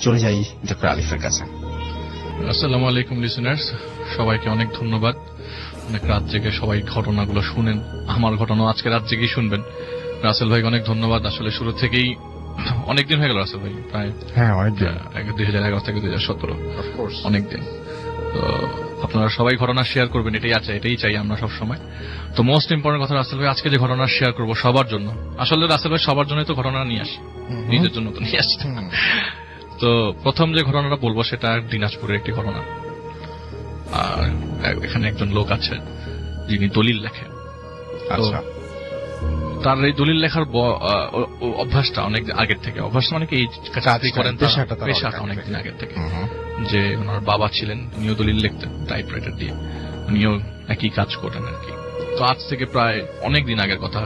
চলে যাই ডক্টর আলিফের কাছে। আসসালামু আলাইকুম লিসেনার্স, সবাইকে অনেক ধন্যবাদ। অনেক রাত জেগে সবাই ঘটনাগুলো শুনেন, আমার ঘটনা আজকে রাত জেগেই শুনবেন। রাসেল ভাইকে অনেক ধন্যবাদ। আসলে শুরু থেকেই অনেকদিন হয়ে গেল রাসেল ভাই, প্রায় 2011 থেকে 2017, অনেকদিন। তো আপনারা সবাই ঘটনা শেয়ার করবেন, এটাই চাই আমরা সব সময়। তো মোস্ট ইম্পর্টেন্ট কথা রাসেল ভাই, আজকে যে ঘটনা শেয়ার করবো সবার জন্য, আসলে রাসেল ভাই সবার জন্যই তো ঘটনা নিয়ে আসি, নিজের জন্য তো নিয়ে আসি। তো প্রথম যে ঘটনাটা বলবো সেটা দিনাজপুরের একটি ঘটনা। আর এখানে একজন লোক আছে যিনি দলিল লেখেন। তার এই দলিল লেখার অভ্যাসটা অনেক আগের থেকে, অভ্যাস মানে কি চাকরি করেন পেশাটা অনেকদিন আগের থেকে। যে ওনার বাবা ছিলেন, উনিও দলিল লিখতেন টাইপরাইটার দিয়ে, উনিও একই কাজ করেন আর কি। তো আজ থেকে প্রায় অনেকদিন আগের কথা,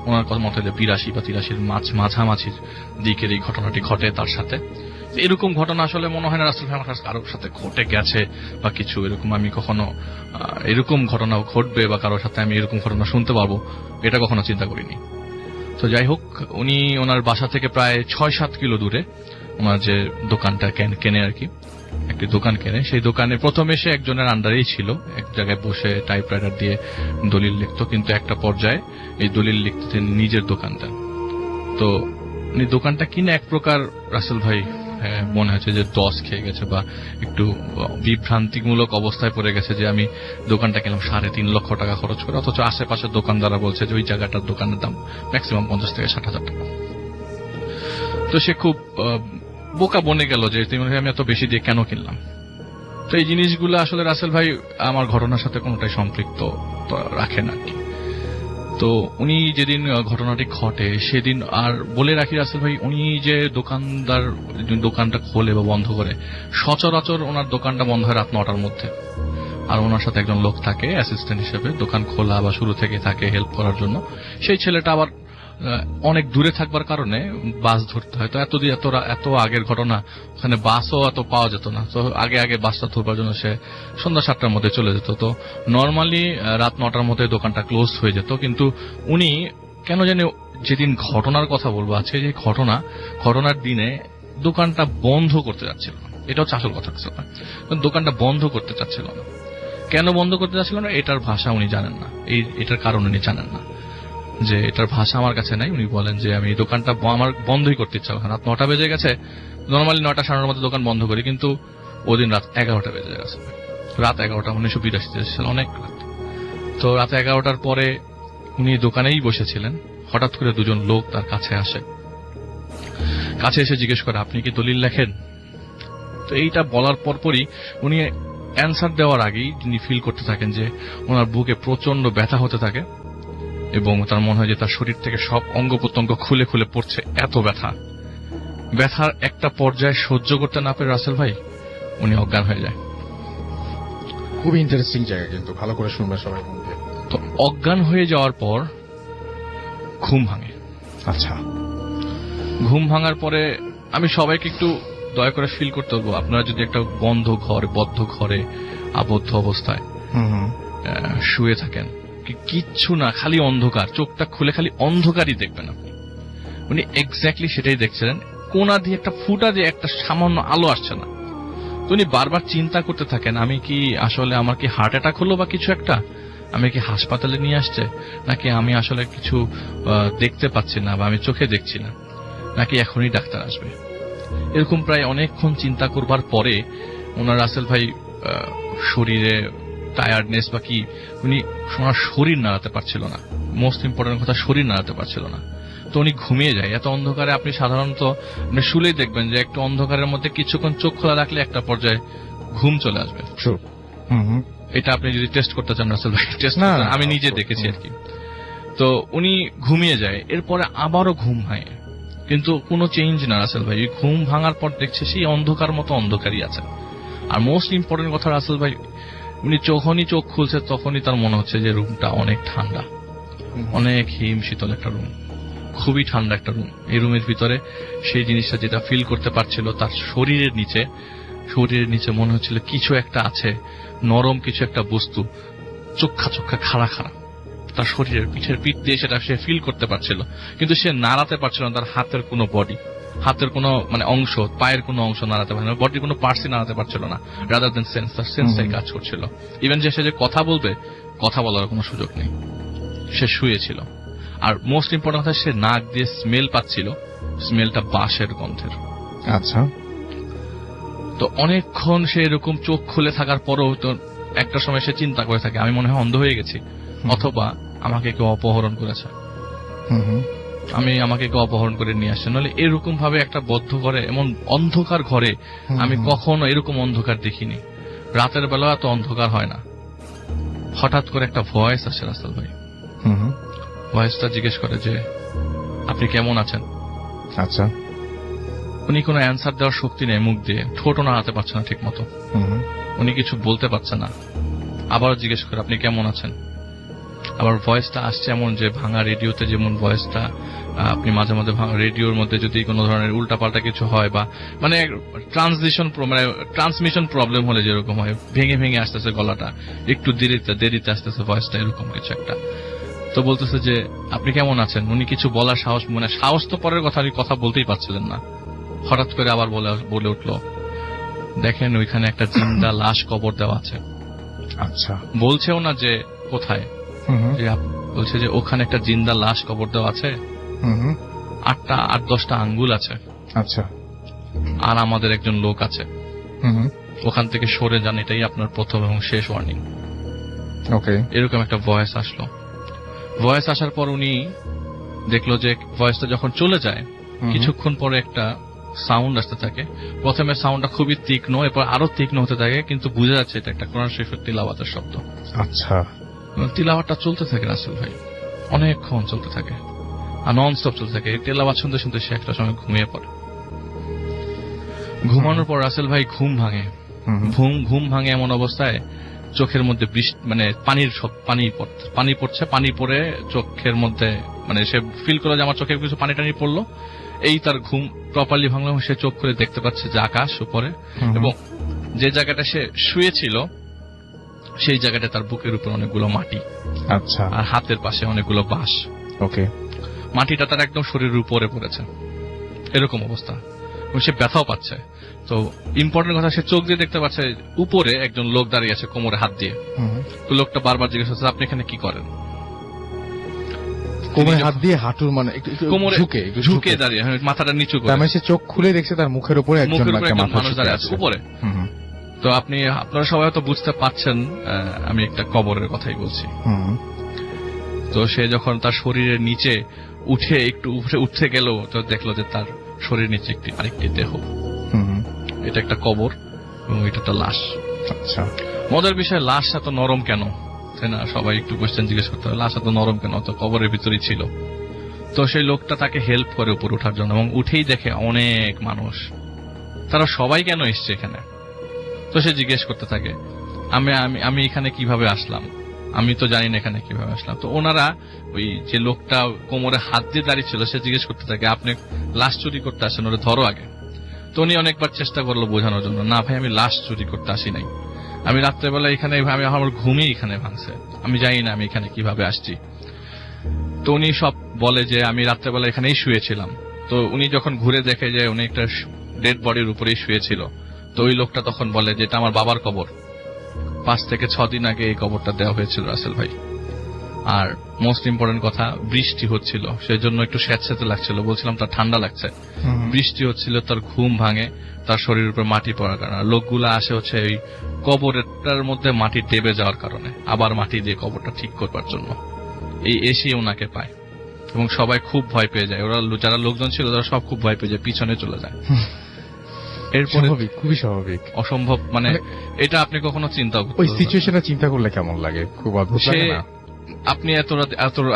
ওনার কথা মতে 82 বা 83 মাঝামাঝির দিকের এই ঘটনাটি ঘটে তার সাথে। এরকম ঘটনা আসলে মনে হয় না রাসেল ভাই আমার কারোর সাথে ঘটে গেছে বা কিছু এরকম, আমি কখনো এরকম ঘটনা ঘটবে বা কারোর সাথে আমি এরকম ঘটনা শুনতে পারবো এটা কখনো চিন্তা করিনি। তো যাই হোক, উনি ওনার বাসা থেকে প্রায় 6-7 কিলো দূরে ওনার যে দোকানটা কেনে আর কি, একটি দোকান কেনে। সেই দোকানে প্রথমে সে একজনের আন্ডারেই ছিল, এক জায়গায় বসে টাইপরাইটার দিয়ে দলিল লিখত, কিন্তু একটা পর্যায়ে এই দলিল লিখতে তিনি নিজের দোকান দেন। তো উনি দোকানটা কিনে এক প্রকার রাসেল ভাই মনে হচ্ছে যে দশ খেয়ে গেছে বা একটু বিভ্রান্তিমূলক অবস্থায় পড়ে গেছে, যে আমি দোকানটা কিনলাম 3.5 লক্ষ টাকা খরচ করে, অথচ আশেপাশের দোকানদাররা বলছে যে ওই জায়গাটার দোকানের দাম ম্যাক্সিমাম 50 থেকে 60 হাজার টাকা। তো সে খুব বোকা বনে গেল যে আমি এত বেশি দিয়ে কেন কিনলাম। তো এই জিনিসগুলো আসলে রাসেল ভাই আমার ঘটনার সাথে কোনোটাই সম্পৃক্ত রাখেন আর কি। তো উনি যেদিন ঘটনাটি ঘটে সেদিন, আর বলে রাখি রাসেল ভাই, উনি যে দোকানটা খোলে বা বন্ধ করে, সচরাচর ওনার দোকানটা বন্ধ হয় রাত 9টার মধ্যে। আর ওনার সাথে একজন লোক থাকে অ্যাসিস্ট্যান্ট হিসেবে, দোকান খোলা বা শুরু থেকে থাকে হেল্প করার জন্য। সেই ছেলেটা আবার অনেক দূরে থাকবার কারণে বাস ধরতে হয়। তো এত আগের ঘটনা, ওখানে বাসও এত পাওয়া যেত না। তো আগে বাসটা ধরবার জন্য সে সন্ধ্যা 7টার মধ্যে চলে যেত। তো নর্মালি রাত 9টার মধ্যে দোকানটা ক্লোজ হয়ে যেত। কিন্তু উনি কেন জানি যেদিন ঘটনার কথা বলবো আছে, যে ঘটনার দিনে দোকানটা বন্ধ করতে যাচ্ছিল না। এটা হচ্ছে আসল কথা, দোকানটা বন্ধ করতে চাচ্ছিল না। কেন বন্ধ করতে চাচ্ছিল না এটার ভাষা উনি জানেন না, এটার কারণ উনি জানেন না, যে এটার ভাষা আমার কাছে নাই। উনি বলেন যে আমি দোকানটা আমার বন্ধই করতে ইচ্ছা, রাত 9টা বেজে গেছে। নর্মালি 9টা 9:30 মধ্যে দোকান বন্ধ করি, কিন্তু ওদিন রাত 11টা বেজে গেছে। রাত 11টা 1982 সাল, অনেক রাত। তো রাত 11টার পরে উনি দোকানেই বসেছিলেন। হঠাৎ করে দুজন লোক তার কাছে এসে জিজ্ঞেস করে, আপনি কি দলিল লেখেন? তো এইটা বলার পরপরই উনি অ্যান্সার দেওয়ার আগেই যিনি ফিল করতে থাকেন যে ওনার বুকে প্রচন্ড ব্যথা হতে থাকে এবং তার মনে হয় যে তার শরীর থেকে সব অঙ্গ প্রত্যঙ্গ খুলে খুলে পড়ছে, এত ব্যথার একটা পর্যায়ে সহ্য করতে না পেরে রাসেল ভাই উনি অজ্ঞান হয়ে যায়। খুবই ইন্টারেস্টিং জায়গা, কিন্তু ভালো করে শুনবে সবাই। তো অজ্ঞান হয়ে যাওয়ার পর ঘুম ভাঙে। আচ্ছা, ঘুম ভাঙার পরে আমি সবাইকে একটু দয়া করে ফিল করতে বলবো, আপনারা যদি একটা বদ্ধ ঘরে আবদ্ধ অবস্থায় শুয়ে থাকেন, কিচ্ছু না, খালি অন্ধকার, চোখটা খুলে খালি অন্ধকারই দেখবেন আপনি। উনি এক্স্যাক্টলি সেটাই দেখছিলেন। কোনা দিয়ে একটা ফুটা দিয়ে একটা সামান্য আলো আসছে না। তো উনি বারবার চিন্তা করতে থাকেন, আমি কি আসলে, আমার কি হার্ট অ্যাটাক হলো বা কিছু একটা, আমি কি হাসপাতালে নিয়ে আসছে, নাকি আমি আসলে কিছু দেখতে পাচ্ছি না বা আমি চোখে দেখছি না, নাকি এখনই ডাক্তার আসবে। এরকম প্রায় অনেকক্ষণ চিন্তা করবার পরে ওনার রাসেল ভাই শরীরে টায়ার্ডনেস বা কি, উনি ওনার শরীর নাড়াতে পারছিল না। মোস্ট ইম্পর্টেন্ট কথা, শরীর নাড়াতে পারছিল না। তো উনি ঘুমিয়ে যায়। এত অন্ধকারে আপনি সাধারণত শুলেই দেখবেন যে একটু অন্ধকারের মধ্যে কিছুক্ষণ চোখ খোলা রাখলে একটা পর্যায়ে ঘুম চলে আসবে। এটা আপনি যদি টেস্ট করতে চান রাসেল ভাই, টেস্ট না, আমি নিজে দেখেছি আর কি। তো উনি ঘুমিয়ে যায়, এরপরে আবারও ঘুম ভাঙে, কিন্তু কোনো চেঞ্জ না রাসেল ভাই। ঘুম ভাঙার পর দেখছে সেই অন্ধকার মতো অন্ধকারই আছে। আর মোস্ট ইম্পর্টেন্ট কথা রাসেল ভাই, উনি যখনই চোখ খুলছে তখনই তার মনে হচ্ছে যে রুমটা অনেক ঠান্ডা, অনেক হিম শীতল একটা রুম, খুবই ঠান্ডা একটা রুম। এই রুমের ভিতরে সেই জিনিসটা যেটা ফিল করতে পারছিল, তার শরীরের নিচে মনে হচ্ছিল কিছু একটা আছে, নরম কিছু একটা বস্তু, চোখা খাড়া তার শরীরের পিঠ দিয়ে সেটা সে ফিল করতে পারছিল, কিন্তু সে নাড়াতে পারছিল না তার হাতের কোনো বডি। হাতের কোনো মানে অংশ, পায়ের কোনো অংশ নাড়াতে পারে না, বডির কোনো পার্টসই নাড়াতে পারছিল না, রাদার দেন সেন্স, তার সেন্সটাই কাজ করছিল। ইভেন যে সে যে কথা বলবে, কথা বলার কোনো সুযোগ নেই, সে শুয়েছিল। আর মোস্ট ইম্পর্টেন্ট কথা, সে নাক দিয়ে স্মেল পাচ্ছিল, স্মেলটা বাঁশের গন্ধের। আচ্ছা, তো অনেকক্ষণ সে এরকম চোখ খুলে থাকার পরও তো একটা সময় সে চিন্তা করে থাকে আমি মনে হয় অন্ধ হয়ে গেছি, অথবা আমাকে কেউ অপহরণ করেছে, আমাকে কেউ অপহরণ করে নিয়ে আসছে। নাহলে এরকম ভাবে একটা বদ্ধ ঘরে, এমন অন্ধকার ঘরে আমি কখনো এরকম অন্ধকার দেখিনি। রাতের বেলা এত অন্ধকার হয় না। হঠাৎ করে একটা ভয়েস আসে রাসেল ভাই। ভয়েসটা জিজ্ঞেস করে যে আপনি কেমন আছেন। আচ্ছা, উনি কোনো অ্যান্সার দেওয়ার শক্তি নেই, মুখ দিয়ে ঠোঁটও নাড়াতে পারছে না ঠিক মতো, উনি কিছু বলতে পারছে না। আবার জিজ্ঞেস করে আপনি কেমন আছেন। আবার ভয়েসটা আসছে এমন যে ভাঙা রেডিওতে যেমন ভয়েসটা আপনি মাঝে মাঝে রেডিওর মধ্যে যদি কোনো ধরনের উল্টাপাল্টা কিছু হয় বা মানে ট্রান্সমিশন প্রবলেম হলে যেরকম হয়, ভেঙে ভেঙে আসতেছে গলাটা, একটু দেরিতে আসতেছে ভয়েসটা, এরকম কিছু একটা। তো বলতেছে যে আপনি কেমন আছেন। উনি কিছু বলার সাহস তো পরের কথা, উনি কথা বলতেই পারছিলেন না। হঠাৎ করে আবার বলে উঠল, দেখেন ওইখানে একটা জিন্দা লাশ কবর দেওয়া আছে। আচ্ছা, বলছেও না যে কোথায়, বলছে যে ওখানে একটা জিন্দা লাশ কবর দেওয়া আছে, 8-10টা আঙ্গুল আছে। আচ্ছা, আর আমাদের একজন লোক আছে, ওখান থেকে সরে যান, এটাই আপনার প্রথম এবং শেষ ওয়ার্নিং। ওকে, এরকম একটা ভয়েস আসলো। ভয়েস আসার পর উনি দেখলো যে ভয়েসটা যখন চলে যায়, কিছুক্ষণ পরে একটা সাউন্ড আসতে থাকে। প্রথমে সাউন্ডটা খুবই তীক্ষ্ণ, এরপর আরো তীক্ষ্ণ হতে থাকে, কিন্তু বোঝা যাচ্ছে এটা একটা কোরআন শরীফের তিলাওয়াতের শব্দ। আচ্ছা, তিলাওয়াতটা চলতে থাকে রাসেল ভাই, অনেকক্ষণ চলতে থাকে আর নন স্টপ চলতে থাকে। তিলাওয়াত শুনতে শুনতে সে একটা সময় ঘুমিয়ে পড়ে। ঘুমানোর পর রাসেল ভাই ঘুম ভাঙে এমন অবস্থায় চোখের মধ্যে বৃষ্টি, মানে পানি পড়ছে, পানি পড়ে চোখের মধ্যে, মানে সে ফিল করলো যে আমার চোখে কিছু পানি টানি পড়লো। এই তার ঘুম প্রপারলি ভাঙলো, সে চোখ খুলে দেখতে পাচ্ছে যে আকাশ উপরে, এবং যে জায়গাটা সে শুয়েছিল সেই জায়গাটা তার বুকের উপর অনেকগুলো মাটি। আচ্ছা, আর হাতের পাশে অনেকগুলো বাঁশ। ওকে, মাটিটা তার একদম শরীরের উপরে পড়েছে, এরকম অবস্থা। সে ব্যথাও পাচ্ছে। তো ইম্পর্টেন্ট কথা, সে চোখ দিয়ে দেখতে পাচ্ছে উপরে একজন লোক দাঁড়িয়ে আছে কোমরে হাত দিয়ে। তো লোকটা বারবার জিজ্ঞেস করছে আপনি এখানে কি করেন। কোমরে হাত দিয়ে হাঁটুর মানে কোমরে ঝুঁকে দাঁড়িয়ে, মাথাটা নিচু করে। সে চোখ খুলে দেখছে তার মুখের উপরে একজন মানুষ দাঁড়িয়ে আছে উপরে। তো আপনারা সবাই তো বুঝতে পারছেন আমি একটা কবরের কথাই বলছি। তো সে যখন তার শরীরের নিচে উঠে গেল, তো দেখলো যে তার শরীরের নিচে আরেকটি দেহ। এটা একটা কবর এবং এটা একটা লাশ। আচ্ছা, মজার বিষয়, লাশ এত নরম কেন, তাই না? সবাই একটু কোয়েশ্চেন জিজ্ঞেস করতে হবে, লাশ এত নরম কেন? তো কবরের ভিতরেই ছিল। তো সেই লোকটা তাকে হেল্প করে উপর ওঠার জন্য, এবং উঠেই দেখে অনেক মানুষ, তারা সবাই কেন এসছে এখানে। তো সে জিজ্ঞেস করতে থাকে আমি এখানে কিভাবে আসলাম, আমি তো জানি না এখানে কিভাবে আসলাম। তো ওনারা ওই যে লোকটা কোমরে হাত দিয়ে দাঁড়িয়ে ছিল, সে জিজ্ঞেস করতে থাকে আপনি লাশ চুরি করতে আসেন, ওরা ধরো আগে। তো উনি অনেকবার চেষ্টা করলো বোঝানোর জন্য, না ভাই আমি লাশ চুরি করতে আসি নাই, আমি রাত্রেবেলা এখানে, আমার ঘুমই এখানে ভাঙছে, আমি জানি না আমি এখানে কিভাবে আসছি। তো উনি সব বলে যে আমি রাত্রেবেলা এখানেই শুয়েছিলাম। তো উনি যখন ঘুরে দেখে যে উনি একটা ডেড বডির উপরেই শুয়েছিল, তো ওই লোকটা তখন বলে যে এটা আমার বাবার কবর, 5 থেকে 6 দিন আগে এই কবরটা দেওয়া হয়েছিল রাসেল ভাই। আর মোস্ট ইম্পর্টেন্ট কথা, বৃষ্টি হচ্ছিল, সেই জন্য একটু স্যাঁতস্যাঁতে লাগছিল, বলছিলাম তার ঠান্ডা লাগছে। বৃষ্টি হচ্ছিল, তার ঘুম ভাঙে, তার শরীরের উপর মাটি পড়ার কারণে। লোকগুলা আসে হচ্ছে এই কবরটার মধ্যে মাটি ডেবে যাওয়ার কারণে, আবার মাটি দিয়ে কবরটা ঠিক করবার জন্য। এই এসে ওনাকে পায় এবং সবাই খুব ভয় পেয়ে যায়। ওরা যারা লোকজন ছিল তারা সব খুব ভয় পেয়ে যায়, পিছনে চলে যায়। এরপরে খুবই স্বাভাবিক, অসম্ভব, মানে এটা আপনি কখনো চিন্তা ওই সিচুয়েশনটা চিন্তা করলে কেমন লাগে, খুব অদ্ভুত লাগে না? আপনি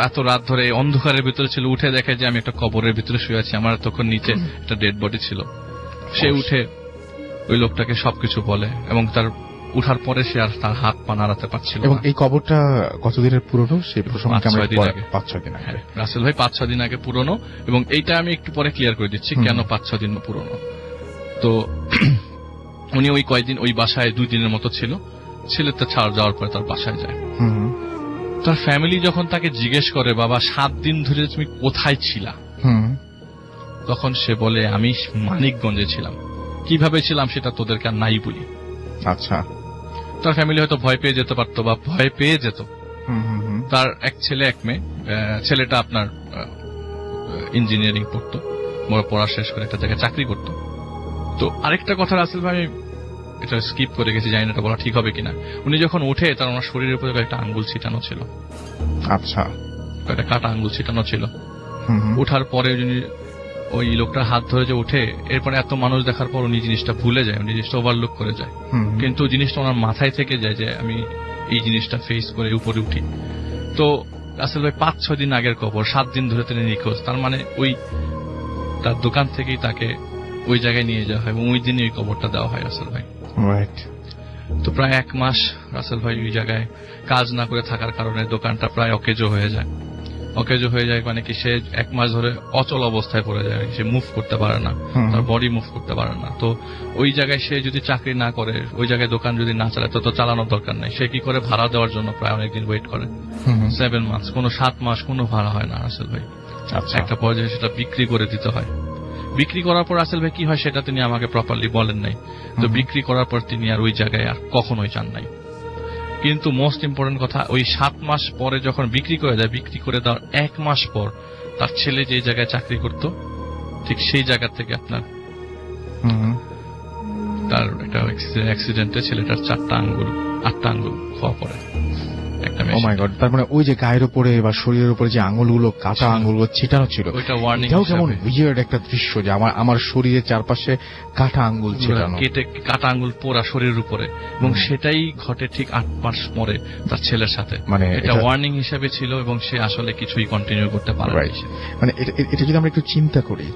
এত রাত ধরে অন্ধকারের ভিতরে ছিল, উঠে দেখে যে আমি একটা কবরের ভিতরে শুয়ে আছি, আমার তখন নিচে একটা ডেড বডি ছিল। সে উঠে ওই লোকটাকে সবকিছু বলে, এবং তার উঠার পরে সে আর তার হাত পা নাড়াতে পারছিল। এবং এই কবরটা কতদিনের পুরনো সেই প্রসঙ্গে? 5-6 দিন আগে। রাসেল ভাই 5-6 দিন আগে পুরনো, এবং এইটা আমি একটু পরে ক্লিয়ার করে দিচ্ছি কেন 5-6 দিন পুরনো। তো উনি ওই কয়েকদিন ওই বাসায় 2 দিনের মতো ছিল, ছেলেটা ছাড় যাওয়ার পরে তার বাসায় যায়। তার ফ্যামিলি যখন তাকে জিজ্ঞেস করে বাবা 7 দিন ধরে তুমি কোথায় ছিলা, তখন সে বলে আমি মানিকগঞ্জে ছিলাম, কিভাবে ছিলাম সেটা তোদেরকে আর নাই বলি। আচ্ছা, তার ফ্যামিলি হয়তো ভয় পেয়ে যেতে পারতো বা ভয় পেয়ে যেত। তার এক ছেলে এক মেয়ে, ছেলেটা আপনার ইঞ্জিনিয়ারিং পড়তো, পড়া শেষ করে একটা জায়গায় চাকরি করতো। তো আরেকটা কথা রাসেল ভাই, এটা স্কিপ করে গেছি, জানি না এটা বলা ঠিক হবে কিনা। উনি যখন উঠে তার ওনার শরীরের উপরে একটা আঙ্গুল ছিটানো ছিল। আচ্ছা, একটা কাটা আঙ্গুল ছিটানো ছিল। উঠার পরে ওই লোকটার হাত ধরে যে উঠে, এরপরে এত মানুষ দেখার পর উনি জিনিসটা ভুলে যায়, উনি জিনিসটা ওভারলুক করে যায়। কিন্তু জিনিসটা ওনার মাথায় থেকে যায় যে আমি এই জিনিসটা ফেস করে উপরে উঠি। তো আসলে ভাই 5-6 দিন আগের খবর, 7 দিন ধরে তিনি নিখোঁজ। তার মানে ওই তার দোকান থেকেই তাকে ওই জায়গায় নিয়ে যাওয়া হয় এবং ওই দিনই ওই খবরটা দেওয়া হয় রাসেল ভাই। তো প্রায় 1 মাস রাসেল ভাই ওই জায়গায় কাজ না করে থাকার কারণে দোকানটা প্রায় অকেজো হয়ে যায়। অকেজো হয়ে যায় মানে কি, সে 1 মাস ধরে অচল অবস্থায় পড়ে যায়, সে মুভ করতে পারে না, তার বডি মুভ করতে পারে না। তো ওই জায়গায় সে যদি চাকরি না করে, ওই জায়গায় দোকান যদি না চালায়, তো চালানোর দরকার নাই। সে কি করে ভাড়া দেওয়ার জন্য প্রায় অনেকদিন ওয়েট করে, 7 মাস, কোনো 7 মাস কোনো ভাড়া হয় না রাসেল ভাই। একটা পর্যায়ে সেটা বিক্রি করে দিতে হয়। বিক্রি করার পর রাসেল ভাই কি হয় সেটা তিনি আমাকে প্রপারলি বলেন নাই। তো বিক্রি করার পর তিনি আর ওই জায়গায় আর কখনোই যান নাই। কিন্তু মোস্ট ইম্পর্টেন্ট কথা, ওই 7 মাস পরে যখন বিক্রি করে দেয়, বিক্রি করে দেওয়ার 1 মাস পর তার ছেলে যে জায়গায় চাকরি করত, ঠিক সেই জায়গা থেকে আপনার তার একটা অ্যাক্সিডেন্টে ছেলেটার 8টা আঙ্গুল খোয়া পড়ে। ও মাই গড! তার মানে ওই যে গায়ের উপরে বা শরীরের উপরে যে আঙ্গুলগুলো, কাটা আঙ্গুলগুলো ছিটানো ছিল, এটাও কেমন উইয়ার্ড একটা দৃশ্য যে আমার শরীরের চারপাশে কাটা আঙ্গুল ছিটানো, কেটে কাটা আঙ্গুল পোড়া শরীরের উপরে, এবং সেটাই ঘটে ঠিক 8 মাস পরে তার ছেলের সাথে। মানে এটা ওয়ার্নিং হিসেবে ছিল এবং সে আসলে কিছুই কন্টিনিউ করতে পারে না। মানে এটা যদি আমরা একটু চিন্তা করি,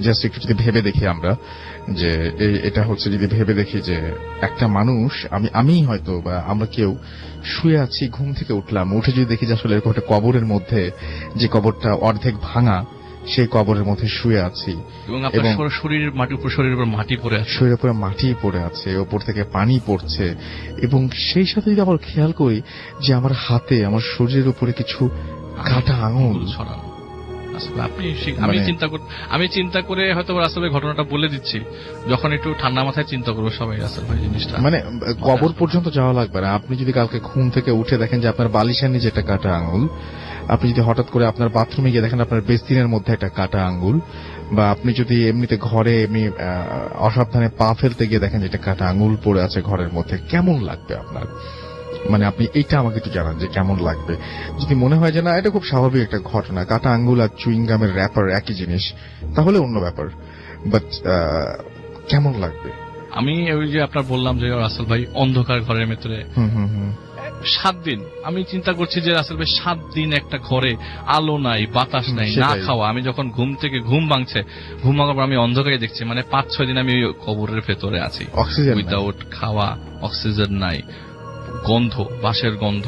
জাস্ট একটু যদি ভেবে দেখি আমরা, যে এটা হচ্ছে যদি ভেবে দেখি যে একটা মানুষ, আমি হয়তো বা আমরা কেউ শুয়ে আছি, ঘুম থেকে উঠলাম, উঠে যদি দেখি যে আসলে এরকম একটা কবরের মধ্যে, যে কবরটা অর্ধেক ভাঙা, সেই কবরের মধ্যে শুয়ে আছি এবং শরীরের উপর মাটি পড়ে আছে, শরীরের উপরে মাটি পড়ে আছে, ওপর থেকে পানি পড়ছে, এবং সেই সাথে যদি আমরা খেয়াল করি যে আমার হাতে, আমার শরীরের উপরে কিছু কাটা আঙুল ছড়ানো। আমি চিন্তা করে হয়তো রাসেল ভাই ঘটনাটা বলে দিচ্ছি, যখন একটু ঠান্ডা মাথায় চিন্তা করবো সবাই রাসেল ভাই জিনিসটা। মানে কবর পর্যন্ত যাওয়া লাগবে না। আপনি যদি কালকে ঘুম থেকে উঠে দেখেন যে আপনার বালিশের নিচে একটা কাটা আঙুল, আপনি যদি হঠাৎ করে আপনার বাথরুমে গিয়ে দেখেন আপনার বেসিনের মধ্যে একটা কাটা আঙুল, বা আপনি যদি এমনিতে ঘরে এমনি অসাবধানে পা ফেলতে গিয়ে দেখেন যে একটা কাটা আঙুল পড়ে আছে ঘরের মধ্যে, কেমন লাগবে আপনার? মানে আপনি এইটা আমাকে একটু জানান যে কেমন লাগবে। যদি মনে হয় যে না, এটা খুব স্বাভাবিক একটা ঘটনা, কাটা আঙ্গুল আর চুইংগামের র্যাপার একই জিনিস, তাহলে অন্য ব্যাপার, বাট কেমন লাগবে? আমি ওই যে আপনার বললাম যে রাসেল ভাই অন্ধকার ঘরের ভেতরে 7 দিন, আমি চিন্তা করছি যে রাসেল ভাই 7 দিন একটা ঘরে আলো নাই, বাতাস নাই, না খাওয়া। আমি যখন ঘুম থেকে ঘুম ভাঙছে, ঘুম ভাঙার পর আমি অন্ধকারে দেখছি, মানে 5-6 দিন আমি কবরের ভেতরে আছি, উইদাউট খাওয়া, অক্সিজেন নাই, গন্ধ, বাঁশের গন্ধ,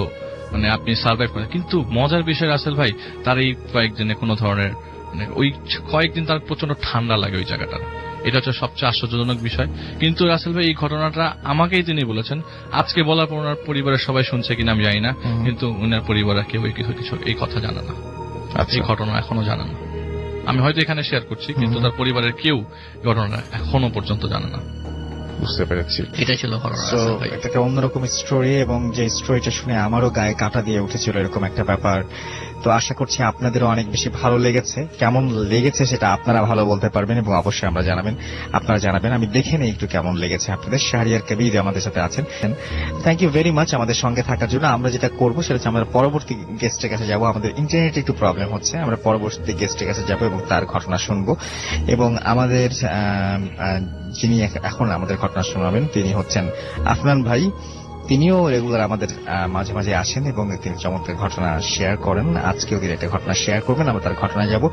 মানে আপনি সার্ভাইভ করেন। কিন্তু মজার বিষয় রাসেল ভাই, তার এই কয়েকদিনে কোনো ধরনের, মানে ওই কয়েকদিন তার প্রচন্ড ঠান্ডা লাগে ওই জায়গাটা। এটা হচ্ছে সবচেয়ে আশ্চর্যজনক বিষয়। কিন্তু রাসেল ভাই এই ঘটনাটা আমাকেই তিনি বলেছেন, আজকে বলার পর ওনার পরিবারের সবাই শুনছে কিনা আমি জানি না, কিন্তু ওনার পরিবারের কেউ কিছু এই কথা জানে না, এই ঘটনা এখনো জানে না। আমি হয়তো এখানে শেয়ার করছি, কিন্তু তার পরিবারের কেউ ঘটনা এখনো পর্যন্ত জানে না। বুঝতে পেরেছি। এটাই ছিল একটা অন্যরকম স্টোরি, এবং যে স্টোরিটা শুনে আমারও গায়ে কাঁটা দিয়ে উঠেছিল এরকম একটা ব্যাপার। তো আশা করছি আপনাদেরও অনেক বেশি ভালো লেগেছে। কেমন লেগেছে সেটা আপনারা ভালো বলতে পারবেন এবং অবশ্যই আপনারা জানাবেন। আমি দেখে নেই একটু কেমন লেগেছে আপনাদের। শাহরিয়ার কবির আমাদের সাথে আছেন, থ্যাংক ইউ ভেরি মাচ আমাদের সঙ্গে থাকার জন্য। আমরা যেটা করবো সেটা হচ্ছে আমরা পরবর্তী গেস্টের কাছে যাব। আমাদের ইন্টারনেটে একটু প্রবলেম হচ্ছে, আমরা পরবর্তী গেস্টের কাছে যাব এবং তার ঘটনা শুনবো। এবং আমাদের যিনি এখন আমাদের ঘটনা শোনাবেন তিনি হচ্ছেন আফনান ভাই। তিনিও রেগুলার আমাদের মাঝে মাঝে আসেন এবং তিনি চমৎকার ঘটনা শেয়ার করেন। আজকেও তিনি একটা ঘটনা শেয়ার করবেন, আমরা তার ঘটনায় যাব।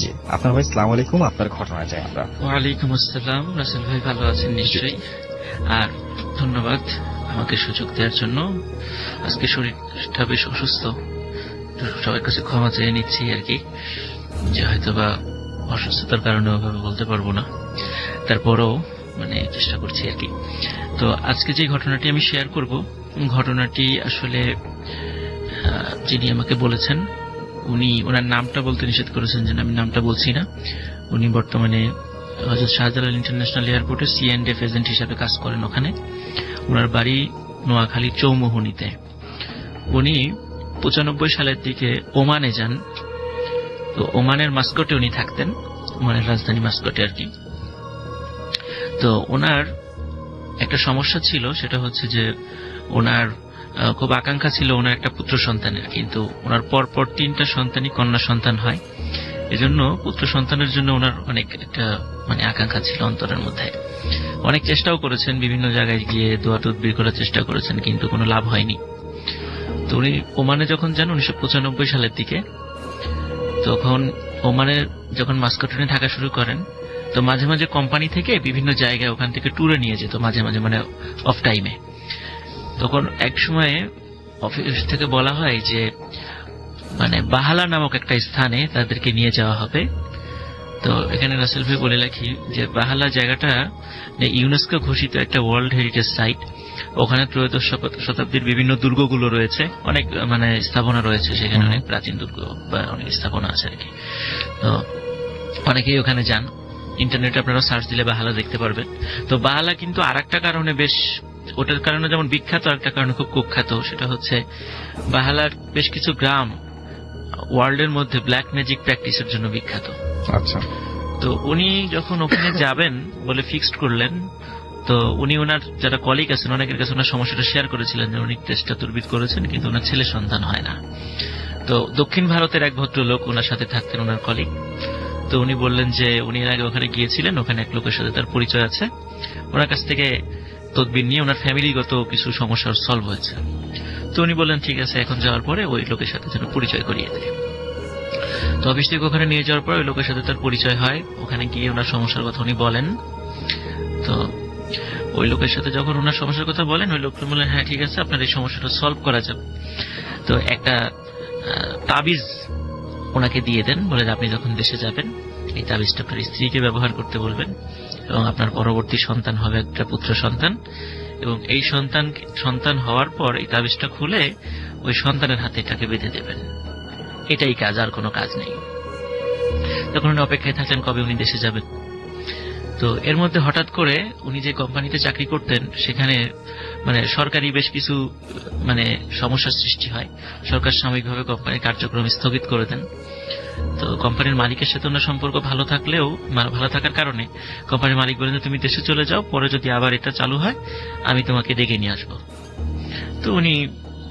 জি আফনান ভাই, আসসালামু আলাইকুম, আপনার ঘটনায় যাই আমরা। ওয়ালাইকুম আসসালাম। রাসেল ভাই ভালো আছেন নিশ্চয়ই, আর ধন্যবাদ আমাকে সুযোগ দেওয়ার জন্য। আজকে শরীরটা বেশ অসুস্থ, সবার কাছে ক্ষমা চেয়ে নিচ্ছি আর কি, যে হয়তো বা অসুস্থতার কারণে ওভাবে বলতে পারবো না, তারপরও মানে চেষ্টা করছি আর কি। তো আজকে যে ঘটনাটি আমি শেয়ার করব, ঘটনাটি আসলে যিনি আমাকে বলেছেন উনি ওনার নামটা বলতে নিষেধ করেছেন, যে আমি নামটা বলছি না। উনি বর্তমানে হযরত শাহজালাল ইন্টারন্যাশনাল এয়ারপোর্টে C&F এজেন্ট হিসেবে কাজ করেন ওখানে। ওনার বাড়ি নোয়াখালী চৌমুহনীতে। উনি 95 সালের দিকে ওমানে যান। তো ওমানের মাস্কটে উনি থাকতেন, ওমানের রাজধানী মাস্কটে আর কি। তো ওনার একটা সমস্যা ছিল, সেটা হচ্ছে যে ওনার খুব আকাঙ্ক্ষা ছিল ওনার একটা পুত্র সন্তানের, কিন্তু ওনার পরপর 3টা সন্তানই কন্যা সন্তান হয়। এজন্য পুত্র সন্তানের জন্য ওনার অনেক একটা আকাঙ্ক্ষা ছিল অন্তরের মধ্যে। অনেক চেষ্টাও করেছেন, বিভিন্ন জায়গায় গিয়ে দোয়া তদবির করার চেষ্টা করেছেন, কিন্তু কোনো লাভ হয়নি। তো উনি ওমানে যখন যান 1995 সালের দিকে, তখন ওমানে যখন মাস্কটে থাকা শুরু করেন, তো মাঝে মাঝে কোম্পানি থেকে বিভিন্ন জায়গায় ওখান থেকে ট্যুরে নিয়ে যেত, মাঝে মাঝে অফ টাইমে। তখন এক সময়ে অফিস থেকে বলা হয় যে বাহালা নামক একটা স্থানে তাদেরকে নিয়ে যাওয়া হবে। তো এখানে রাসেল ভাই বলে রাখি যে বাহালা জায়গাটা ইউনেস্কো ঘোষিত একটা ওয়ার্ল্ড হেরিটেজ সাইট। ওখানে 13শ শতাব্দীর বিভিন্ন দুর্গগুলো রয়েছে, অনেক স্থাপনা রয়েছে সেখানে, অনেক প্রাচীন দুর্গ বা অনেক স্থাপনা আছে আর কি। তো অনেকেই ওখানে যান, ইন্টারনেটে আপনারা সার্চ দিলে বাহালা দেখতে পারবেন। তো বাহালা কিন্তু আরেকটা কারণে বেশ, ওটার কারণে যেমন বিখ্যাত, আরেকটা কারণে খুব কুখ্যাত। সেটা হচ্ছে বাহালার বেশ কিছু গ্রাম ওয়ার্ল্ডের মধ্যে ব্ল্যাক ম্যাজিক প্র্যাকটিসের জন্য বিখ্যাত। আচ্ছা। তো উনি যখন ওখানে যাবেন বলে ফিক্সড করলেন, তো উনি ওনার যারা কলিগ আছেন অনেকের কাছে ওনার সমস্যাটা শেয়ার করেছিলেন যে উনি চেষ্টা তদবির করেছেন, কিন্তু ওনার ছেলে সন্তান হয় না। তো দক্ষিণ ভারতের এক ভদ্রলোক ওনার সাথে থাকতেন, ওনার কলিগ। তো উনি বললেন যে উনি এর আগে ওখানে গিয়েছিলেন, ওখানে এক লোকের সাথে তার পরিচয় আছে, ওনার কাছ থেকে তদবির নিয়ে ওনার ফ্যামিলিগত কিছু সমস্যার সলভ হয়েছে। তো উনি বললেন ঠিক আছে, এখন যাওয়ার পরে ওই লোকের সাথে যেন পরিচয় করিয়ে দেয়। তো অফিস থেকে ওখানে নিয়ে যাওয়ার পর ওই লোকের সাথে তার পরিচয় হয়। ওখানে গিয়ে ওনার সমস্যার কথা উনি বলেন। তো ওই লোকের সাথে যখন ওনার সমস্যার কথা বলেন, ওই লোকটা বললেন হ্যাঁ ঠিক আছে, আপনার এই সমস্যাটা সলভ করা যাবে। তো একটা তাবিজ ওনাকে দিয়ে দেন, বলে আপনি যখন দেশে যাবেন এই তাবিজটা আপনার স্ত্রীকে ব্যবহার করতে বলবেন, এবং আপনার পরবর্তী সন্তান হবে একটা পুত্র সন্তান, এবং এই সন্তান হওয়ার পর এই তাবিজটা খুলে ওই সন্তানের হাতে এটাকে বেঁধে দেবেন। এটাই কাজ, আর কোনো কাজ নেই। তখন উনি অপেক্ষায় থাকলেন কবে উনি দেশে যাবেন। তো এর মধ্যে হঠাৎ করে উনি যে কোম্পানিতে চাকরি করতেন সেখানে সরকারি বেশ কিছু সমস্যার সৃষ্টি হয়। সরকার সাময়িকভাবে কোম্পানির কার্যক্রম স্থগিত করে দেন। তো কোম্পানির মালিকের সাথে ওনার সম্পর্ক ভালো থাকার কারণে কোম্পানির মালিক বলেন তুমি দেশে চলে যাও, পরে যদি আবার এটা চালু হয় আমি তোমাকে ডেকে নিয়ে আসবো। তো উনি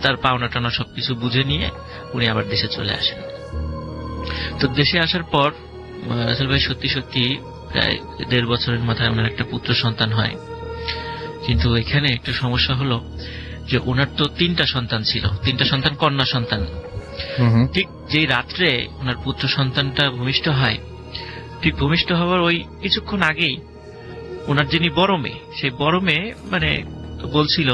তার পাওনা টানা সবকিছু বুঝে নিয়ে উনি আবার দেশে চলে আসেন। তো দেশে আসার পর রাসেল ভাই সত্যি সত্যি প্রায় 1.5 বছরের মাথায় ওনার একটা পুত্র সন্তান হয়। কিন্তু এখানে একটা সমস্যা হলো যে ওনার তো 3টা সন্তান ছিল, 3টা সন্তান কন্যা সন্তান। ঠিক যেই রাত্রে ওনার পুত্র সন্তানটা ভূমিষ্ঠ হয়, ঠিক ভূমিষ্ঠ হওয়ার ওই কিছুক্ষণ আগেই ওনার যিনি বড় মেয়ে, সেই বড় মেয়ে বলছিল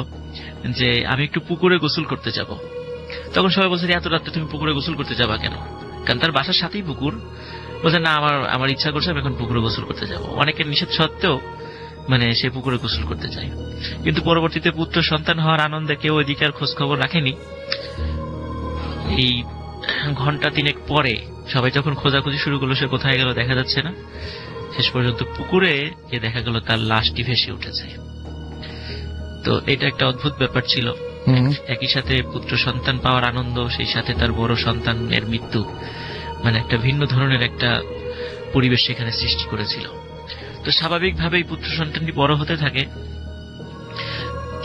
যে আমি একটু পুকুরে গোসল করতে যাব। তখন সবাই বলছে এত রাত্রে তুমি পুকুরে গোসল করতে যাবা কেন? কারণ তার বাসার সাথেই পুকুর। বলছে না, আমার ইচ্ছা করছে আমি এখন পুকুরে গোসল করতে যাব। অনেকের নিষেধ সত্ত্বেও সে পুকুরে গোসল করতে চায়। কিন্তু পরবর্তীতে পুত্র সন্তান হওয়ার আনন্দে কেউ ওইদিকে আর খোঁজ খবর রাখেনি। এই ঘন্টা 3 পরে সবাই যখন খোঁজাখুঁজি শুরু করলো সে কোথায় গেল দেখা যাচ্ছে না। শেষ পর্যন্ত পুকুরে গিয়ে দেখা গেল তার লাশটি ভেসে উঠেছে। তো এটা একটা অদ্ভুত ব্যাপার ছিল। একই সাথে পুত্র সন্তান পাওয়ার আনন্দ, সেই সাথে তার বড় সন্তানের মৃত্যু, একটা ভিন্ন ধরনের একটা পরিবেশ সেখানে সৃষ্টি করেছিল। তো স্বাভাবিকভাবেই পুত্র সন্তানটি বড় হতে থাকে।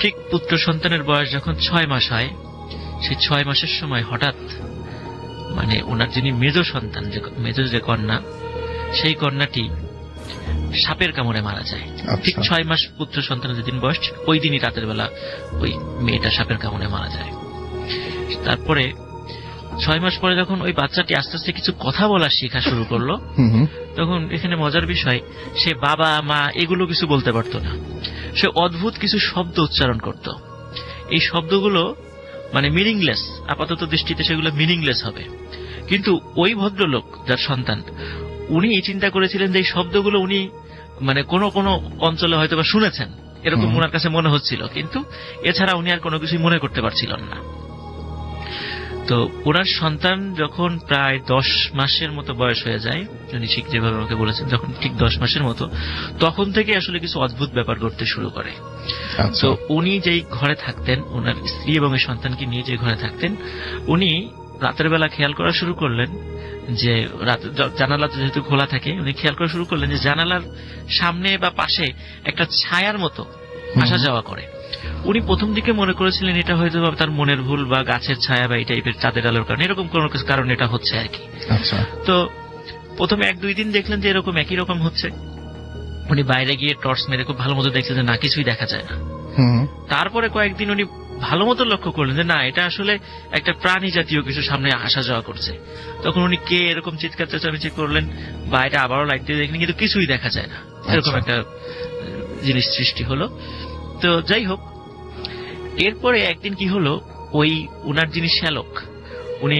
ঠিক পুত্র সন্তানের বয়স যখন 6 মাস হয়, সেই 6 মাসের সময় হঠাৎ ওনার যিনি মেজ সন্তান, মেজ যে কন্যা, সেই কন্যাটি সাপের কামড়ে মারা যায়। ঠিক 6 মাস পুত্র সন্তানের যেদিন বয়স, ওই দিনই রাতের বেলা ওই মেয়েটা সাপের কামড়ে মারা যায়। তারপরে 6 মাস পরে যখন ওই বাচ্চাটি আস্তে আস্তে কিছু কথা বলা শেখা শুরু করলো, তখন এখানে মজার বিষয়, সে বাবা মা এগুলো কিছু বলতে পারতো না। সে অদ্ভুত কিছু শব্দ উচ্চারণ করত। এই শব্দগুলো মিনিংলেস, আপাতত দৃষ্টিতে সেগুলো মিনিংলেস হবে, কিন্তু ওই ভদ্রলোক যার সন্তান, উনি চিন্তা করেছিলেন যে এই শব্দগুলো উনি কোনো কোনো অঞ্চলে হয়তো বা শুনেছেন, এরকম ওনার কাছে মনে হচ্ছিল, কিন্তু এছাড়া উনি আর কোনো কিছুই মনে করতে পারছিলেন না। তো ওনার সন্তান যখন প্রায় 10 মাসের মতো বয়স হয়ে যায়, উনি ঠিক যেভাবে আমাকে বলেছেন, যখন ঠিক 10 মাসের মতো, তখন থেকে আসলে কিছু অদ্ভুত ব্যাপার ঘটতে শুরু করে। তো উনি যেই ঘরে থাকতেন, ওনার স্ত্রী এবং এই সন্তানকে নিয়ে যে ঘরে থাকতেন, উনি রাতের বেলা খেয়াল করা শুরু করলেন যে জানালা যেহেতু খোলা থাকে, উনি খেয়াল করা শুরু করলেন যে জানালার সামনে বা পাশে একটা ছায়ার মতো আসা যাওয়া করে। উনি প্রথম দিকে মনে করেছিলেন এটা হয়তো তার মনের ভুল বা গাছের ছায়া বা এই টাইপের চাঁদের আলোর কারণে, এরকম কোন কারণে এটা হচ্ছে আর কি। তো প্রথমে 1-2 দিন দেখলেন যে এরকম একই রকম হচ্ছে। উনি বাইরে গিয়ে টর্চ মেরে খুব ভালো মতো দেখছেন যে না, কিছুই দেখা যায় না। তারপরে কয়েকদিন উনি ভালো মতো লক্ষ্য করলেন যে না, এটা আসলে একটা প্রাণী জাতীয় কিছু সামনে আসা যাওয়া করছে। তখন উনি কে এরকম চিৎকার চেঁচামেচি করলেন, বাইরে আবারও লাইট দিয়ে দেখলেন, কিন্তু কিছুই দেখা যায় না। এরকম একটা জিনিস সৃষ্টি হলো। তো যাই হোক, এরপরে একদিন কি হলো, ওই উনার যিনি শ্যালক, উনি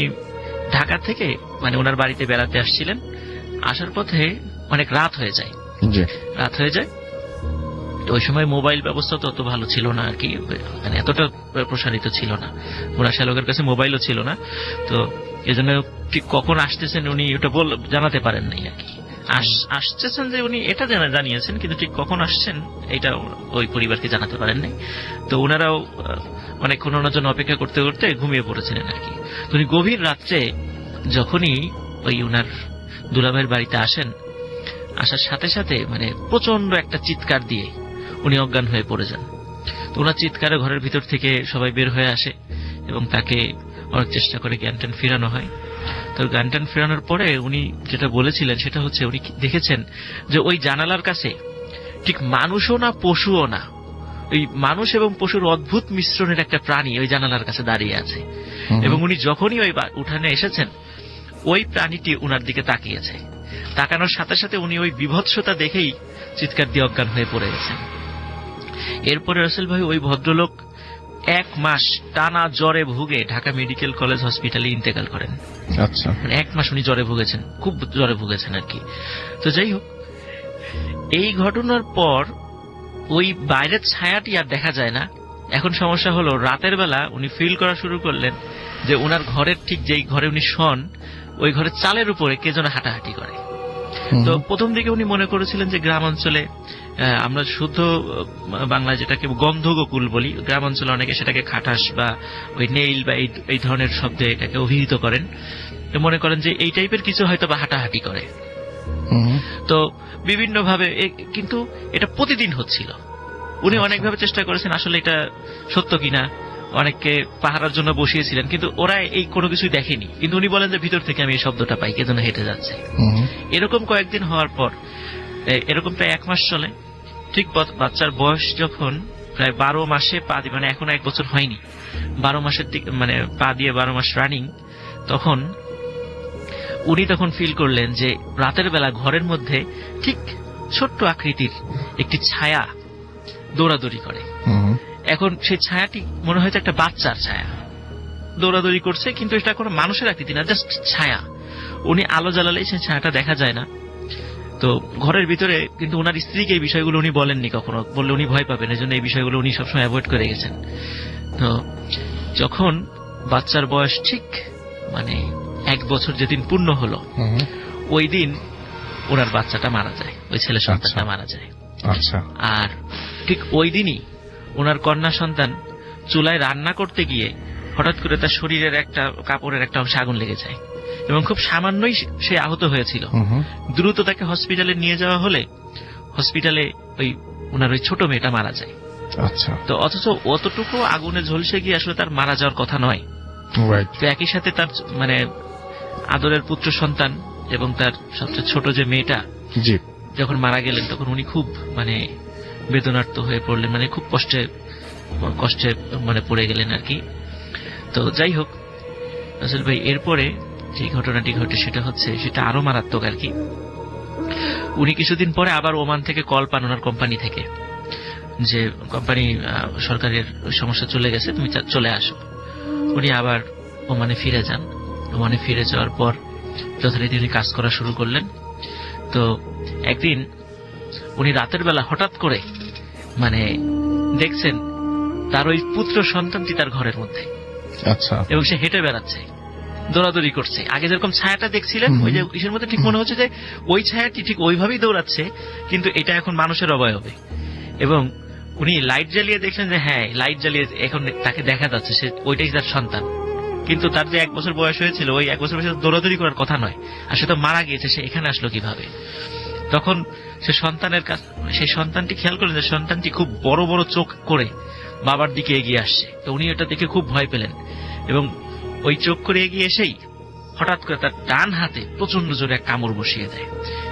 ঢাকা থেকে মানে ওনার বাড়িতে বেড়াতে আসছিলেন। আসার পথে অনেক রাত হয়ে যায়। তো ওই সময় মোবাইল ব্যবস্থা তো অত ভালো ছিল না আর কি, মানে এতটা প্রসারিত ছিল না, ওনার শ্যালকের কাছে মোবাইলও ছিল না। তো এজন্য ঠিক কখন আসতেছেন উনি ওটা জানাতে পারেন নাই আর কি। আসতেছেন যে উনি এটা জানিয়েছেন, কিন্তু ঠিক কখন আসছেন এটা ওই পরিবারকে জানাতে পারেন নাই। তো ওনারাও অনেকক্ষণ ওনার জন্য অপেক্ষা করতে করতে ঘুমিয়ে পড়েছিলেন আর কি। তো উনি গভীর রাত্রে যখনই ওই উনার দুলাভাইয়ের বাড়িতে আসেন, আসার সাথে সাথে মানে প্রচন্ড একটা চিৎকার দিয়ে উনি অজ্ঞান হয়ে পড়ে যান। তো ওনার চিৎকারে ঘরের ভিতর থেকে সবাই বের হয়ে আসে এবং তাকে অনেক চেষ্টা করে জ্ঞান ফেরানো হয়। তো জ্ঞান ফেরানোর পরে উনি যেটা বলেছিলেন সেটা হচ্ছে, উনি দেখেছেন যে ওই জানালার কাছে ঠিক মানুষও না পশুও না, ওই মানুষ এবং পশুর অদ্ভুত মিশ্রণের একটা প্রাণী ওই জানালার কাছে দাঁড়িয়ে আছে। এবং উনি যখনই ওই উঠানে এসেছেন, ওই প্রাণীটি উনার দিকে তাকিয়েছে। তাকানোর সাথে সাথে উনি ওই বিভৎসতা দেখেই চিৎকার দিয়ে অজ্ঞান হয়ে পড়ে গেছেন। এরপরে রাসেল ভাই ওই ভদ্রলোক 1 মাস টানা জ্বরে ভুগে ঢাকা মেডিকেল কলেজ হসপিটালে ইন্তেকাল করেন। আচ্ছা, মানে 1 মাস উনি জ্বরে ভুগেছেন, খুব জ্বরে ভুগেছেন আর কি। তো যাই হোক, এই ঘটনার পর ওই বাইরের ছায়াটি আর দেখা যায় না। এখন সমস্যা হলো, রাতের বেলা উনি ফিল করা শুরু করলেন যে ওনার ঘরের ঠিক যেই ঘরে উনি শোন, ওই ঘরের চালের উপরে কে যেন হাঁটাহাঁটি করে। তো প্রথম দিকে উনি মনে করেছিলেন যে গ্রাম অঞ্চলে, আমরা শুদ্ধ বাংলায় যেটাকে গন্ধগোকুল বলি, গ্রাম অঞ্চলে অনেকে সেটাকে খাটাস বা ওই নেইল বা এই ধরনের শব্দে এটাকে অভিহিত করেন। তো মনে করেন যে এই টাইপের কিছু হয়তো বা হাঁটাহাঁটি করে। তো বিভিন্ন ভাবে, কিন্তু এটা প্রতিদিন হচ্ছিল। উনি অনেকভাবে চেষ্টা করেছেন আসলে এটা সত্য কিনা, অনেককে পাহারার জন্য বসিয়েছিলেন, কিন্তু ওরা এই কোনো কিছুই দেখেনি। কিন্তু উনি বলেন যে ভিতর থেকে আমি এই শব্দটা পাই, কে যেন হেঁটে যাচ্ছে। এরকম কয়েকদিন হওয়ার পর, এরকম প্রায় 1 মাস চলে। ঠিক বাচ্চার বয়স যখন প্রায় 12 মাসে পা দিয়ে, মানে এখন 1 বছর হয়নি, 12 মাসের দিকে, মানে পা দিয়ে 12 মাস রানিং, তখন উনি ফিল করলেন যে রাতের বেলা ঘরের মধ্যে ঠিক ছোট্ট আকৃতির একটি ছায়া দৌড়াদৌড়ি করে। এখন সেই ছায়াটি মনে হয়তো একটা বাচ্চার ছায়া, দৌড়াদৌড়ি করছে, কিন্তু এটা কোনো মানুষের আকৃতি না, জাস্ট ছায়া। উনি আলো জ্বালালেই সেই ছায়াটা দেখা যায় না। তো ঘরের ভিতরে কিন্তু ওনার স্ত্রীকে এই বিষয়গুলো উনি বলেননি কখনো, বললে উনি ভয় পাবেন, এই জন্য এই বিষয়গুলো উনি সবসময় অ্যাভয়েড করে গেছেন। তো যখন বাচ্চার বয়স ঠিক মানে 1 বছর যেদিন পূর্ণ হলো, ওই দিন ওনার বাচ্চাটা মারা যায়, ওই ছেলে সন্তানটা মারা যায়। আর ঠিক ওই দিনই ওনার কন্যা সন্তান চুলায় রান্না করতে গিয়ে হঠাৎ করে তার শরীরের একটা কাপড়ের একটা অংশে আগুন লেগে যায় এবং খুব সামান্যই সে আহত হয়েছিল। দ্রুত তাকে হসপিটালে নিয়ে যাওয়া হলে হসপিটালে ওই ওনার ওই ছোট মেয়েটা মারা যায়। তো অথচ অতটুকু আগুনে ঝলসে গিয়ে আসলে তার মারা যাওয়ার কথা নয়। তো একই সাথে তার মানে আদরের পুত্র সন্তান এবং তার সবচেয়ে ছোট যে মেয়েটা যখন মারা গেলেন, তখন উনি খুব মানে বেদনার্ত হয়ে পড়লেন, মানে খুব কষ্টে মানে পড়ে গেলেন আর কি। তো যাই হোক রাসেল ভাই, এরপরে যে ঘটনাটি ঘটে সেটা আরো মারাত্মক আর কি। উনি কিছুদিন পরে আবার ওমান থেকে কল পান ওনার কোম্পানি থেকে, যে কোম্পানি সরকারের সমস্যা চলে গেছে, তুমি চলে আসো। উনি আবার ওমানে ফিরে যান। ওমানে ফিরে যাওয়ার পর যথারীতি উনি কাজ করা শুরু করলেন। তো একদিন উনি রাতের বেলা হঠাৎ করে মানে দেখছেন তার ওই পুত্র সন্তানটি তার ঘরের মধ্যে, এবং সে হেঁটে বেড়াচ্ছে। দৌড়াদৌড়ি করছে। আগে যেরকম ছায়াটা দেখছিলেন ওই যে ইসের মধ্যে ঠিক মনে হচ্ছে যে ওই ছায়াটি ঠিক ওইভাবেই দৌড়াচ্ছে, কিন্তু এটা এখন মানুষের অবয়বে। এবং উনি লাইট জ্বালিয়ে দেখলেন যে হ্যাঁ লাইট জ্বালিয়ে এখন তাকে দেখা যাচ্ছে সে ওইটাই তার সন্তান, কিন্তু তার যে 1 বছর বয়স হয়েছিল ওই 1 বছর বয়সে দৌড়াদৌড়ি করার কথা নয়, আর সে তো মারা গিয়েছে, সে এখানে আসলো কিভাবে? তখন সে সন্তানের কাছে, সেই সন্তানটি খেয়াল করলেন যে সন্তানটি খুব বড় বড় চোখ করে বাবার দিকে এগিয়ে আসছে। তো উনি এটা দেখে খুব ভয় পেলেন এবং ওই চোখ করে এগিয়ে এসেই হঠাৎ করে তার ডান হাতে প্রচন্ড জোরে এক কামড় বসিয়ে দেয়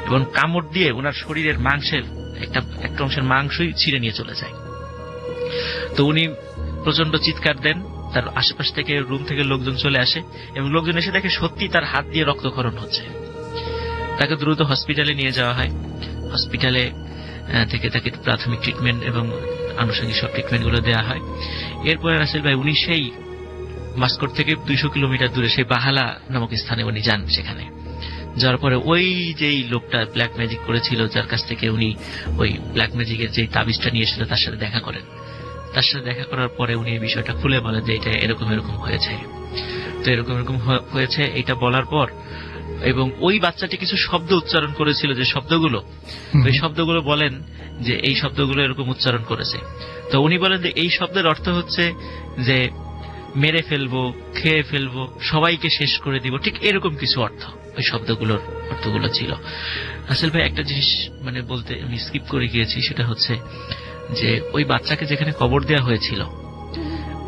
এবং কামড় দিয়ে ওনার শরীরের মাংসের একটা অংশের মাংসই ছিঁড়ে নিয়ে চলে যায়। তো উনি প্রচন্ড চিৎকার দেন, তার আশেপাশ থেকে রুম থেকে লোকজন চলে আসে এবং লোকজন এসে দেখে সত্যি তার হাত দিয়ে রক্তক্ষরণ হচ্ছে। তাকে দ্রুত হসপিটালে নিয়ে যাওয়া হয়। হসপিটালে থেকে তাকে প্রাথমিক ট্রিটমেন্ট এবং আনুষঙ্গিক সব ট্রিটমেন্ট গুলো দেওয়া হয়। এরপরে রাসেল ভাই উনি সেই মাস্কট থেকে 200 কিলোমিটার দূরে সেই বাহালা নামক স্থানে উনি যান। সেখানে যাওয়ার পরে ওই যেই লোকটা ব্ল্যাক ম্যাজিক করেছিল, যার কাছ থেকে উনি ওই ব্ল্যাক ম্যাজিকের যে তাবিজটা নিয়ে এসেছিল, তার সাথে দেখা করেন। তার সাথে দেখা করার পরে উনি এই বিষয়টা খুলে বলেন যে এটা এরকম এরকম হয়েছে। তো এরকম এরকম হয়েছে এটা বলার পর, এবং ওই বাচ্চাটি কিছু শব্দ উচ্চারণ করেছিল, যে শব্দগুলো ওই শব্দগুলো বলেন যে এই শব্দগুলো এরকম উচ্চারণ করেছে। তো উনি বলেন যে এই শব্দের অর্থ হচ্ছে যে মেরে ফেলবো, খেয়ে ফেলবো, সবাইকে শেষ করে দিব, ঠিক এরকম কিছু অর্থ ওই শব্দগুলোর অর্থগুলো ছিল। আসল ভাই একটা জিনিস মানে বলতে আমি স্কিপ করে গিয়েছি, সেটা হচ্ছে যে ওই বাচ্চাকে যেখানে কবর দেওয়া হয়েছিল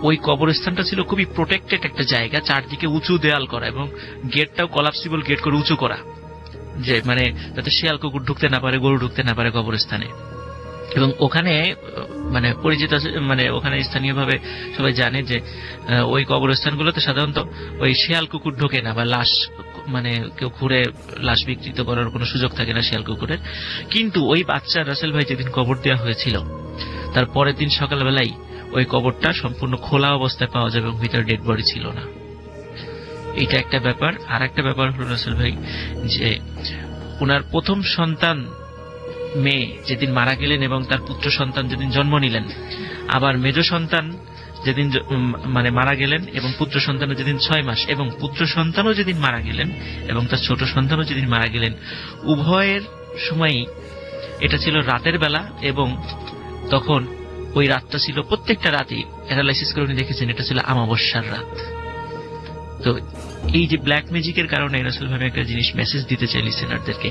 ওই কবরস্থানটা ছিল খুবই প্রোটেক্টেড একটা জায়গা, চারদিকে উঁচু দেয়াল করা এবং গেটটাও কলাপসিবল গেট করে উঁচু করা, যে মানে যাতে শিয়াল কুকুর ঢুকতে না পারে, গরু ঢুকতে না পারে কবরস্থানে। এবং ওখানে মানে পরিচিত, মানে ওখানে স্থানীয়ভাবে সবাই জানে যে ওই কবরস্থানগুলোতে সাধারণত ওই শিয়াল কুকুর ঢোকে না, বা লাশ মানে কেউ ঘুরে লাশ বিকৃত করার কোনো সুযোগ থাকে না শিয়াল কুকুরের। কিন্তু ওই বাচ্চা রাসেল ভাই যেদিন কবর দেওয়া হয়েছিল তার পরের দিন সকালবেলায় ওই কবরটা সম্পূর্ণ খোলা অবস্থায় পাওয়া যাবে এবং ভিতরে ডেড বডি ছিল না। এটা একটা ব্যাপার। আর একটা ব্যাপার হলো রাসেল ভাই যে ওনার প্রথম সন্তান মেয়ে যেদিন মারা গেলেন এবং তার পুত্র সন্তান যেদিন জন্ম নিলেন, আবার মেজ সন্তান যেদিন মানে মারা গেলেন এবং পুত্র সন্তানও যেদিন 6 মাস, এবং পুত্র সন্তানও যেদিন মারা গেলেন এবং তার ছোট সন্তানও যেদিন মারা গেলেন, উভয়ের সময়ই এটা ছিল রাতের বেলা এবং তখন ওই রাতটা ছিল প্রত্যেকটা রাতেই অ্যানালাইসিস করে উনি দেখেছেন এটা ছিল আমাবস্যার রাত। তো এই যে ব্ল্যাক ম্যাজিকের কারণে রাসেল ভাই একটা জিনিস মেসেজ দিতে চাই লিসেনারদেরকে,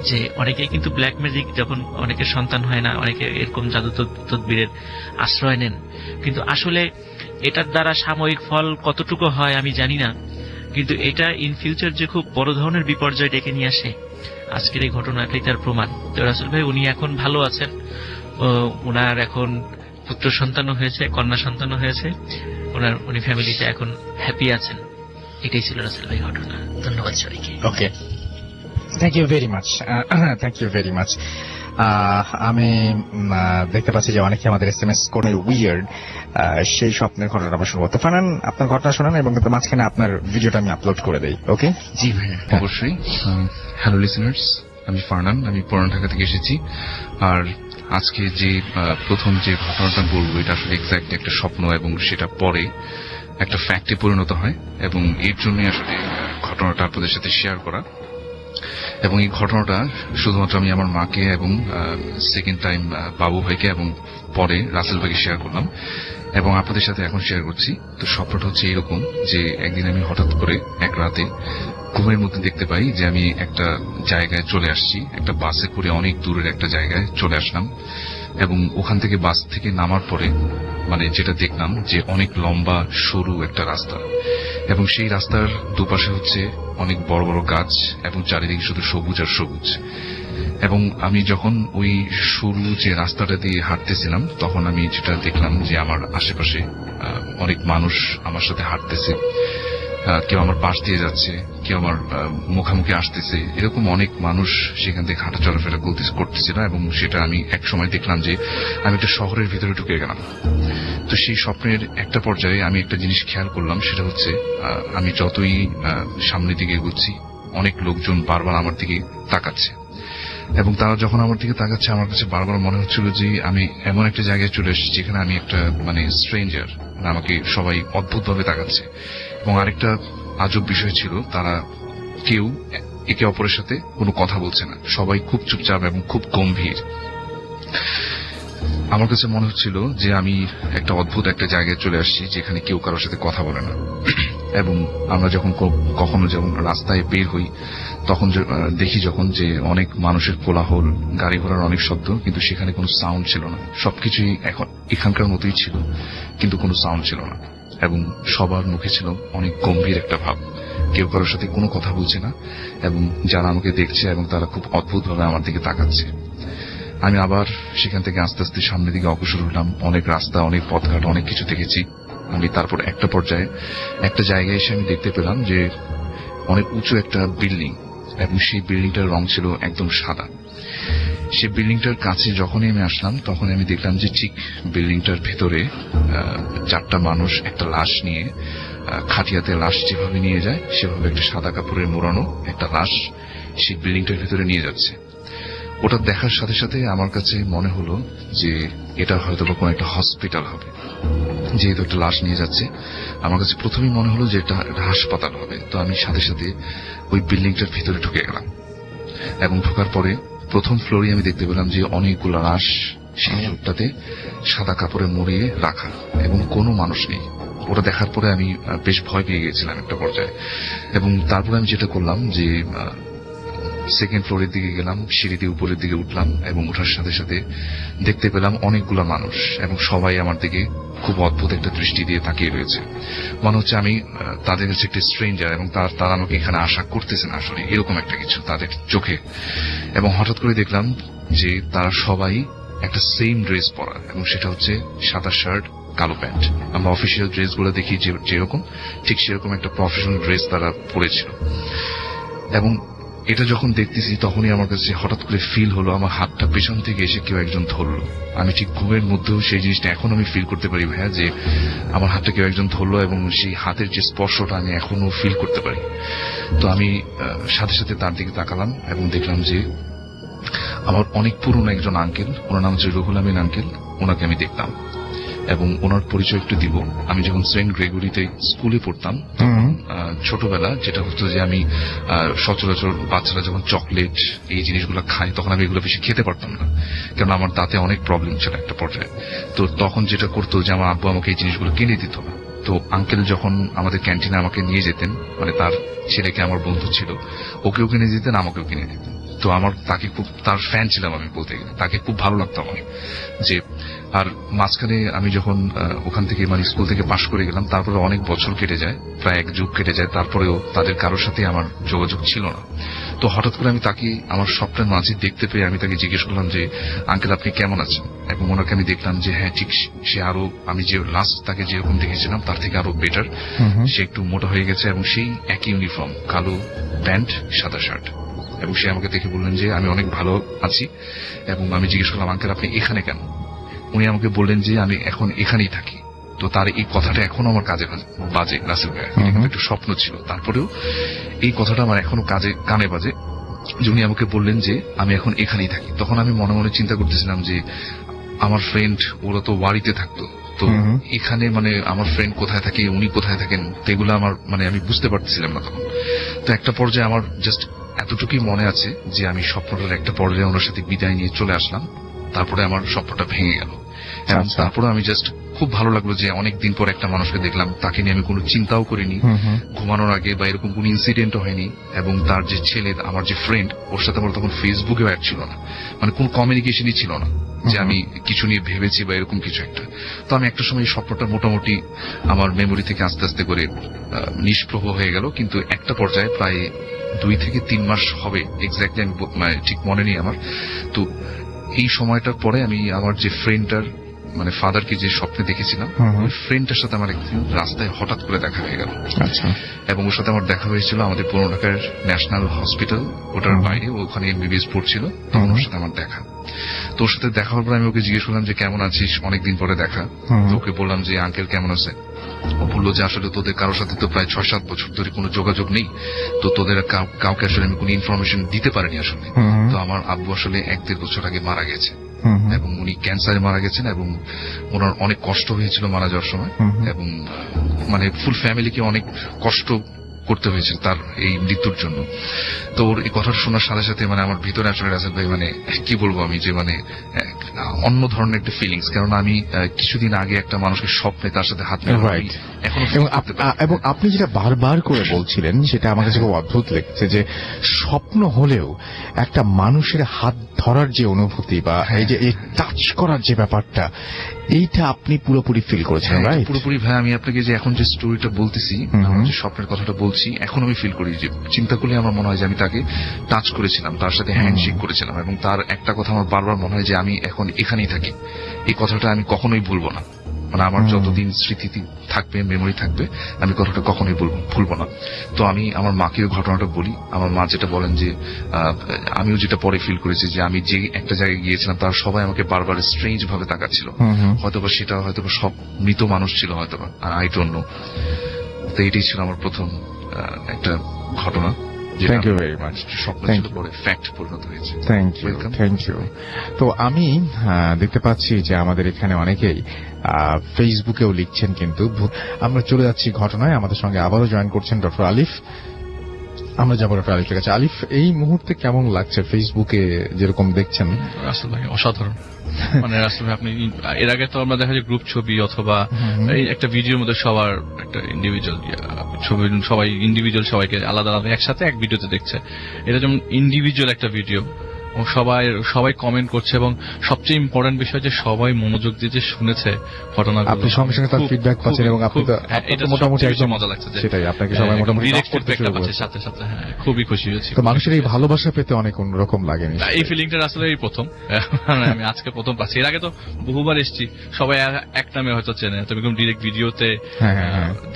যে অনেকে কিন্তু ব্ল্যাক ম্যাজিক যখন অনেকের সন্তান হয় না, অনেকে এরকম জাদু তদবিরের আশ্রয় নেন, কিন্তু আসলে এটার দ্বারা সাময়িক ফল কতটুকু হয় আমি জানি না, কিন্তু এটা ইন ফিউচার যে খুব বড় ধরনের বিপর্যয় ডেকে নিয়ে আসে, আজকের এই ঘটনাটাই তার প্রমাণ। তো রাসেল ভাই উনি এখন ভালো আছেন, ওনার এখন পুত্র সন্তানও হয়েছে, কন্যা সন্তানও হয়েছে, উনি ফ্যামিলিতে এখন হ্যাপি আছেন। এটাই ছিল রাসেল ভাই ঘটনা। ধন্যবাদ সবাইকে। Okay, thank you very much, thank you very much. আমি দেখতে পাচ্ছি যে অনেকে আমাদের SMS করে উইয়ার্ড সেই স্বপ্নের ঘটনা আমরা শুনবো। তো ফারহান, আপনার ঘটনা শোনান এবং কিন্তু মাঝখানে আপনার ভিডিওটা আমি আপলোড করে দেই। ওকে? জি ভাই, অবশ্যই। হ্যালো লিসেনার্স, আমি ফারহান, আমি পুরান ঢাকা থেকে এসেছি। আর আজকে যে প্রথম যে ঘটনাটা বলবো এটা আসলে এক্স্যাক্টলি একটা স্বপ্ন এবং সেটা পরে একটা ফ্যাক্টে পরিণত হয়, এবং এর জন্য আসলে ঘটনাটা আপনাদের সাথে শেয়ার করা। এবং এই ঘটনাটা শুধুমাত্র আমি আমার মাকে এবং সেকেন্ড টাইম বাবু ভাইকে এবং পরে রাসেল ভাইকে শেয়ার করলাম এবং আপনাদের সাথে এখন শেয়ার করছি। তো স্বপ্নটা হচ্ছে এরকম যে একদিন আমি হঠাৎ করে এক রাতে ঘুমের মধ্যে দেখতে পাই যে আমি একটা জায়গায় চলে আসছি, একটা বাসে করে অনেক দূরের একটা জায়গায় চলে আসলাম, এবং ওখান থেকে বাস থেকে নামার পরে মানে যেটা দেখলাম যে অনেক লম্বা সরু একটা রাস্তা, এবং সেই রাস্তার দুপাশে হচ্ছে অনেক বড় বড় গাছ এবং চারিদিকে শুধু সবুজ আর সবুজ। এবং আমি যখন ওই সরু যে রাস্তাটা দিয়ে হাঁটতেছিলাম তখন আমি যেটা দেখলাম যে আমার আশেপাশে অনেক মানুষ আমার সাথে হাঁটতেছে, কেউ আমার পাশ দিয়ে যাচ্ছে, কেউ আমার মুখামুখি আসতেছে, এরকম অনেক মানুষ সেখান থেকে হাঁটা চলাফেরা করতেছিল। এবং সেটা আমি এক সময় দেখলাম যে আমি একটা শহরের ভিতরে ঢুকে গেলাম। তো সেই স্বপ্নের একটা পর্যায়ে আমি একটা জিনিস খেয়াল করলাম, সেটা হচ্ছে আমি যতই সামনের দিকে এগোচ্ছি অনেক লোকজন বারবার আমার দিকে তাকাচ্ছে, এবং তারা যখন আমার দিকে তাকাচ্ছে আমার কাছে বারবার মনে হচ্ছিল যে আমি এমন একটা জায়গায় চলে এসেছি যেখানে আমি একটা মানে স্ট্রেঞ্জার, আমাকে সবাই অদ্ভুতভাবে তাকাচ্ছে। এবং আরেকটা আজব বিষয় ছিল, তারা কেউ একে অপরের সাথে কোনো কথা বলছে না, সবাই খুব চুপচাপ এবং খুব গম্ভীর। আমার কাছে মনে হচ্ছিল যে আমি একটা অদ্ভুত একটা জায়গায় চলে আসছি যেখানে কেউ কারোর সাথে কথা বলে না। এবং আমরা যখন কখনো যখন রাস্তায় বের হই তখন দেখি যখন যে অনেক মানুষের কোলাহল, গাড়ি ঘোড়ার অনেক শব্দ, কিন্তু সেখানে কোনো সাউন্ড ছিল না। সবকিছুই এখন এখানকার মতোই ছিল, কিন্তু কোনো সাউন্ড ছিল না। এবং সবার মুখে ছিল অনেক গম্ভীর একটা ভাব, কেউ কারোর সাথে কোনো কথা বলছে না, এবং যারা আমাকে দেখছে এবং তারা খুব অদ্ভুতভাবে আমার দিকে তাকাচ্ছে। আমি আবার সেখান থেকে আস্তে আস্তে সামনের দিকে অগ্রসর হলাম। অনেক রাস্তা, অনেক পথঘাট, অনেক কিছু দেখেছি আমি। তারপর একটা পর্যায়ে একটা জায়গায় এসে আমি দেখতে পেলাম যে অনেক উঁচু একটা বিল্ডিং, এবং সেই বিল্ডিংটার রং ছিল একদম সাদা। সেই বিল্ডিংটার কাছে যখনই আমি আসলাম তখন আমি দেখলাম যে ঠিক বিল্ডিংটার ভেতরে 4টা মানুষ একটা লাশ নিয়ে, খাটিয়াতে লাশ যেভাবে নিয়ে যায় সেভাবে একটা সাদা কাপড়ের মোড়ানো একটা লাশ সেই বিল্ডিংটার ভেতরে নিয়ে যাচ্ছে। ওটা দেখার সাথে সাথে আমার কাছে মনে হলো যে এটা হয়তো বা কোনো একটা হসপিটাল হবে, যেহেতু একটা লাশ নিয়ে যাচ্ছে। আমার কাছে প্রথমেই মনে হলো যে এটা হাসপাতাল হবে। তো আমি সাথে সাথে ওই বিল্ডিংটার ভিতরে ঢুকে গেলাম, এবং ঢোকার পরে প্রথম ফ্লোরে আমি দেখতে পেলাম যে অনেকগুলো লাশ সেই রূপটাতে সাদা কাপড়ে মুড়িয়ে রাখা, এবং কোনো মানুষ নেই। ওটা দেখার পরে আমি বেশ ভয় পেয়ে গেছিলাম একটা পর্যায়ে। এবং তারপরে আমি যেটা করলাম যে সেকেন্ড ফ্লোরের দিকে গেলাম, সিঁড়ি দিয়ে উপরের দিকে উঠলাম, এবং ওঠার সাথে সাথে দেখতে পেলাম অনেকগুলো মানুষ, এবং সবাই আমার দিকে খুব অদ্ভুত একটা দৃষ্টি দিয়ে তাকিয়ে রয়েছে। মনে হচ্ছে আমি তাদের কাছে একটা স্ট্রেঞ্জার, এবং তারা আমাকে এখানে আশা করতেছে না আসলে, এরকম একটা কিছু তাদের চোখে। এবং হঠাৎ করে দেখলাম যে তারা সবাই একটা সেম ড্রেস পরা, এবং সেটা হচ্ছে সাদা শার্ট, কালো প্যান্ট। আমরা অফিসিয়াল ড্রেসগুলো দেখি যেরকম, ঠিক সেরকম একটা প্রফেশনাল ড্রেস তারা পরেছিল। এবং এটা যখন দেখতেছি তখনই আমার কাছে হঠাৎ করে ফিল হলো আমার হাতটা পেছন থেকে এসে কেউ একজন ধরলো। আমি ঠিক ঘুমের মধ্যেও সেই জিনিসটা এখন আমি ফিল করতে পারি ভাইয়া, যে আমার হাতটা কেউ একজন ধরলো, এবং সেই হাতের যে স্পর্শটা আমি এখনো ফিল করতে পারি। তো আমি সাথে সাথে তার দিকে তাকালাম এবং দেখলাম যে আমার অনেক পুরনো একজন আঙ্কেল, ওনার নাম হচ্ছে রুহুল আমিন আঙ্কেল, ওনাকে আমি দেখলাম। এবং ওনার পরিচয় একটু দিব। আমি যখন সেন্ট গ্রেগরিতে স্কুলে পড়তাম তখন ছোটবেলা যেটা হতো যে আমি সচরাচর বাচ্চারা যখন চকলেট এই জিনিসগুলো খায় তখন আমি এগুলো বেশি খেতে পারতাম না, কারণ আমার দাঁতে অনেক প্রবলেম ছিল একটা পর্যায়ে। তো তখন যেটা করতো যে আমার আব্বু আমাকে এই জিনিসগুলো কিনে দিত না। তো আঙ্কেল যখন আমাদের ক্যান্টিনে আমাকে নিয়ে যেতেন, মানে তার ছেলেকে আমার বন্ধু ছিল, ওকেও কিনে দিতেন, আমাকেও কিনে দিতেন। তো আমার তাকে খুব, তার ফ্যান ছিলাম আমি বলতে গেলে, তাকে খুব ভালো লাগতো আমার। যে আর মাঝখানে আমি যখন ওখান থেকে মানে স্কুল থেকে পাশ করে গেলাম, তারপরে অনেক বছর কেটে যায়, প্রায় 1 যুগ কেটে যায়, তারপরেও তাদের কারোর সাথে আমার যোগাযোগ ছিল না। তো হঠাৎ করে আমি তাকে আমার স্বপ্নের মাঝে দেখতে পেয়ে আমি তাকে জিজ্ঞেস করলাম যে আঙ্কেল আপনি কেমন আছেন, এবং ওনাকে আমি দেখলাম যে হ্যাঁ ঠিক সে আরো, আমি যে লাস্ট তাকে যেরকম দেখেছিলাম তার থেকে আরো বেটার, সে একটু মোটা হয়ে গেছে, এবং সেই একই ইউনিফর্ম, কালো প্যান্ট সাদা শার্ট। এবং সে আমাকে দেখে বললেন যে আমি অনেক ভালো আছি। এবং আমি জিজ্ঞেস করলাম আঙ্কেল আপনি এখানে কেন? উনি আমাকে বললেন যে আমি এখন এখানেই থাকি। তো তার এই কথাটা এখনো আমার কাজে বাজে রাসেল ভাই, একটু স্বপ্ন ছিল, তারপরেও এই কথাটা আমার এখনো কানে বাজে, যে উনি আমাকে বললেন যে আমি এখন এখানেই থাকি। তখন আমি মনে মনে চিন্তা করতেছিলাম যে আমার ফ্রেন্ড ওরা তো ওয়ারিতে থাকতো, তো এখানে মানে আমার ফ্রেন্ড কোথায় থাকে, উনি কোথায় থাকেন, এগুলো আমার মানে আমি বুঝতে পারতেছিলাম না তখন। তো একটা পর্যায়ে আমার জাস্ট এতটুকুই মনে আছে যে আমি স্বপ্নটার একটা পর্যায়ে ওনার সাথে বিদায় নিয়ে চলে আসলাম, তারপরে আমার স্বপ্নটা ভেঙে গেল। এবং তারপরে আমি জাস্ট খুব ভালো লাগলো যে অনেকদিন পর একটা মানুষকে দেখলাম, তাকে নিয়ে আমি কোনো চিন্তাও করিনি ঘুমানোর আগে, বা এরকম কোন ইনসিডেন্টও হয়নি। এবং তার যে ছেলে, আমার যে ফ্রেন্ড, ওর সাথে আমার তখন ফেসবুকেও অ্যাড ছিল না, মানে কোন কমিউনিকেশনই ছিল না যে আমি কিছু নিয়ে ভেবেছি বা এরকম কিছু একটা। তো আমি একটা সময় স্বপ্নটা মোটামুটি আমার মেমোরি থেকে আস্তে আস্তে করে নিষ্প্রভ হয়ে গেল। কিন্তু একটা পর্যায়ে প্রায় 2 থেকে 3 মাস হবে, এক্স্যাক্টলি আমি ঠিক মনে নেই আমার। তো এই সময়টার পরে আমি আমার যে ফ্রেন্ডটার মানে ফাদারকে যে স্বপ্নে দেখেছিলাম, ওই ফ্রেন্ডটার সাথে আমার একদিন রাস্তায় হঠাৎ করে দেখা হয়ে গেল। এবং ওর সাথে আমার দেখা হয়েছিল আমাদের পুরনো ঢাকার ন্যাশনাল হসপিটাল, ওটার বাইরে, ওখানে এমবিবিএস পড়ছিল, তখন ওর সাথে আমার দেখা। তো ওর সাথে দেখা হওয়ার পর আমি ওকে জিজ্ঞেস করলাম যে কেমন আছিস, অনেকদিন পরে দেখা। তো ওকে বললাম যে আঙ্কেল কেমন আছে। ও বললো যে আসলে তোদের কারোর সাথে তো প্রায় 6-7 বছর ধরে কোনো যোগাযোগ নেই, তো তোদের কাউকে আসলে আমি কোনো ইনফরমেশন দিতে পারিনি আসলে। তো আমার আব্বু আসলে 1-1.5 বছর আগে মারা গেছে, এবং উনি ক্যান্সারে মারা গেছেন, এবং ওনার অনেক কষ্ট হয়েছিল মারা যাওয়ার সময়, এবং মানে ফুল ফ্যামিলিকে অনেক কষ্ট করতে হয়েছিল তার এই মৃত্যুর জন্য। তো ওর এই কথাটা শোনার সাথে সাথে মানে আমার ভিতরে আসলে রাসেল ভাই মানে কি বলবো আমি যে মানে অন্য ধরনের একটা ফিলিংস, কারণ আমি কিছুদিন আগে একটা মানুষের স্বপ্নে তার সাথে হাত মেলানো Right. এখনো এবং আপনি যেটা বারবার করে বলছিলেন সেটা আমার কাছে খুব অদ্ভুত লেগেছে, যে স্বপ্ন হলেও একটা মানুষের হাত ধরার যে অনুভূতি বা এই যে এই টাচ করার যে ব্যাপারটা, এইটা আপনি পুরোপুরি ফিল করেছেন, রাইট? পুরোপুরি ভাই আমি আপনাকে যে এখন যে স্টোরিটা বলতেছি, আমার যে স্বপ্নের কথাটা বলছি, এখন আমি ফিল করি যে চিন্তা করলে আমার মনে হয় যে আমি তাকে টাচ করেছিলাম, তার সাথে হ্যান্ডশেক করেছিলাম, এবং তার একটা কথা আমার বারবার মনে হয় যে আমি এখন এখানেই থাকি। এই কথাটা আমি কখনোই ভুলবো না, মানে আমার যতদিন স্মৃতি থাকবে, মেমোরি থাকবে, আমি কথাটা কখনোই ভুলবো না। তো আমি আমার মাকে ওই ঘটনাটা বলি। আমার মা যেটা বলেন যে আমিও যেটা পরে ফিল করেছি যে আমি যে একটা জায়গায় গিয়েছিলাম তার সবাই আমাকে বারবার স্ট্রেঞ্জ ভাবে তাকাচ্ছিল, হয়তোবা সেটা হয়তোবা সব মৃত মানুষ ছিল হয়তোবা, আর আই ডোন্ট নো। তো এটাই ছিল আমার প্রথম একটা ঘটনা, থ্যাংক ইউ ভেরি মাচ। স্বপ্ন ছিল পরে ফ্যাক্ট পরিণত হয়েছে। Thank you. তো আমি দেখতে পাচ্ছি যে আমাদের এখানে অনেকেই ফেসবুকেও লিখছেন, কিন্তু আমরা চলে যাচ্ছি ঘটনায়। আমাদের সঙ্গে আবারও জয়েন করছেন ডক্টর আলিফ। আমরা যাবো ডক্টর আলিফের কাছে। আলিফ, এই মুহূর্তে কেমন লাগছে ফেসবুকে যেরকম দেখছেন? রাসেল ভাই অসাধারণ, মানে রাসেল ভাই আপনি এর আগে তো আমরা দেখা যায় গ্রুপ ছবি অথবা এই একটা ভিডিওর মধ্যে সবার একটা ইন্ডিভিজুয়াল ছবি, সবাই ইন্ডিভিজুয়াল সবাইকে আলাদা আলাদা একসাথে এক ভিডিওতে দেখছে। এটা যেমন ইন্ডিভিজুয়াল একটা ভিডিও, সবাই কমেন্ট করছে, এবং সবচেয়ে ইম্পর্টেন্ট বিষয় যে সবাই মনোযোগ দিয়ে যে শুনেছে ঘটনাগুলো, আপনি সঙ্গে সঙ্গে তার ফিডব্যাক পাচ্ছেন, এবং আপনি তো এটা মোটামুটি একদম মজা লাগছে যে সেটাই আপনাকে সবাই মোটামুটি ডিরেক্ট ফিডব্যাকটা পাচ্ছে সাথে সাথে। হ্যাঁ, খুবই খুশি হয়েছি। তো মানুষের এই ভালোবাসা পেতে অনেক অন্যরকম লাগে। এই ফিলিংটা আসলে এই প্রথম, আমি আজকে প্রথম পাচ্ছি। এর আগে তো বহুবার এসেছি, সবাই এক নামে হয়তো চেনে, তবে ডিরেক্ট ভিডিওতে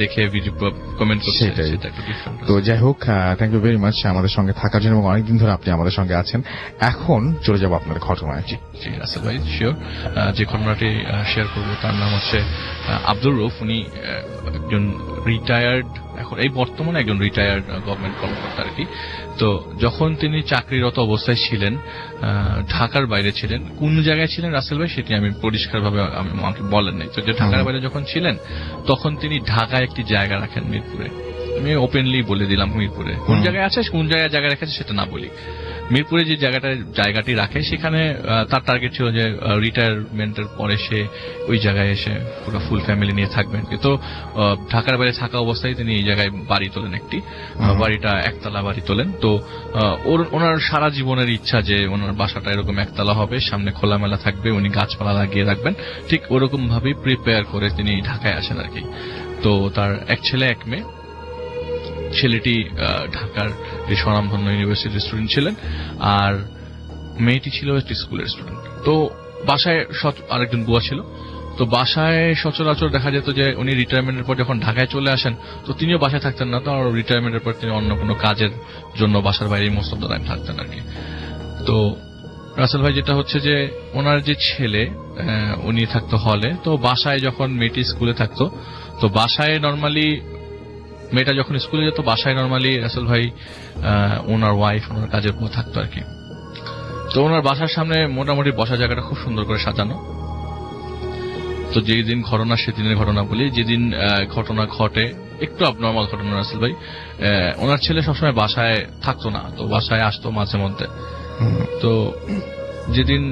দেখে ভিডিও কমেন্ট করছে, সেটা একটু ডিফারেন্ট। তো যাই হোক, থ্যাংক ইউ ভেরি মাচ আমাদের সঙ্গে থাকার জন্য, এবং অনেকদিন ধরে আপনি আমাদের সঙ্গে আছেন। এখন চলে যাবো আপনার ঘটনায়। জি রাসেল ভাই, শিওর। যে ঘটনাটি শেয়ার করবো তার নাম হচ্ছে আব্দুর রউফ। উনি একজন রিটায়ার্ড, এখন এই বর্তমানে একজন রিটায়ার্ড গভর্নমেন্ট কর্মকর্তা আর কি। তো যখন তিনি চাকরিরত অবস্থায় ছিলেন, ঢাকার বাইরে ছিলেন, কোন জায়গায় ছিলেন রাসেল ভাই সেটি আমি পরিষ্কারভাবে আমাকে বলেন নাই। তো যে ঢাকার বাইরে যখন ছিলেন তখন তিনি ঢাকায় একটি জায়গা রাখেন মিরপুরে। আমি ওপেনলি বলে দিলাম মিরপুরে কোন জায়গায় আছে, কোন জায়গায় রেখেছে সেটা না বলি। মিরপুরে যে জায়গাটি রাখে সেখানে তার টার্গেট ছিল যে রিটায়ারমেন্টের পরে সে ওই জায়গায় এসে পুরো ফুল ফ্যামিলি নিয়ে থাকবেন। তো ঢাকার বাইরে থাকা অবস্থায় তিনি এই জায়গায় বাড়ি তোলেন, একটি বাড়িটা একতলা বাড়ি তোলেন। তো ওনার সারা জীবনের ইচ্ছা যে ওনার বাসাটা এরকম একতলা হবে, সামনে খোলামেলা থাকবে, উনি গাছপালা লাগিয়ে রাখবেন, ঠিক ওরকম ভাবেই প্রিপেয়ার করে তিনি ঢাকায় আসেন আর কি। তো তার এক ছেলে এক মেয়ে। ছেলেটি ঢাকার যে স্বনামধন্য ইউনিভার্সিটির স্টুডেন্ট ছিলেন, আর মেয়েটি ছিল একটি স্কুলের স্টুডেন্ট। তো বাসায় আরেকজন বুয়া ছিল। তো বাসায় সচরাচর দেখা যেত যে উনি রিটায়ারমেন্টের পর যখন ঢাকায় চলে আসেন, তো তিনিও বাসায় থাকতেন না। তো রিটায়ারমেন্টের পর তিনি অন্য কোনো কাজের জন্য বাসার বাইরে মোস্ট অফ দ্য টাইম থাকতেন আর কি। তো রাসেল ভাই যেটা হচ্ছে যে ওনার যে ছেলে, উনি থাকতো হলে। তো বাসায় যখন মেয়েটি স্কুলে থাকতো, তো বাসায় নর্মালি মেয়েটা যখন স্কুলে যেত, বাসায় নর্মালি রাসেল ভাই ওনার ওয়াইফ, ওনার কাজের পর থাকতো আর কি। তো ওনার বাসার সামনে মোটামুটি বসার জায়গাটা খুব সুন্দর করে সাজানো। তো যেদিন ঘটনা, সেদিনের ঘটনা বলি, যেদিন ঘটনা ঘটে একটু abnormal ঘটনা রাসেল ভাই, ওনার ছেলে সবসময় বাসায় থাকতো না, তো বাসায় আসতো মাঝে মধ্যে। তো যেদিন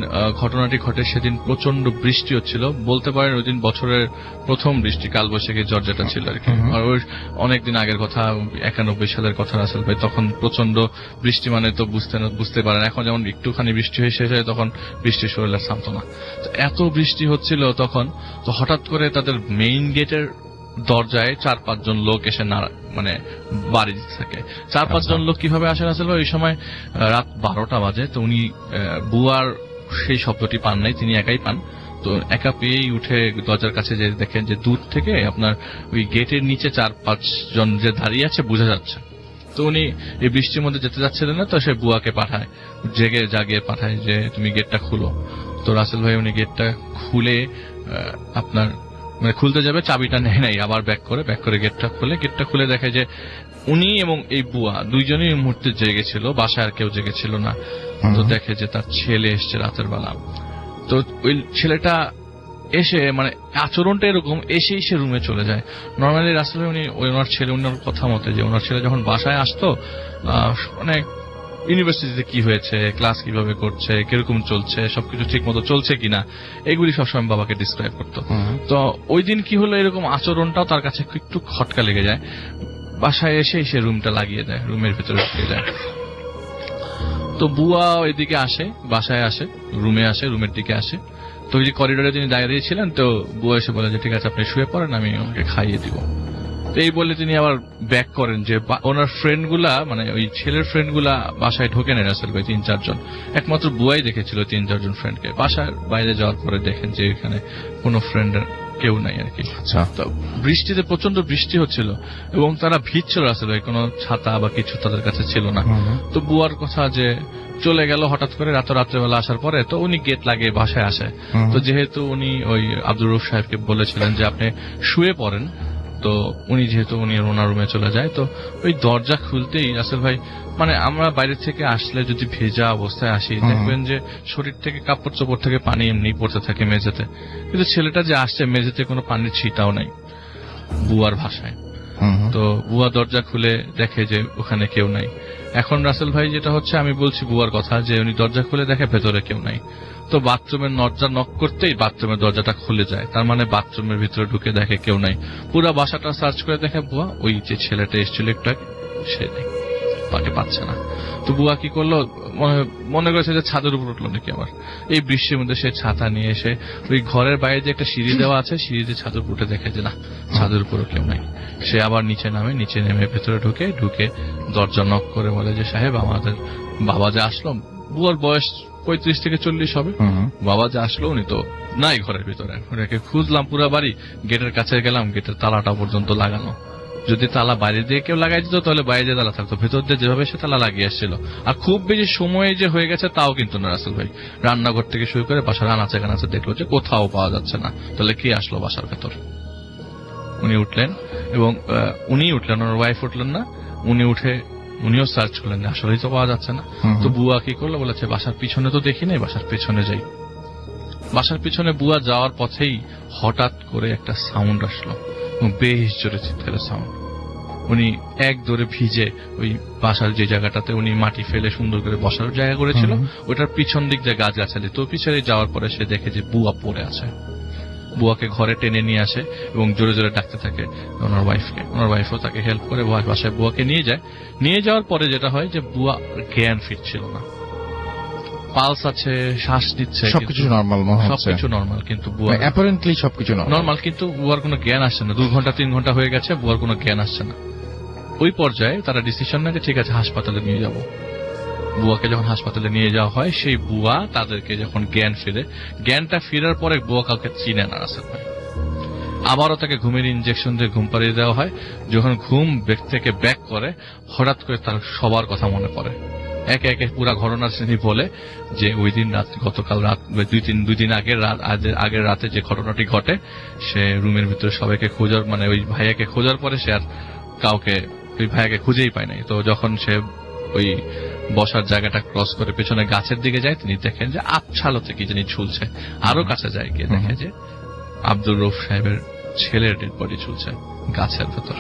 ঘটনাটি ঘটে সেদিন প্রচন্ড বৃষ্টি হচ্ছিল, বলতে পারেন ওই দিন বছরের প্রথম বৃষ্টি, কালবৈশাখী ঝড় ছিল আর কি। আর ওই অনেকদিন আগের কথা, 91 সালের কথা রাসেল ভাই। তখন প্রচন্ড বৃষ্টি, মানে তো বুঝতে পারেন, এখন যেমন একটুখানি বৃষ্টি হয়ে শেষ হয় তখন বৃষ্টি শরীর আর থামতো না। তো এত বৃষ্টি হচ্ছিল তখন, তো হঠাৎ করে তাদের মেইন গেটের দরজায় 4-5 জন লোক এসে মানে বাড়ি দিতে থাকে। 4-5 জন লোক কিভাবে আসেন আসলে, ওই সময় রাত 12টা বাজে। তো উনি বুয়ার সেই শব্দটি পান নাই, তিনি একাই পান। তো একা পেয়েই উঠে দরজার কাছে যে দেখেন যে দূর থেকে আপনার ওই গেটের নিচে 4-5 জন যে দাঁড়িয়ে আছে বোঝা যাচ্ছে। তো উনি এই বৃষ্টির মধ্যে যেতে যাচ্ছিলেন না, তো সে বুয়াকে পাঠায়, জাগিয়ে পাঠায় যে তুমি গেটটা খুলো। তো রাসেল ভাই উনি গেটটা খুলে আপনার মানে খুলতে যাবে, চাবিটা নেয় নাই, আবার ব্যাক করে গেটটা খুলে দেখে যে উনি এবং এই বুয়া দুইজনই এই মুহূর্তে জেগেছিল, বাসায় আর কেউ জেগেছিল না। তো দেখে যে তার ছেলে এসছে রাতের বেলা। তো ওই ছেলেটা এসে মানে আচরণটা এরকম, এসে রুমে চলে যায়। নর্মালি রাসেল ভাই উনি ওনার ছেলে, ওনার কথা মতে যে ওনার ছেলে যখন বাসায় আসতো মানে ইউনিভার্সিটিতে কি হয়েছে, ক্লাস কিভাবে করছে, কিরকম চলছে, সবকিছু ঠিক মতো চলছে কিনা, এগুলি সবসময় বাবাকে ডিসক্রাইব করতো। তো ওই দিন কি হলো, এরকম আচরণটাও তার কাছে একটু খটকা লেগে যায়। বাসায় এসে সে রুমটা লাগিয়ে দেয়, রুমের ভিতরে ঢুকে যায়। তো বুয়া এদিকে আসে, বাসায় আসে, রুমে আসে, রুমের দিকে আসে। তো ওই যে করিডোরে তিনি দাঁড়িয়ে ছিলেন, তো বুয়া এসে বলে যে ঠিক আছে আপনি শুয়ে পড়েন, আমি ওকে খাইয়ে দিব। তো এই বলে তিনি আবার ব্যাক করেন যে ওনার ফ্রেন্ড গুলা, মানে ওই ছেলের ফ্রেন্ড গুলা বাসায় ঢোকে নেয় রাসেল ভাই 3-4 জন। একমাত্র বুয়াই দেখেছিল 3-4 জন ফ্রেন্ডকে। বাসার বাইরে যাওয়ার পরে দেখেন যে এখানে কোনো ফ্রেন্ড কেউ নাই আর কি। তো বৃষ্টিতে, প্রচন্ড বৃষ্টি হচ্ছিল এবং তারা ভিজছিল রাসেল ভাই, কোনো ছাতা বা কিছু তাদের কাছে ছিল না। তো বুয়ার কথা যে চলে গেল হঠাৎ করে রাত্রেবেলা আসার পরে, তো উনি গেট লাগিয়ে বাসায় আসে। তো যেহেতু উনি ওই আব্দুর রউফ সাহেবকে বলেছিলেন যে আপনি শুয়ে পড়েন, তো উনি যেহেতু ওনার রুমে চলে যায়, তো ওই দরজা খুলতেই রাসেল ভাই, মানে আমরা বাইরে থেকে আসলে যদি ভেজা অবস্থায় আসি, দেখবেন যে শরীর থেকে কাপড় চোপড় থেকে পানি এমনি পড়তে থাকে মেঝেতে, কিন্তু ছেলেটা যে আসছে মেঝেতে কোনো পানির ছিটাও নাই বুয়ার ভাষায়। তো বুয়া দরজা খুলে দেখে যে ওখানে কেউ নাই। এখন রাসেল ভাই যেটা হচ্ছে, আমি বলছি বুয়ার কথা, যে উনি দরজা খুলে দেখে ভেতরে কেউ নাই। তো বাথরুমের দরজা নক করতেই বাথরুমের দরজাটা খুলে যায়, তার মানে বাথরুমের ভিতরে ঢুকে দেখে কেউ নাই। পুরা বাসাটা সার্চ করে দেখে বুয়া ওই যে ছেলেটা এসেছিল একটু আগে, সে নেই, তাকে পাচ্ছে না। তো বুয়া কি করলো, মনে করেছে যে ছাদের উপর উঠলো নাকি আবার। এই বৃষ্টির মধ্যে সে ছাতা নিয়ে এসে ওই ঘরের বাইরে যে একটা সিঁড়ি দেওয়া আছে, সিঁড়িতে ছাদের উপর উঠে দেখে যে না, ছাদের উপরও কেউ নাই। সে আবার নিচে নেমে ভেতরে ঢুকে দরজা নক করে বলে যে সাহেব, আমাদের বাবা যে আসলো, বুয়ার বয়স 35 থেকে 40 হবে, বাবা যে আসলো উনি তো নাই ঘরের ভিতরে। ওনাকে খুঁজলাম পুরো বাড়ি, গেটের কাছে গেলাম, গেটের তালাটা পর্যন্ত লাগানো। যদি তালা বাইরে দিয়ে কেউ লাগাই দিত তাহলে বাইরে দিয়ে তালা থাকতো, ভেতর দিয়ে যেভাবে সে তালা লাগিয়ে আসছিল। আর খুব বেশি সময় যে হয়ে গেছে তাও কিন্তু না রাসেল ভাই। রান্নাঘর থেকে শুরু করে বাসার আনাচে কানাচে দেখলো যে কোথাও পাওয়া যাচ্ছে না। তাহলে কে আসলো বাসার ভেতর? উনি উঠলেন, এবং উনি উঠলেন, ওনার ওয়াইফ উঠলেন না। উনি উঠে উনিও সার্চ করলেন, আসলেই তো পাওয়া যাচ্ছে না। তো বুয়া কি করলো, বলেছে বাসার পিছনে তো দেখি নাই, বাসার পেছনে যাই। বাসার পিছনে বুয়া যাওয়ার পথেই হঠাৎ করে একটা সাউন্ড আসলো, বেশ জোরে চিৎকারের সাউন্ড। উনি এক দৌড়ে ভিজে ওই বাসার যে জায়গাটাতে উনি মাটি ফেলে সুন্দর করে বসার জায়গা করেছিল, ওটার পিছন দিক দিয়ে গাছগাছালি, তো পিছনে যাওয়ার পরে সে দেখে যে বুয়া পড়ে আছে। বুয়াকে ঘরে টেনে নিয়ে আসে এবং জোরে জোরে ডাকতে থাকে ওনার ওয়াইফকে। ওনার ওয়াইফও তাকে হেল্প করে বাসায় বুয়াকে নিয়ে যায়। নিয়ে যাওয়ার পরে যেটা হয় যে বুয়া জ্ঞান ফিরছিল না, পালস আছে, শ্বাস নিচ্ছে, সবকিছু নরমাল, সবকিছু নরমাল, কিন্তু বুয়া অ্যাপারেন্টলি সবকিছু নরমাল, কিন্তু বুয়ার কোনো জ্ঞান আসছে না। 2 ঘন্টা 3 ঘন্টা হয়ে গেছে, বুয়ার কোনো জ্ঞান আসছে না। ওই পর্যায়ে তারা ডিসিশন নেয় যে ঠিক আছে হাসপাতালে নিয়ে যাব। বুয়াকে যখন হাসপাতালে নিয়ে যাওয়া হয়, সেই বুয়া তাদেরকে যখন জ্ঞান ফিরে, জ্ঞানটা ফেরার পরে বুয়া কাউকে চিনে না রাসেল ভাই। আবারও তাকে ঘুমের ইনজেকশন দিয়ে ঘুম পাড়িয়ে দেওয়া হয়। যখন ঘুম থেকে ব্যাক করে, হঠাৎ করে তার সবার কথা মনে পড়ে। একে একে পুরা ঘটনা তিনি বলে যে ওই দিন রাত, গতকাল রাত, 2 দিন আগের রাতে যে ঘটনাটি ঘটে, সে রুমের ভিতরে সবাইকে খোঁজার, মানে ওই ভাইয়াকে খোঁজার পরে সে আর কাউকে, ওই ভাইয়াকে খুঁজেই পায় নাই। তো যখন সে ওই বসার জায়গাটা ক্রস করে পেছনে গাছের দিকে যায়, তিনি দেখেন যে আবছালোতে কি জানি ঝুলছে। আরো কাছে যায়, গিয়ে দেখে যে আব্দুর রউফ সাহেবের ছেলের ডেড বডি ঝুলছে গাছের ভেতর।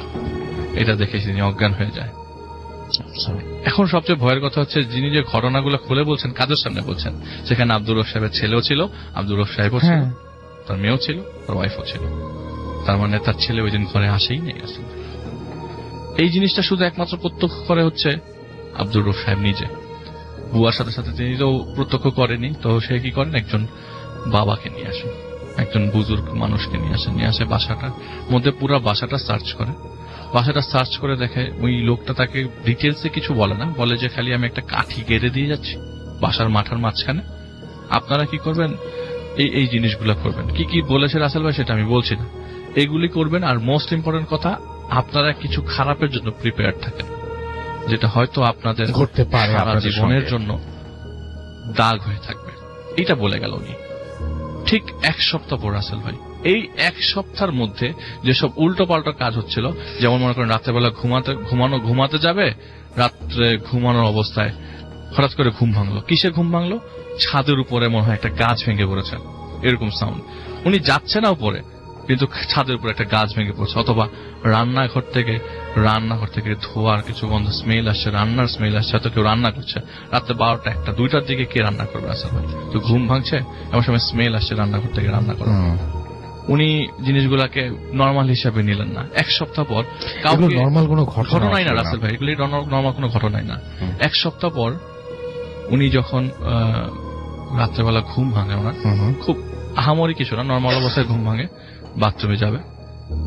এটা দেখে তিনি অজ্ঞান হয়ে যায়। এখন সবচেয়ে ভয়ের কথা হচ্ছে, যিনি যে ঘটনাগুলো খুলে বলছেন, কাদের সামনে বলছেন? সেখানে আব্দুর রউফ সাহেবের ছেলেও ছিল, আব্দুর রউফ সাহেবও ছিল, তার মেয়েও ছিল, তার ওয়াইফও ছিল। তার মানে তার ছেলে ওই দিন ঘরে আসেই নেই আসলে। এই জিনিসটা শুধু একমাত্র প্রত্যক্ষ করে হচ্ছে আব্দুর রউফ সাহেব নিজে। বুয়ার সাথে সাথে তিনি তো প্রত্যক্ষ করেনি, তো সে কি করেন, একজন বাবাকে নিয়ে আসেন, একজন বুজুর্গ মানুষকে নিয়ে আসে বাসাটার মধ্যে। পুরো বাসাটা সার্চ করে দেখে ওই লোকটা তাকে ডিটেলসে কিছু বলে না, বলে যে খালি আমি একটা কাঠি গেড়ে দিয়ে যাচ্ছি বাসার মাঠার মাঝখানে, আপনারা কি করবেন, এই জিনিসগুলো করবেন। কি কি বলেছে রাসেল ভাই সেটা আমি বলছি না, এগুলি করবেন। আর মোস্ট ইম্পর্টেন্ট কথা, আপনারা কিছু খারাপের জন্য প্রিপেয়ার থাকেন, যেটা হয়তো আপনাদের ঘটতে পারে, সারা জীবনের জন্য দাগ হয়ে থাকবে। এটা বলে গেল উনি। ঠিক 1 সপ্তাহ পর রাসেল ভাই, এই 1 সপ্তাহের মধ্যে যেসব উল্টো পাল্টা কাজ হচ্ছিল, যেমন মনে করেন রাত্রেবেলা ঘুমাতে যাবে, রাত্রে ঘুমানোর অবস্থায় হঠাৎ করে ঘুম ভাঙলো। কিসে ঘুম ভাঙলো? ছাদের উপরে মনে হয় একটা গাছ ভেঙে পড়েছে, এরকম সাউন্ড। উনি যাচ্ছে না উপরে, কিন্তু ছাদের উপরে একটা গাছ ভেঙে পড়ছে, অথবা রান্নাঘর থেকে ধোয়ার কিছু গন্ধ স্মেল আসছে, রান্নার স্মেল আসছে, হয়তো কেউ রান্না করছে রাত্রে 12টা 1টা 2টার দিকে, কে রান্না করবে আসলে ভাই? তো ঘুম ভাঙছে, এমন সময় স্মেল আসছে রান্নাঘর থেকে রান্না করা। উনি জিনিসগুলাকে নর্মাল হিসাবে নিলেন না। এক সপ্তাহ পর কাউকে নর্মাল কোনো ঘটনাই না রাসেল ভাই, এগুলি নর্মাল কোনো ঘটনাই না। এক সপ্তাহ পর উনি যখন রাত্রেবেলা ঘুম ভাঙে, ওনার খুব আহামরি কিছু না, নর্মাল অবস্থায় ঘুম ভাঙে, বাথরুমে যাবে,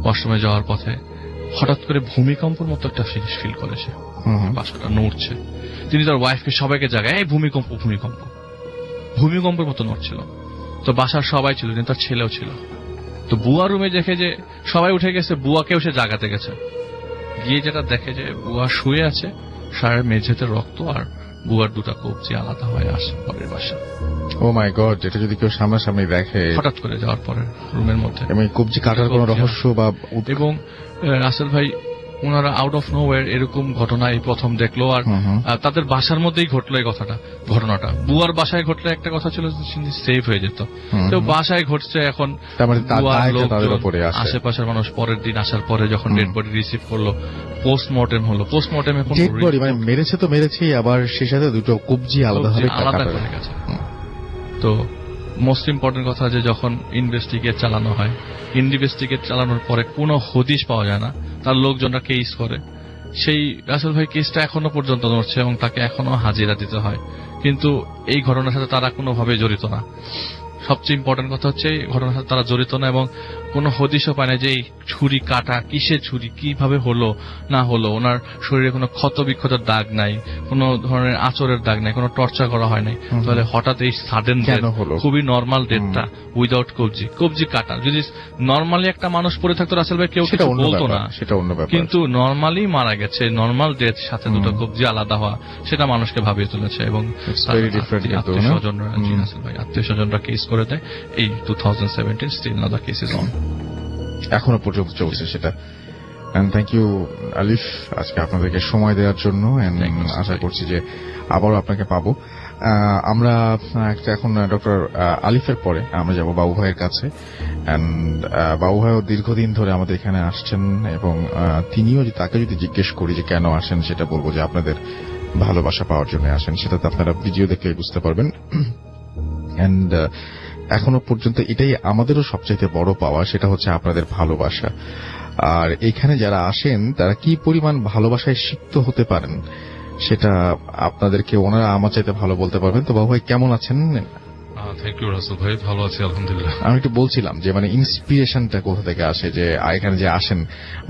ওয়াশরুমে যাওয়ার পথে হঠাৎ করে ভূমিকম্পের মতো একটা জিনিস ফিল করে, সে বাসাটা নড়ছে। তিনি তার ওয়াইফকে সবাইকে জাগায়, এই ভূমিকম্পের মতো নড়ছিল। তো বাসার সবাই ছিল, কিন্তু তার ছেলেও ছিল। তো বুয়া রুমে দেখে যে সবাই উঠে গেছে, বুয়াকেও সে জাগাতে গেছে, গিয়ে যেটা দেখে যে বুয়া শুয়ে আছে, সারের মেঝেতে রক্ত, আর বুয়ার 2টা কবজি আলাদা হয়ে আসে পরের বাসা। ও মাই গড, এটা যদি কেউ সামনাসামনি দেখে, হঠাৎ করে যাওয়ার পরে রুমের মধ্যে, এবং কবজি কাটার কোনো রহস্য বা এবং রাসেল ভাই ওনারা আউট অফ নোওয়্যার এরকম ঘটনা এই প্রথম দেখলো, আর তাদের বাসার মধ্যেই ঘটলো এই ঘটনাটা। বুয়ার বাসায় ঘটলে একটা কথা ছিল, সেভ হয়ে যেত, তো বাসায় ঘটছে এখন। আশেপাশের মানুষ পরের দিন আসার পরে যখন ডেড বডি রিসিভ করলো, পোস্টমর্টেম হলো। পোস্টমর্টেম এখন ডেড বডি মানে মেরেছে তো মেরেছেই, আবার সেই সাথে 2টো কবজি আলাদা হয়ে গেছে। তো মোস্ট ইম্পর্টেন্ট কথা যে যখন ইনভেস্টিগেট চালানোর পরে কোনো হদিশ পাওয়া যায় না, তার লোকজনরা কেস করে, সেই রাসেল ভাই কেসটা এখনো পর্যন্ত নড়ছে এবং তাকে এখনো হাজিরা দিতে হয়, কিন্তু এই ঘটনার সাথে তারা কোনোভাবে জড়িত না। সবচেয়ে ইম্পর্টেন্ট কথা হচ্ছে এই ঘটনার সাথে তারা জড়িত না, এবং কোনো হদিশও পায় না যে এই ছুরি কাটা, কিসের ছুরি, কিভাবে হলো না হলো। ওনার শরীরে কোনো ক্ষত বিক্ষতের দাগ নাই, কোনো ধরনের আঁচড়ের দাগ নাই, কোনো টর্চার করা হয় নাই। তাহলে হঠাৎ এই সাডেন ডেথ, খুবই নর্মাল ডেথটা, উইদাউট কবজি কাটা। যদি নর্মালি একটা মানুষ পড়ে থাকতো রাসেল ভাই, কেউ কিছু বলতো না, সেটা অন্য ব্যাপার, কিন্তু নর্মালি মারা গেছে, নর্মাল ডেথ সাথে 2টো কবজি আলাদা হওয়া, সেটা মানুষকে ভাবিয়ে তুলেছে। এবং আত্মীয়-স্বজনরা কেস করে দেয়। এই 2017 still now the case is on, এখনো পর্যন্ত চলছে সেটা। এন্ড থ্যাংক ইউ আলিফ, আজকে আপনাদেরকে সময় দেওয়ার জন্য। আশা করছি যে আবারও আপনাকে পাবো। আমরা এখন ডক্টর আলিফের পরে আমরা যাব বাবু ভাইয়ের কাছে। এন্ড বাবু ভাইও দীর্ঘদিন ধরে আমাদের এখানে আসছেন, এবং তিনিও তাকে যদি জিজ্ঞেস করি যে কেন আসেন, সেটা বলবো যে আপনাদের ভালোবাসা পাওয়ার জন্য আসেন। সেটা তো আপনারা ভিডিও দেখলে বুঝতে পারবেন। এন্ড এখনো পর্যন্ত এটাই আমাদেরও সবচাইতে বড় পাওয়া, সেটা হচ্ছে আপনাদের ভালোবাসা। আর এখানে যারা আসেন তারা কি পরিমাণ ভালোবাসায় সিক্ত হতে পারেন, সেটা আপনাদেরকে ওনারা আমার চাইতে ভালো বলতে পারবেন। তো বাবু ভাই কেমন আছেন? থ্যাংক ইউ রাসেল ভাই, ভালো আছি আলহামদুলিল্লাহ। আমি একটু বলছিলাম যে মানে ইন্সপিরেশনটা কোথা থেকে আসে, যে এখানে যে আসেন,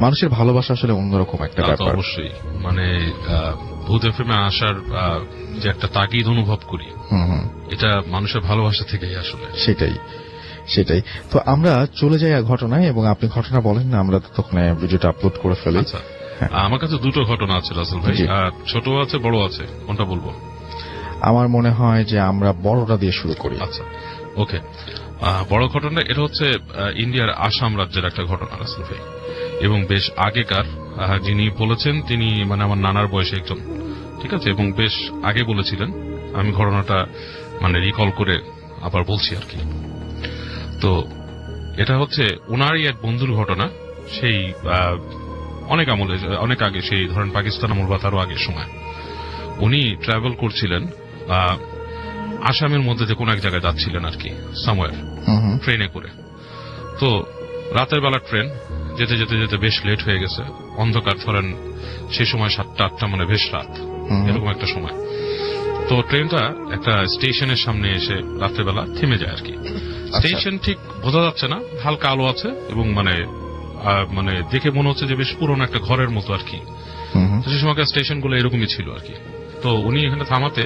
মানুষের ভালোবাসা আসলে অন্যরকম একটা ব্যাপার। অবশ্যই, মানে ভূত এফএমে আসার যে একটা তাগিদ অনুভব করি, এটা মানুষের ভালোবাসা থেকেই আসলে। সেটাই। তো আমরা চলে যাই ঘটনায়, এবং আপনি ঘটনা বলেন না, আমরা তখন ভিডিওটা আপলোড করে ফেলি। আচ্ছা, আমার কাছে 2টো ঘটনা আছে রাসেল ভাই, ছোট আছে বড় আছে, কোনটা বলবো? আমার মনে হয় যে আমরা বড়টা দিয়ে শুরু করি। আচ্ছা, ওকে। বড় ঘটনা এটা হচ্ছে ইন্ডিয়ার আসাম রাজ্যের একটা ঘটনা রাসেল ভাই, এবং বেশ আগেকার। যিনি বলেছেন তিনি মানে আমার নানার বয়সে একজন, ঠিক আছে, এবং বেশ আগে বলেছিলেন। আমি ঘটনাটা মানে রিকল করে আবার বলছি আর কি। তো এটা হচ্ছে ওনারই এক বন্ধুর ঘটনা, সেই অনেক আগে, সেই ধরেন পাকিস্তান আমল বা তারও আগের সময়। উনি ট্রাভেল করছিলেন আসামের মধ্যে যে কোন এক জায়গায় যাচ্ছিলেন আর কি, সামওয়্যার, ট্রেনে করে। তো রাতের বেলা ট্রেন, যেতে যেতে যেতে বেশ লেট হয়ে গেছে, অন্ধকার, ধরেন সেই সময় 7টা-8টা, মানে বেশ রাত, এরকম একটা সময়। তো ট্রেনটা একটা স্টেশনের সামনে এসে রাত্রেবেলা থেমে যায় আর কি। স্টেশন ঠিক বোঝা যাচ্ছে না, হালকা আলো আছে, এবং মানে দেখে মনে হচ্ছে যে বেশ পুরনো একটা ঘরের মতো আর কি। সে সময়কার স্টেশনগুলো এরকমই ছিল আর কি। তো উনি এখানে থামাতে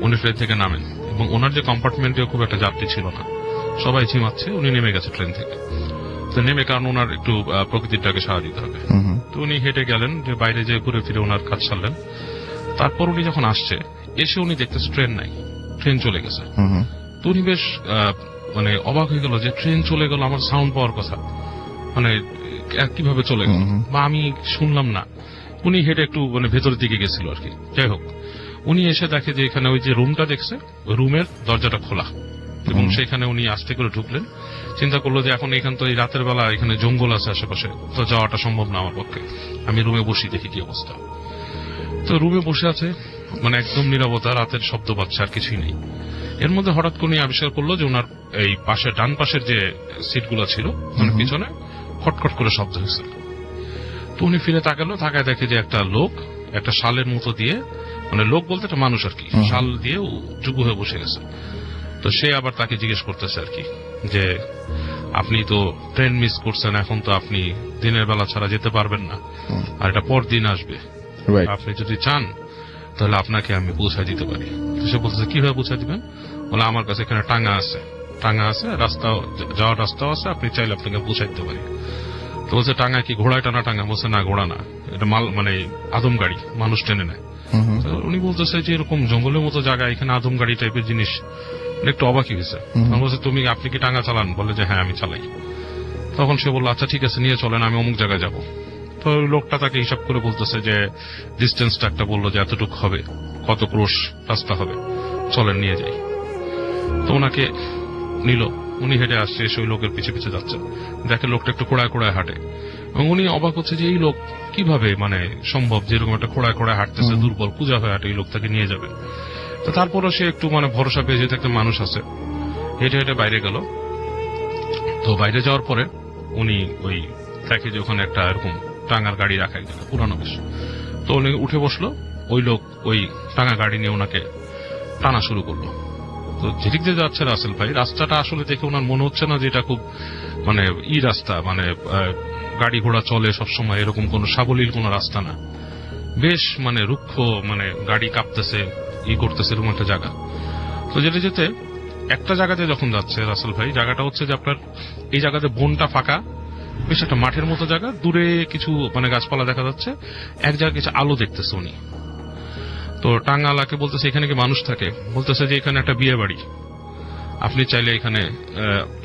উনি ট্রেন থেকে নামেন, এবং ওনার যে কম্পার্টমেন্টে খুব একটা যাত্রী ছিল না, সবাই ঝিমাচ্ছে, উনি নেমে গেছে ট্রেন থেকে। তো নেমে, কারণ ওনার একটু প্রকৃতিটাকে সাড়া দিতে হবে, তো উনি হেঁটে গেলেন, যে বাইরে যে ঘুরে ফিরে ওনার কাজ সারলেন। তারপর উনি যখন আসছে, এসে উনি দেখতেছে ট্রেন নাই, ট্রেন চলে গেছে। তো উনি বেশ মানে অবাক হয়ে গেল যে ট্রেন চলে গেল, আমার সাউন্ড পাওয়ার কথা, মানে কিভাবে চলে গেল, বা আমি শুনলাম না। উনি হেঁটে একটু মানে ভেতরের দিকে গেছিল আর কি। যাই হোক, উনি এসে দেখে যে এখানে ওই যে রুমটা দেখছে, ওই রুমের দরজাটা খোলা, এবং সেখানে উনি আস্তে করে ঢুকলেন। চিন্তা করলো যে এখন এখান তো এই রাতের বেলা এখানে জঙ্গল আছে আশেপাশে, তো যাওয়াটা সম্ভব না আমার পক্ষে, আমি রুমে বসি দেখি কি অবস্থা। তো রুমে বসে আছে, মানে একদম নীরবতা, রাতের শব্দ পাচ্ছে, আর কিছুই নেই। এর মধ্যে হঠাৎ করে আবিষ্কার করলো যে ওনার এই পাশে ডান পাশের যে সিটগুলো ছিল মানে পিছনে খটখট করে শব্দ হয়েছে। তো উনি ফিরে তাকালো, তাকায় দেখে যে একটা লোক একটা শালের মতো দিয়ে, মানে লোক বলতে একটা মানুষ আর কি, শাল দিয়ে যুগু হয়ে বসে গেছে। তো সে আবার তাকে জিজ্ঞেস করতেছে আর কি যে আপনি তো ট্রেন মিস করছেন, এখন তো আপনি দিনের বেলা ছাড়া যেতে পারবেন না, আর এটা পর দিন আসবে, আপনি যদি চান তাহলে আপনাকে আমি পৌঁছায় দিতে পারি। তো সে বলতেছে কিভাবে পৌঁছায় দিবেন? বলে আমার কাছে এখানে টাঙ্গা আছে, রাস্তা যাওয়ার রাস্তাও আছে, আপনি চাইলে আপনাকে পৌঁছায় দিতে পারি। তো বলছে টাঙ্গা কি ঘোড়ায় টানা টাঙ্গা? বলছে না, ঘোড়া না, এটা মাল মানে আদম গাড়ি, মানুষ টেনে নেয়। উনি বলতেছে যে এরকম জঙ্গলের মতো জায়গায় এখানে আদম গাড়ি টাইপের জিনিস, একটু অবাকই হয়েছে। বলছে আপনি কি টাঙ্গা চালান? বলে যে হ্যাঁ আমি চালাই। তখন সে বললো আচ্ছা ঠিক আছে, নিয়ে চলেন, আমি অমুক জায়গায় যাব। তো লোকটা তাকে হিসাব করে বলতেছে যে ডিস্টেন্সটা একটা বললো যে এতটুকু হবে, কত ক্রোশ রাস্তা হবে, চলেন নিয়ে যাই। তো ওনাকে নিল, উনি হেঁটে আসছে, এসে ওই লোকের পিছে পিছে যাচ্ছে, দেখে লোকটা একটু খোড়ায় খোড়ায় হাঁটে, এবং উনি অবাক হচ্ছে যে এই লোক কিভাবে মানে সম্ভব, যেরকম একটা খোড়ায় খোড়ায় হাঁটতেছে, দুর্বল পূজা হয়ে হাঁটে, এই লোক তাকে নিয়ে যাবে। তো তারপরও সে একটু মানে ভরসা পেয়ে যেতে, একটা মানুষ আছে, হেঁটে হেঁটে বাইরে গেল। তো বাইরে যাওয়ার পরে উনি ওই দেখে যে ওখানে একটা এরকম টাঙ্গার গাড়ি রাখা, একজনের পুরানো বেশ। তো উনি উঠে বসলো, ওই লোক ওই টাঙ্গা গাড়ি নিয়ে ওনাকে টানা শুরু করলো। তো যেদিক দিয়ে যাচ্ছে রাসেল ভাই, রাস্তাটা আসলে দেখে ওনার মনে হচ্ছে না যে এটা খুব মানে রাস্তা, মানে গাড়ি ঘোড়া চলে সবসময়, এরকম কোন সাবলীল কোন রাস্তা না, বেশ মানে রুক্ষ, মানে গাড়ি কাঁপতেছে, করতেছে, এরকম একটা জায়গা। তো যেতে যেতে একটা জায়গাতে যখন যাচ্ছে রাসেল ভাই, জায়গাটা হচ্ছে যে আপনার এই জায়গাতে বনটা ফাঁকা, বেশ একটা মাঠের মতো জায়গা, দূরে কিছু মানে গাছপালা দেখা যাচ্ছে, এক জায়গায় কিছু আলো দেখতেছে উনি। তো টাঙ্গালাকে বলতেছে এখানে কি মানুষ থাকে? বলতেছে যে এখানে একটা বিয়ে বাড়ি, আপনি চাইলে এখানে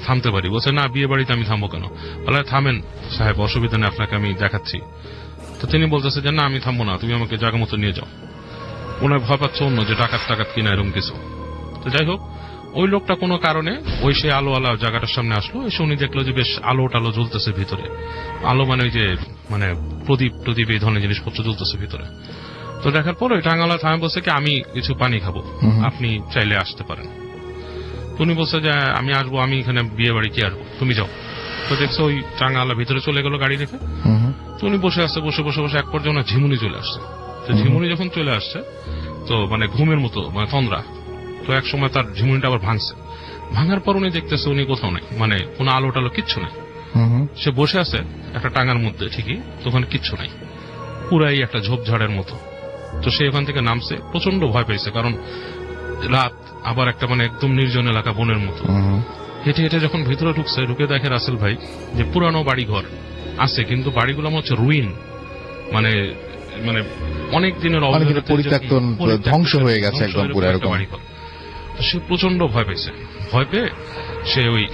থামতে পারি। বলছে না, বিয়ে বাড়িতে আমি থামবো কেন? বলে থামেন সাহেব, অসুবিধা নেই, আপনাকে আমি দেখাচ্ছি। তো তিনি বলতেছে যে না আমি থামবো না, তুমি আমাকে জায়গা মতো নিয়ে যাও। ওনার ভয় পাচ্ছে অন্য যে ডাকাত টাকাত কিনা এরকম কিছু। তো যাই হোক, ওই লোকটা কোনো কারণে ওই সে আলো আলো জায়গাটার সামনে আসলো, এসে উনি দেখলো যে বেশ আলো টালো জ্বলতেছে ভিতরে, আলো মানে ওই যে মানে প্রদীপ এই ধরনের জিনিসপত্র জ্বলতেছে ভিতরে। তো দেখার পর ওই টাঙ্গালা থামে বলছে কি আমি কিছু পানি খাবো, আপনি চাইলে আসতে পারেন। উনি বলছে যে আমি আসবো, আমি এখানে বিয়ে বাড়ি কি আসবো, তুমি যাও। তো দেখছো ওই টাঙ্গালা ভিতরে চলে গেল গাড়ি রেখে। তো উনি বসে আসছে, বসে বসে বসে এক পর্যায়ে ওনার ঝিমুনি চলে আসছে। তো ঝিমুনি যখন চলে আসছে, তো মানে ঘুমের মতো মানে তন্দ্রা, তো এক সময় তার ঝিমুনিটা আবার ভাঙছে। ভাঙার পর উনি দেখতেছে উনি কোথাও নেই, মানে কোনো আলো টালো কিচ্ছু নেই। সে বসে আছে একটা টাঙ্গার মধ্যে ঠিকই, তো ওখানে কিচ্ছু নাই, পুরাই একটা ঝোপঝাড়ের মতো। তো সে ওখান থেকে নামছে, প্রচন্ড ভয় পেয়েছে, কারণ রাত, আবার একটা মানে একদম নির্জন এলাকা, বনের মতো। হেঁটে হেঁটে যখন ভিতরে ঢুকছে, ঢুকে দেখে রাসেল ভাই যে পুরানো বাড়ি ঘর আছে, কিন্তু বাড়িগুলো হচ্ছে রুইন, মানে মানে অনেক দিনের পরিত্যক্ত, ধ্বংস হয়ে গেছে একদম পুরো এরকম বাড়িঘর। সে প্রচন্ড ভয় পেয়েছে, ভয় পেয়ে সে ওই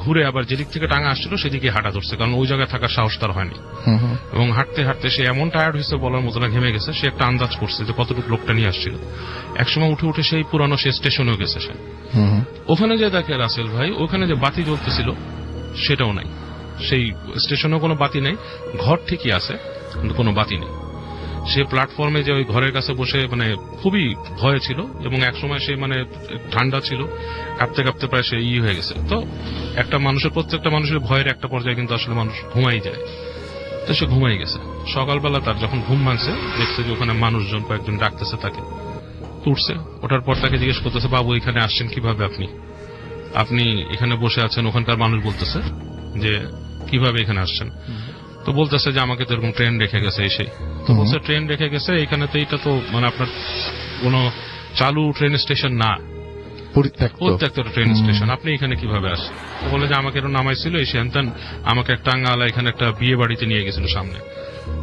ঘুরে আবার যেদিক থেকে টাঙ্গা আসছিল সেদিকে হাঁটা ধরছে, কারণ ওই জায়গায় থাকার সাহস তার হয়নি। এবং হাঁটতে হাঁটতে সে এমন টায়ার্ড হয়েছে বলার মতো না, ঘেমে গেছে। সে একটা আন্দাজ করছে যে কতটুকু লোকটা নিয়ে আসছিল। একসময় উঠে উঠে সেই পুরানো সে স্টেশনেও গেছে। সে ওখানে যে দেখে রাসেল ভাই, ওখানে যে বাতি জ্বলতেছিল সেটাও নাই, সেই স্টেশনেও কোনো বাতি নেই, ঘর ঠিকই আছে কিন্তু কোনো বাতি নেই। সে প্ল্যাটফর্মে যে ওই ঘরের কাছে বসে মানে খুবই ভয় ছিল, এবং একসময় সে মানে ঠান্ডা ছিল, কাঁপতে কাঁপতে প্রায় সে হয়ে গেছে। তো একটা মানুষের, প্রত্যেকটা মানুষের ভয়ের একটা পর্যায়ে কিন্তু আসলে মানুষ ঘুমাই যায়। তো সে ঘুমাই গেছে। সকালবেলা তার যখন ঘুম ভাঙছে, দেখছে যে ওখানে মানুষজন কয়েকজন ডাকতেছে তাকে। উঠছে, ওঠার পর তাকে জিজ্ঞেস করতেছে বাবু এখানে আসছেন কিভাবে, আপনি এখানে বসে আছেন। ওখানকার মানুষ বলতেছে যে কিভাবে এখানে আসছেন? তো বলতেছে যে আমাকে তো এরকম ট্রেন রেখে গেছে এসে। তো বলছে ট্রেন রেখে গেছে এখানে, তো এটা তো মানে আপনার কোন চালু ট্রেন স্টেশন না, পরিত্যক্ত ট্রেন স্টেশন, আপনি এখানে কিভাবে আসেন? তো বলে যে আমাকে এরকম নামাইছিল এসে, আমাকে একটা টাঙ্গালা এখানে একটা বিয়ে বাড়িতে নিয়ে গেছিল সামনে।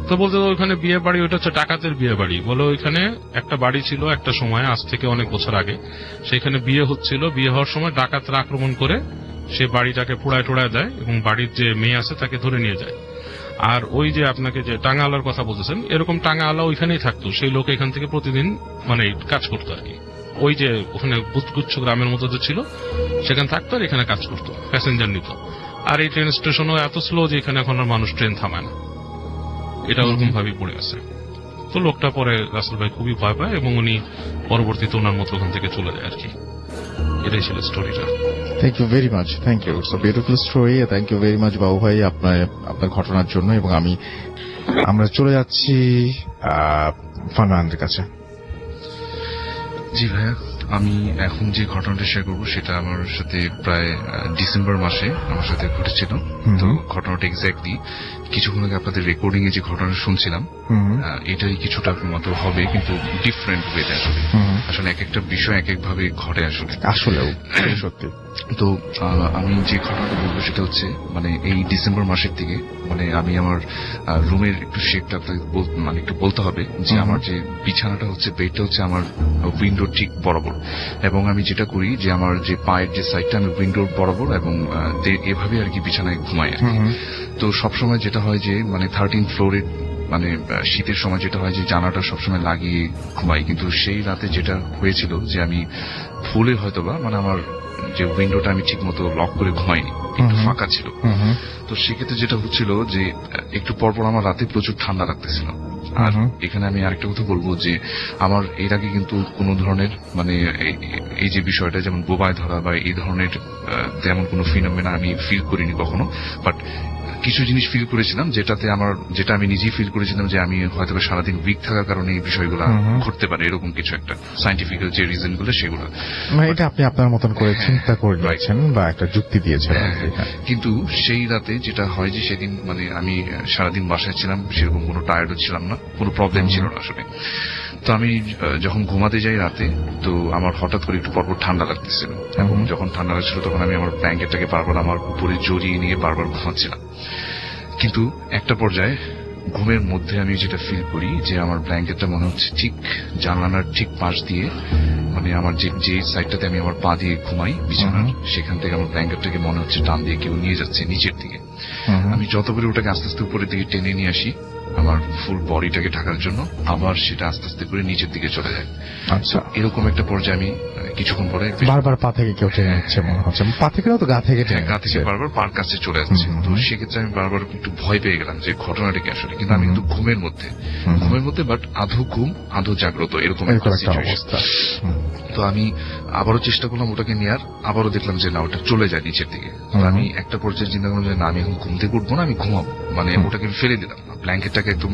তো বলতে ওইখানে বিয়ে বাড়ি, ওইটা হচ্ছে ডাকাতের বিয়ে বাড়ি। বলে ওইখানে একটা বাড়ি ছিল একটা সময়, আজ থেকে অনেক বছর আগে, সেখানে বিয়ে হচ্ছিল। বিয়ে হওয়ার সময় ডাকাতরা আক্রমণ করে সে বাড়িটাকে পোড়ায় টোড়ায় দেয়, এবং বাড়ির যে মেয়ে আছে তাকে ধরে নিয়ে যায়। আর ওই যে আপনাকে যে টাঙ্গালার কথা বলতেছেন, এরকম টাঙ্গালা ওইখানেই থাকতো, সেই লোক এখান থেকে প্রতিদিন মানে কাজ করতো আর কি, ওই যে ওখানে বুচগুচ্ছ গ্রামের মতো যে ছিল সেখানে থাকতো আর এখানে কাজ করতো, প্যাসেঞ্জার নিত। আর এই ট্রেন স্টেশনও এত স্লো যে এখানে এখন আর মানুষ ট্রেন থামায় না, এটা ওরকম ভাবেই পড়ে আছে। তো লোকটা পরে রাসেল ভাই খুবই ভয় পায় এবং উনি পরবর্তীতে ওনার মতো ওখান থেকে চলে যায় আর কি। এটাই ছিল স্টোরিটা। Thank you very much, thank you, it's a beautiful story. Thank you very much Babu ভাই আপনার ঘটনার জন্য। এবং আমরা চলে যাচ্ছি ফারহানের কাছে। জি ভাইয়া, আমি এখন যে ঘটনাটা শেয়ার করবো সেটা আমার সাথে প্রায় ডিসেম্বর মাসে আমার সাথে ঘটেছিল। তো ঘটনাটা এক্স্যাক্টলি কিছুক্ষণ আগে আপনাদের রেকর্ডিং এ যে ঘটনাটা শুনছিলাম এটাই কিছুটা মতো হবে, কিন্তু ডিফারেন্ট ওয়েতে। আসলে এক একটা বিষয় এক এক ভাবে ঘটে আসলেও সত্যি। তো আমি যে ঘটনাটা বলবো সেটা হচ্ছে মানে এই ডিসেম্বর মাসের দিকে মানে আমি আমার রুমের একটু শেপটা আপনাকে মানে একটু বলতে হবে যে আমার যে বিছানাটা হচ্ছে, বেডটা হচ্ছে আমার উইন্ডোর ঠিক বরাবর, এবং আমি যেটা করি যে আমার যে পায়ের যে সাইডটা আমি উইন্ডোর বরাবর এবং এভাবে আর কি বিছানায় ঘুমাই আর কি। তো সবসময় যেটা হয় যে মানে 13 ফ্লোরে মানে শীতের সময় যেটা হয় যে জানালাটা সবসময় লাগিয়ে ঘুমাই, কিন্তু সেই রাতে যেটা হয়েছিল যে আমি ভুলে হয়তোবা মানে আমার যে উইন্ডোটা আমি ঠিক মতো লক করে ঘুমাইনি, একটু ফাঁকা ছিল। তো সেক্ষেত্রে যেটা হচ্ছিল যে একটু পরপর আমার রাতে প্রচুর ঠান্ডা লাগতেছিল। আর এখানে আমি আরেকটা কথা বলবো যে আমার এর আগে কিন্তু কোনো ধরনের মানে এই যে বিষয়টা যেমন বোবায় ধরা বা এই ধরনের তেমন কোনো ফিনোমেনা আমি ফিল করিনি কখনো। বাট কিছু জিনিস ফিল করেছিলাম যেটা আমি নিজেই ফিল করেছিলাম যে আমি হয়তো সারাদিন উইক থাকার কারণে এই বিষয়গুলো ঘটতে পারে, এরকম কিছু একটা সায়েন্টিফিক যে রিজন গুলো সেগুলো এটা আপনি আপনার মতন করে চিন্তা করে নিয়েছেন বা একটা যুক্তি দিয়েছেন। কিন্তু সেই রাতে যেটা হয় যে সেদিন মানে আমি সারাদিন বাসায় ছিলাম, সেরকম কোনো টায়ার্ডও ছিলাম না, কোনো প্রবলেম ছিল না আসলে। তো আমি যখন ঘুমাতে যাই রাতে, তো আমার হঠাৎ করে একটু পরপর ঠান্ডা লাগতেছিল, এবং যখন ঠান্ডা লাগছিল তখন আমি আমার ব্ল্যাঙ্কেটটাকে বারবার আমার উপরে জড়িয়ে নিয়ে বারবার ঘুমাচ্ছিলাম। কিন্তু একটা পর্যায়ে ঘুমের মধ্যে আমি যেটা ফিল করি যে আমার ব্ল্যাঙ্কেটটা মনে হচ্ছে ঠিক জানালার ঠিক পাশ দিয়ে মানে আমার যে সাইডটাতে আমি আমার পা দিয়ে ঘুমাই বিছানার, সেখান থেকে আমার ব্ল্যাঙ্কেটটাকে মনে হচ্ছে টান দিয়ে কেউ নিয়ে যাচ্ছে নিচের দিকে। আমি যত করে ওটাকে আস্তে আস্তে উপরের দিকে টেনে নিয়ে আসি আমার ফুল বডিটাকে ঢাকার জন্য, আবার সেটা আস্তে আস্তে করে নিচের দিকে চলে যায়। আচ্ছা, এরকম একটা পর্যায়ে আমি কিছুক্ষণ পরে বারবার পা থেকে কেউ টেনে নিচ্ছে মনে হচ্ছে, পা থেকে তো গা থেকে বারবার পার কাছে চলে যাচ্ছে। তো সেক্ষেত্রে আমি বারবার একটু ভয় পেয়ে গেলাম যে ঘটনাটা কি আসলে, কিন্তু আমি কিন্তু ঘুমের মধ্যে বাট আধো ঘুম আধো জাগ্রত এরকম একটা অবস্থা। তো আমি আবারও চেষ্টা করলাম ওটাকে নেওয়ার, আবারও দেখলাম যে না ওটা চলে যায় নিচের দিকে। আমি একটা পর্যায়ে চিন্তা করলাম যে না আমি এখন ঘুম থেকে উঠবো না, আমি ঘুমাবো, মানে ওটাকে আমি ফেলে দিলাম, ব্ল্যাঙ্কেটটাকে একদম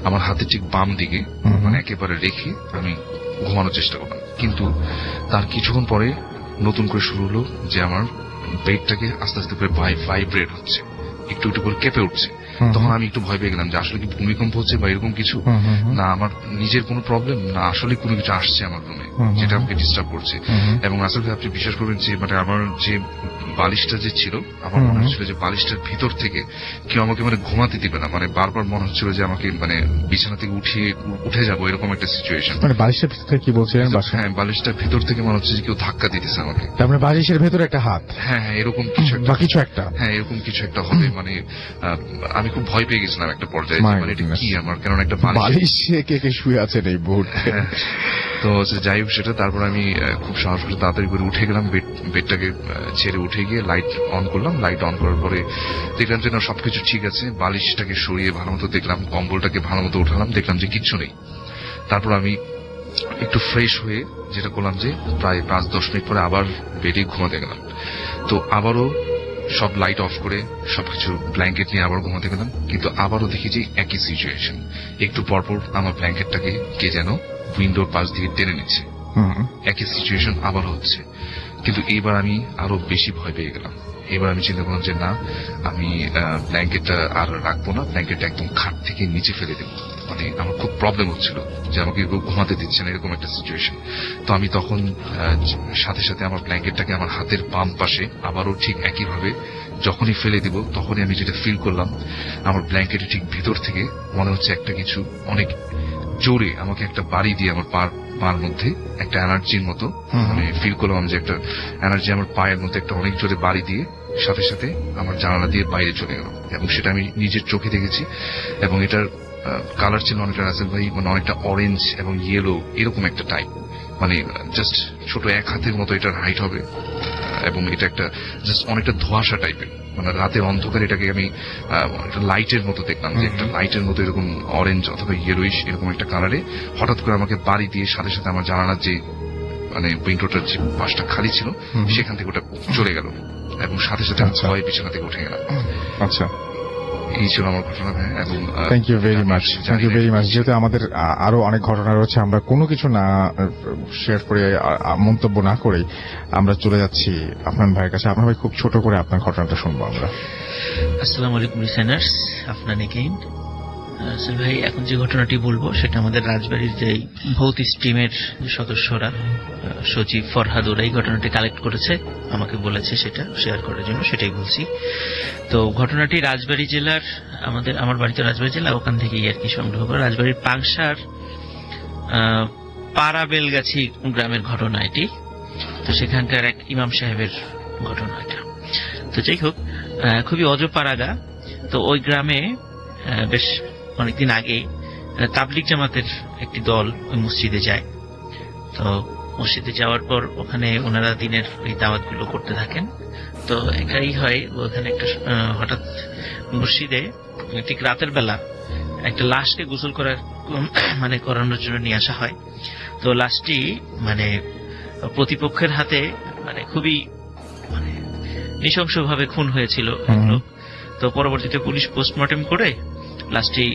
আমার হাতের ঠিক বাম দিকে মানে একেবারে রেখে আমি ঘুমানোর চেষ্টা করলাম। কিন্তু তার কিছুক্ষণ পরে নতুন করে শুরু হলো যে আমার বেডটাকে আস্তে আস্তে করে ভাইব্রেট হচ্ছে, একটু একটু করে কেঁপে উঠছে। তখন আমি একটু ভয় পেয়ে গেলাম যে আসলে কি ভূমিকম্প হচ্ছে বা এরকম কিছু, না আমার নিজের কোনো প্রবলেম, না আসলে কোনো কিছু আসছে আমার রুমে যেটা আমাকে ডিস্টার্ব করছে। এবং আসলে আপনি বিশ্বাস করবেন যে মানে আমার যে বালিশটা যে ছিল, আমার মনে হচ্ছিল যে বালিশটার ভিতর থেকে কেউ আমাকে মানে ঘুমাতে দিবে না, মানে বারবার মনে হচ্ছিল যে আমাকে মানে বিছানা থেকে উঠে যাবো এরকম একটা সিচুয়েশন। মানে বালিশের ভিতর থেকে কি বলছিলেন? হ্যাঁ, বালিশটার ভিতর থেকে মনে হচ্ছে যে কেউ ধাক্কা দিতেছে আমাকে। তারপরে বালিশের ভেতরে একটা হাত, হ্যাঁ এরকম কিছু একটা, হ্যাঁ এরকম কিছু একটা হবে। মানে আমি খুব ভয় পেয়ে গেছিলাম একটা পর্যায়ে, মানে এটা কি আমার, কারণ একটা বালিশে কে শুয়ে আছেন এই মুহূর্তে। তো যাই হোক সেটা, তারপর আমি খুব সাহস করে তাড়াতাড়ি করে উঠে গেলাম, বেডটাকে ছেড়ে উঠে গিয়ে লাইট অন করলাম। লাইট অন করার পরে দেখলাম যে না সবকিছু ঠিক আছে, বালিশটাকে সরিয়ে ভালো মতো দেখলাম, কম্বলটাকে ভালো মতো উঠালাম, দেখলাম যে কিচ্ছু নেই। তারপর আমি একটু ফ্রেশ হয়ে যেটা করলাম যে প্রায় 5-10 মিনিট পরে আবার বেডে ঘুমাতে গেলাম। তো আবারও সব লাইট অফ করে সবকিছু ব্ল্যাঙ্কেট নিয়ে আবার ঘুমাতে গেলাম, কিন্তু আবারও দেখি যে একই সিচুয়েশন, একটু পরপর আমার ব্ল্যাঙ্কেটটাকে কে যেন উইন্ডোর পাশ দিয়ে টেনে নিচ্ছে, একই সিচুয়েশন আবার হচ্ছে। কিন্তু এবার আমি আরো বেশি ভয় পেয়ে গেলাম। এবার আমি চিন্তা করলাম যে না আমি ব্ল্যাঙ্কেটটা আর রাখবো না, ব্ল্যাঙ্কেটটা একদম খাট থেকে নিচে ফেলে দেবো, মানে আমার খুব প্রবলেম হচ্ছিল যে আমাকে ঘুমাতে দিচ্ছে না এরকম একটা সিচুয়েশন। তো আমি তখন সাথে সাথে আমার ব্ল্যাঙ্কেটটাকে আমার হাতের বাম পাশে আবারও ঠিক একইভাবে যখনই ফেলে দিব, তখনই আমি যেটা ফিল করলাম আমার ব্ল্যাঙ্কেটের ঠিক ভিতর থেকে মনে হচ্ছে একটা কিছু অনেক জোরে আমাকে একটা বাড়ি দিয়ে আমার পার মধ্যে একটা এনার্জির মতো মানে ফিল করলাম যে একটা এনার্জি আমার পায়ের মধ্যে একটা অনেক জোরে বাড়ি দিয়ে সাথে সাথে আমার জানালা দিয়ে বাইরে চলে গেল, এবং সেটা আমি নিজের চোখে দেখেছি। এবং এটার কালার ছিল অনেকটা রাসেল ভাই মানে অনেকটা অরেঞ্জ এবং ইয়েলো এরকম একটা টাইপ, মানে জাস্ট ছোট এক হাতের মতো এটার হাইট হবে, এবং এটা একটা জাস্ট অনেকটা ধোঁয়াশা টাইপের, মানে রাতের অন্ধকার এটাকে আমি একটা লাইটের মতো দেখলাম, যে একটা লাইটের মতো এরকম অরেঞ্জ অথবা ইয়েলোইশ এরকম একটা কালারে হঠাৎ করে আমাকে বাড়ি দিয়ে সাথে সাথে আমার জানালার যে মানে উইন্ডোটার যে পাশটা খালি ছিল সেখান থেকে ওটা চলে গেল, এবং সাথে সাথে আমি ভয়ে বিছানা থেকে উঠে গেলাম। আচ্ছা, এই ছিল আমার ঘটনা ভাই। এবং thank you very much, thank you very much. যেহেতু আমাদের আরো অনেক ঘটনা রয়েছে, আমরা কোনো কিছু না শেয়ার করে মন্তব্য না করে আমরা চলে যাচ্ছি আপনার ভাইয়ের কাছে। আপনার ভাই খুব ছোট করে আপনার ঘটনাটা শুনবো আমরা। আসসালামু আলাইকুম লিসেনার্স, আপনার এগেইন রাসেল ভাই। এখন যে ঘটনাটি বলবো সেটা আমাদের রাজবাড়ির যে ভৌত স্ট্রিমের সদস্যরা সচিব ফরহাদ ওরা এই ঘটনাটি কালেক্ট করেছে, আমাকে বলেছে সেটা শেয়ার করার জন্য, সেটাই বলছি। তো ঘটনাটি রাজবাড়ী জেলার, আমার বাড়িতে রাজবাড়ী জেলা, ওখান থেকেই আর কি সংগ্রহ করে, রাজবাড়ির পাংশার পাড়া বেলগাছি গ্রামের ঘটনা এটি। তো সেখানকার এক ইমাম সাহেবের ঘটনা এটা। তো যাই হোক, খুবই অজপাড়াগা। তো ওই গ্রামে বেশ অনেকদিন আগে তাবলিগ জামাতের একটি দল ওই মসজিদে যায়। তো মসজিদে যাওয়ার পর ওখানে ওনারা দিনের ওই দাওয়াতগুলো করতে থাকেন। তো এটাই হয়, ওখানে একটা হঠাৎ মসজিদে ঠিক রাতের বেলা একটা লাশকে গোসল করানোর জন্য নিয়ে আসা হয়। তো লাশটি মানে প্রতিপক্ষের হাতে মানে খুবই মানে নৃশংসভাবে খুন হয়েছিল। তো পরবর্তীতে পুলিশ পোস্টমর্টেম করে লাশটি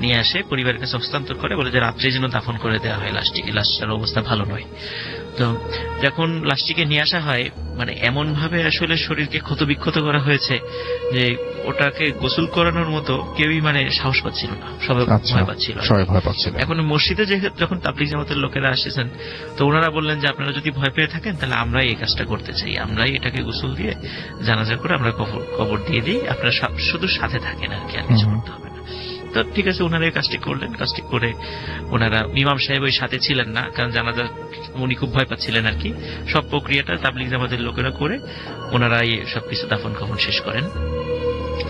নিয়ে আসে, পরিবারের কাছে হস্তান্তর করে, বলে যে রাত্রে যেন দাফন করে দেওয়া হয় লাশটিকে, লাশটার অবস্থা ভালো নয়। তো যখন লাশটিকে নিয়ে আসা হয়, মানে এমন ভাবে আসলে শরীরকে ক্ষতবিক্ষত করা হয়েছে যে ওটাকে গোসল করানোর মতো কেউই মানে সাহস পাচ্ছিল না, সবাই ভয় পাচ্ছিল। এখন মসজিদে যখন তাবলিগ জামাতের লোকেরা আসেছেন, তো ওনারা বললেন যে আপনারা যদি ভয় পেয়ে থাকেন তাহলে আমরাই এই কাজটা করতে চাই, আমরাই এটাকে গোসল দিয়ে জানাজা করে আমরা কবর দিয়ে দিই, আপনারা শুধু সাথে থাকেন আর কি, আর কিছু করতে হবে না। তো ঠিক আছে, ওনারা এই কাজটি করলেন। কাজটি করে ওনারা, ইমাম সাহেব ওই সাথে ছিলেন না, কারণ জানাজা উনি খুব ভয় পাচ্ছিলেন আর কি। সব প্রক্রিয়াটা তাবলিগ জামাতের লোকেরা করে ওনারা সবকিছু দাফন কাফন শেষ করেন।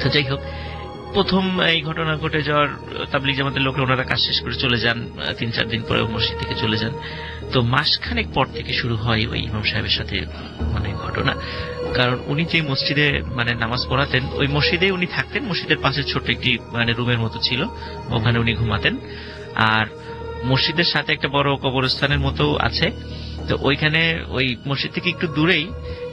তো যাই হোক, প্রথম এই ঘটনা ঘটে যাওয়ার তাবলিগ জামাতের লোকেরা ওনারা কাজ শেষ করে চলে যান, 3-4 দিন পরে মসজিদ থেকে চলে যান। তো মাসখানেক পর থেকে শুরু হয় ওই ইমাম সাহেবের সাথে মানে ঘটনা। কারণ উনি যে মসজিদে মানে নামাজ পড়াতেন, ওই মসজিদে উনি থাকতেন, মসজিদের পাশে ছোট্ট একটি মানে রুমের মতো ছিল, ওখানে উনি ঘুমাতেন। আর মসজিদের সাথে একটা বড় কবরস্থানের মতো আছে। তো ওইখানে ওই মসজিদ থেকে একটু দূরেই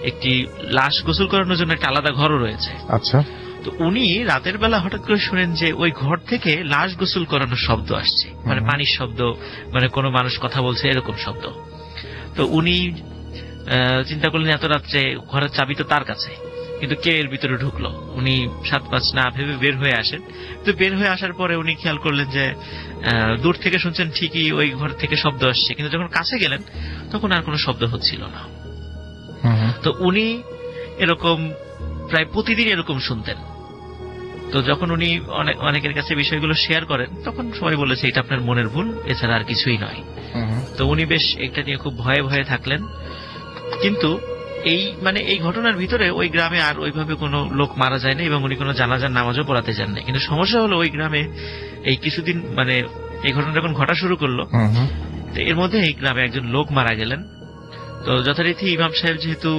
একটি লাশ গোসল করানোর জন্য একটা আলাদা ঘরও রয়েছে। আচ্ছা। তো উনি রাতের বেলা হঠাৎ করে শুনেন যে ওই ঘর থেকে লাশ গোসল করানোর শব্দ আসছে, মানে পানির শব্দ, মানে কোনো মানুষ কথা বলছে এরকম শব্দ। তো উনি চিন্তা করলেন এত রাত্রে ঘরের চাবি তো তার কাছে, কিন্তু কে এর ভিতরে ঢুকলো। উনি 7-5 না ভেবে বের হয়ে আসেন। তো বের হয়ে আসার পরে উনি খেয়াল করলেন যে দূর থেকে শুনছেন ঠিকই ওই ঘর থেকে শব্দ আসছে, কিন্তু যখন কাছে গেলেন তখন আর কোনো শব্দ হচ্ছিল না। তো উনি এরকম প্রায় প্রতিদিন এরকম শুনতেন। তো যখন উনি অনেকের কাছে বিষয়গুলো শেয়ার করেন, তখন সবাই বলেছে এটা আপনার মনের ভুল, এছাড়া আর কিছুই নয়। তো উনি বেশ এটা নিয়ে খুব ভয়ে ভয়ে থাকলেন। কিন্তু এই ঘটনার ভিতরে ওই গ্রামে আর ওইভাবে কোনো লোক মারা যায়নি, এবং উনি কোনো জানাজার নামাজও পড়াতে যান না। কিন্তু সমস্যা হলো ওই গ্রামে এই কিছুদিন মানে এই ঘটনা যখন ঘটা শুরু করলো, এর মধ্যে এই গ্রামে একজন লোক মারা গেলেন। তো যথারীতি ইমাম সাহেব যেহেতু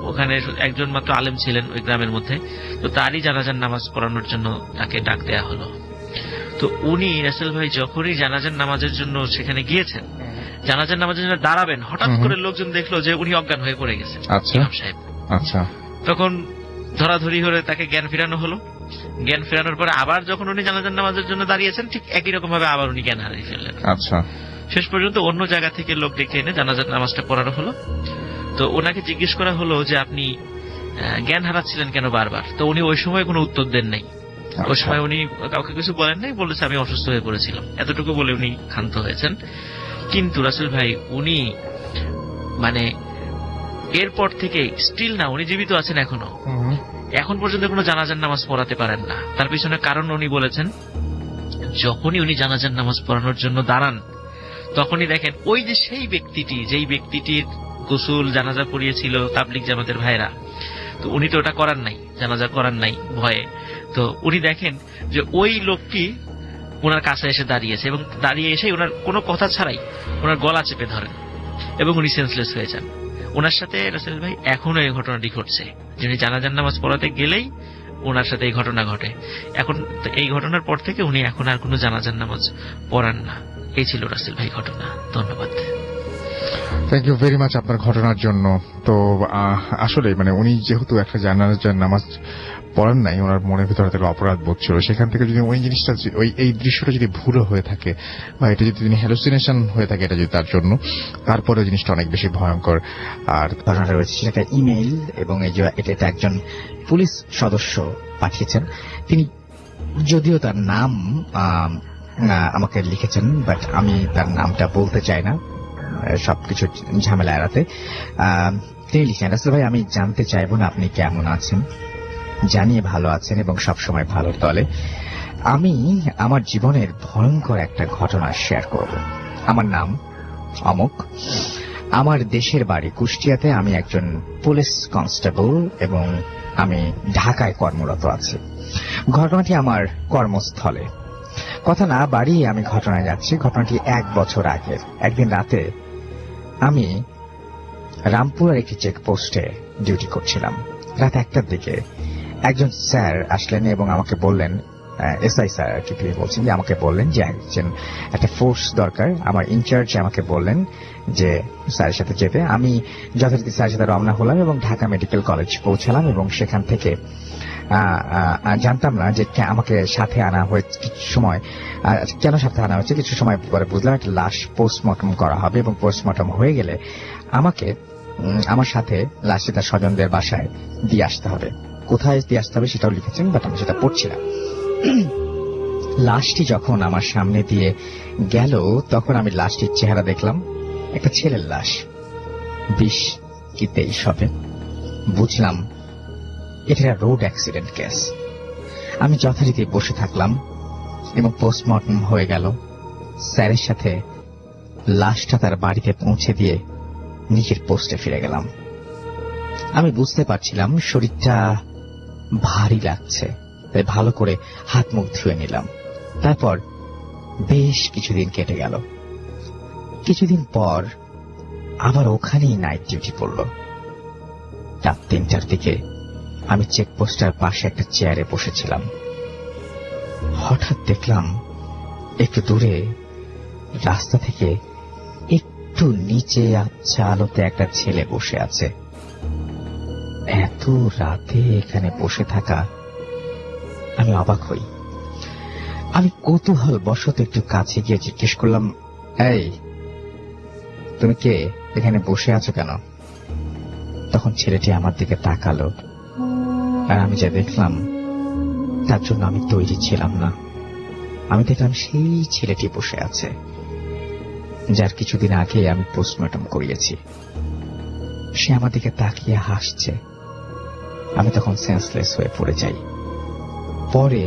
ওখানে একজন মাত্র আলেম ছিলেন ওই গ্রামের মধ্যে, তো তারই জানাজার নামাজ পড়ানোর জন্য তাকে ডাক দেয়া হলো। তো উনি রাসেল ভাই যখনই জানাজার নামাজের জন্য সেখানে গিয়েছেন, জানাজার নামাজের জন্য দাঁড়াবেন, হঠাৎ করে লোকজন দেখলো যে উনি অজ্ঞান হয়ে পড়ে গেছেন। ইমাম সাহেব তখন ধরাধরি হলে তাকে জ্ঞান ফেরানো হলো। জ্ঞান ফেরানোর পরে আবার যখন উনি জানাজার নামাজের জন্য দাঁড়িয়েছেন, ঠিক একই রকম ভাবে আবার উনি জ্ঞান হারিয়ে ফেললেন। শেষ পর্যন্ত অন্য জায়গা থেকে লোক ডেকে এনে জানাজার নামাজটা পড়ানো হলো। তো ওনাকে জিজ্ঞেস করা হলো যে আপনি জ্ঞান হারাচ্ছিলেন কেন বারবার। তো উনি ওই সময় কোনো উত্তর দেন নাই। ওই সময় উনি কাউকে কিছু বলেন নাই, বলেছে আমি অসুস্থ হয়ে পড়েছিলাম, এতটুকু বলে উনি ক্ষান্ত হয়েছেন। কিন্তু রাসেল ভাই উনি মানে এরপর থেকে স্টিল না, উনি জীবিত আছেন এখনো, এখন পর্যন্ত কোনো জানাজার নামাজ পড়াতে পারেন না। তার পিছনে কারণ উনি বলেছেন, যখনই উনি জানাজার নামাজ পড়ানোর জন্য দাঁড়ান, তখনই দেখেন ওই যে সেই ব্যক্তিটি, যেই ব্যক্তিটির গোসল জানাজা পড়িয়েছিল তাবলিগ জামাতের ভাইরা, তো উনি তো ওটা করার নাই, জানাজা করার নাই ভয়ে। তো উনি দেখেন যে ওই লোকটি ওনার কাছে এসে দাঁড়িয়েছে, এবং দাঁড়িয়ে এসে ওনার কোনো কথা ছাড়াই ওনার গলা চেপে ধরেন এবং উনি সেন্সলেস হয়ে যান। ওনার সাথে রাসেল ভাই এখনো এই ঘটনাটি ঘটছে, যিনি জানাজার নামাজ পড়াতে গেলেই ওনার সাথে এই ঘটনা ঘটে। এখন এই ঘটনার পর থেকে উনি এখন আর কোনো জানাজার নামাজ পড়ান না। এই ছিল রাসেল ভাই ঘটনা। ধন্যবাদ। থ্যাংক ইউ ভেরি মাচ আপনার ঘটনার জন্য। তো আসলে মানে উনি যেহেতু একটা জানাজার নামাজ পড়ান নাই, ওনার মনের ভিতরে থেকে অপরাধ বোধ ছিল, সেখান থেকে যদি ওই জিনিসটা এই দৃশ্যটা যদি ভুল হয়ে থাকে বা এটা যদি তিনি হ্যালুসিনেশন হয়ে থাকে এটা যদি তার জন্য, তারপরে জিনিসটা অনেক বেশি ভয়ঙ্কর। আর ঘটনাটা রয়েছে সেটা একটা ইমেইল, এবং এই যে এটা একজন পুলিশ সদস্য পাঠিয়েছেন। তিনি যদিও তার নাম আমাকে লিখেছেন, বাট আমি তার নামটা বলতে চাই না সবকিছু ঝামেলা এড়াতে। তিনি লিখেছেন, রাসেল ভাই আমি জানতে চাইব না আপনি কেমন আছেন, জানিয়ে ভালো আছেন এবং সবসময় ভালো তলে। আমি আমার জীবনের ভয়ঙ্কর একটা ঘটনা শেয়ার করব। আমার নাম অমুক, আমার দেশের বাড়ি কুষ্টিয়াতে, আমি একজন পুলিশ কনস্টেবল এবং আমি ঢাকায় কর্মরত আছি। ঘটনাটি আমার কর্মস্থলে। কথা না বাড়িয়ে আমি ঘটনায় যাচ্ছি। ঘটনাটি 1 বছর আগের। একদিন রাতে আমি রামপুরের একটি চেকপোস্টে ডিউটি করছিলাম। রাত 1টার দিকে একজন স্যার আসলেন এবং আমাকে বললেন, এসআই স্যার আর কি বলছেন, যে আমাকে বললেন যে একটা ফোর্স দরকার। আমার ইনচার্জ আমাকে বললেন যে স্যারের সাথে যেতে। আমি যথারীতি স্যারের সাথে রওনা হলাম এবং ঢাকা মেডিকেল কলেজ পৌঁছালাম এবং সেখান থেকে জানতাম না যে আমাকে সাথে আনা হয়েছে। কিছু সময় কেন সাথে আনা হয়েছে কিছু সময় পরে বুঝলাম একটা লাশ পোস্টমর্টম করা হবে এবং পোস্টমর্টম হয়ে গেলে আমাকে আমার সাথে লাশটি তার স্বজনদের বাসায় দিয়ে আসতে হবে। কোথায় দিয়ে আসতে হবে সেটাও লিখেছেন, বাট আমি সেটা পড়ছি না। লাশটি যখন আমার সামনে দিয়ে গেল তখন আমি লাশটির চেহারা দেখলাম, একটা ছেলের লাশ, 20 কি 23 হবে। বুঝলাম এটা রোড অ্যাক্সিডেন্ট কেস। আমি যথারীতি বসে থাকলাম এবং পোস্টমর্টম হয়ে গেল। স্যারের সাথে লাশটা তার বাড়িতে পৌঁছে দিয়ে নিজের পোস্টে ফিরে গেলাম। আমি বুঝতে পারছিলাম শরীরটা ভারী লাগছে, তাই ভালো করে হাত মুখ ধুয়ে নিলাম। তারপর বেশ কিছুদিন কেটে গেল। কিছুদিন পর আবার ওখানেই নাইট ডিউটি পড়ল। রাত 3টার দিকে আমি চেকপোস্টের পাশে একটা চেয়ারে বসেছিলাম। হঠাৎ দেখলাম একটু দূরে রাস্তা থেকে একটু নিচে আচ্ছা আলোতে একটা ছেলে বসে আছে। এত রাতে এখানে বসে থাকা আমি অবাক হই। আমি কৌতূহল বশত একটু কাছে গিয়ে জিজ্ঞেস করলাম, এই তুমি কে, এখানে বসে আছো কেন? তখন ছেলেটি আমার দিকে তাকালো, আর আমি যা দেখলাম তার জন্য আমি তৈরি ছিলাম না। আমি দেখলাম সেই ছেলেটি বসে আছে যার কিছুদিন আগে আমি পোস্টমর্টম করিয়েছি। সে আমার দিকে তাকিয়ে হাসছে। আমি তখন সেন্সলেস হয়ে পড়ে যাই। পরে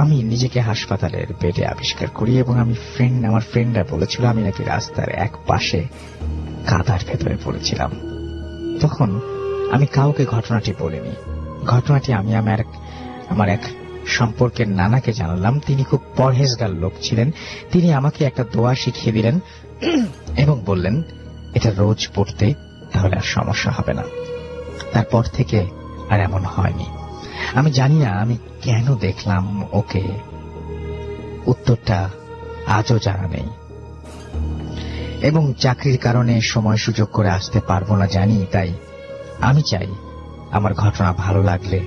আমি নিজেকে হাসপাতালের বেডে আবিষ্কার করি এবং আমার ফ্রেন্ডরা বলেছিল আমি নাকি রাস্তার এক পাশে কাদার ভেতরে পড়েছিলাম। তখন আমি কাউকে ঘটনাটি বলিনি। ঘটনাটি আমি আমার এক সম্পর্কের নানাকে জানালাম। তিনি খুব পরহেজগার লোক ছিলেন। তিনি আমাকে একটা দোয়া শিখিয়ে দিলেন এবং বললেন এটা রোজ পড়তে, তাহলে আর সমস্যা হবে না। তারপর থেকে আর এমন হয়নি। আমি জানি না আমি কেন দেখলাম ওকে, উত্তরটা আজও জানা নেই। এবং চাকরির কারণে সময় সুযোগ করে আসতে পারবো না জানি, তাই আমি চাই আমার ঘটনা ভালো লাগলে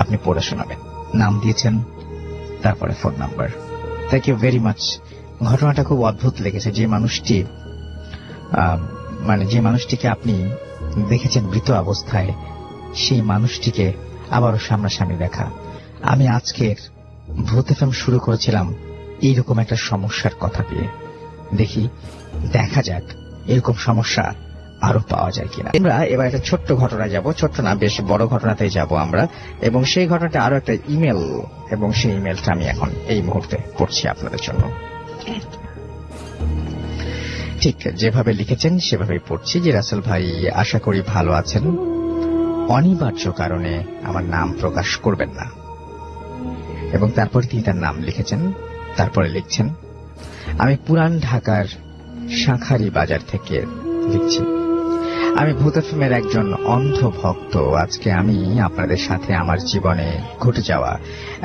আপনি পড়ে শোনাবেন। নাম দিয়েছেন, তারপরে phone number. Thank you very much. ঘটনাটা খুব অদ্ভুত লেগেছে। যে মানুষটিকে আপনি দেখেছেন মৃত অবস্থায়, সেই মানুষটিকে আবারও সামনাসামনি দেখা। আমি আজকের ভূত এফএম শুরু করেছিলাম এইরকম একটা সমস্যার কথা দিয়ে। দেখা যাক এরকম সমস্যা আরো পাওয়া যায় কিনা। আমরা এবার একটা ছোট্ট ঘটনা যাব, ছোট্ট না বেশ বড় ঘটনাতেই যাব আমরা, এবং সেই ঘটনাটা আরো একটা ইমেল, এবং সেই ইমেলটা আমি এখন এই মুহূর্তে পড়ছি আপনাদের জন্য। ঠিক যেভাবে লিখেছেন সেভাবেই পড়ছি। যে রাসেল ভাই আশা করি ভালো আছেন, অনিবার্য কারণে আমার নাম প্রকাশ করবেন না। এবং তারপরে তিনি তার নাম লিখেছেন। তারপরে লিখছেন, আমি পুরান ঢাকার শাঁখারি বাজার থেকে লিখছি, আমি ভূত ফিল্মের একজন অন্ধ ভক্ত। আজকে আমি আপনাদের সাথে আমার জীবনে ঘটে যাওয়া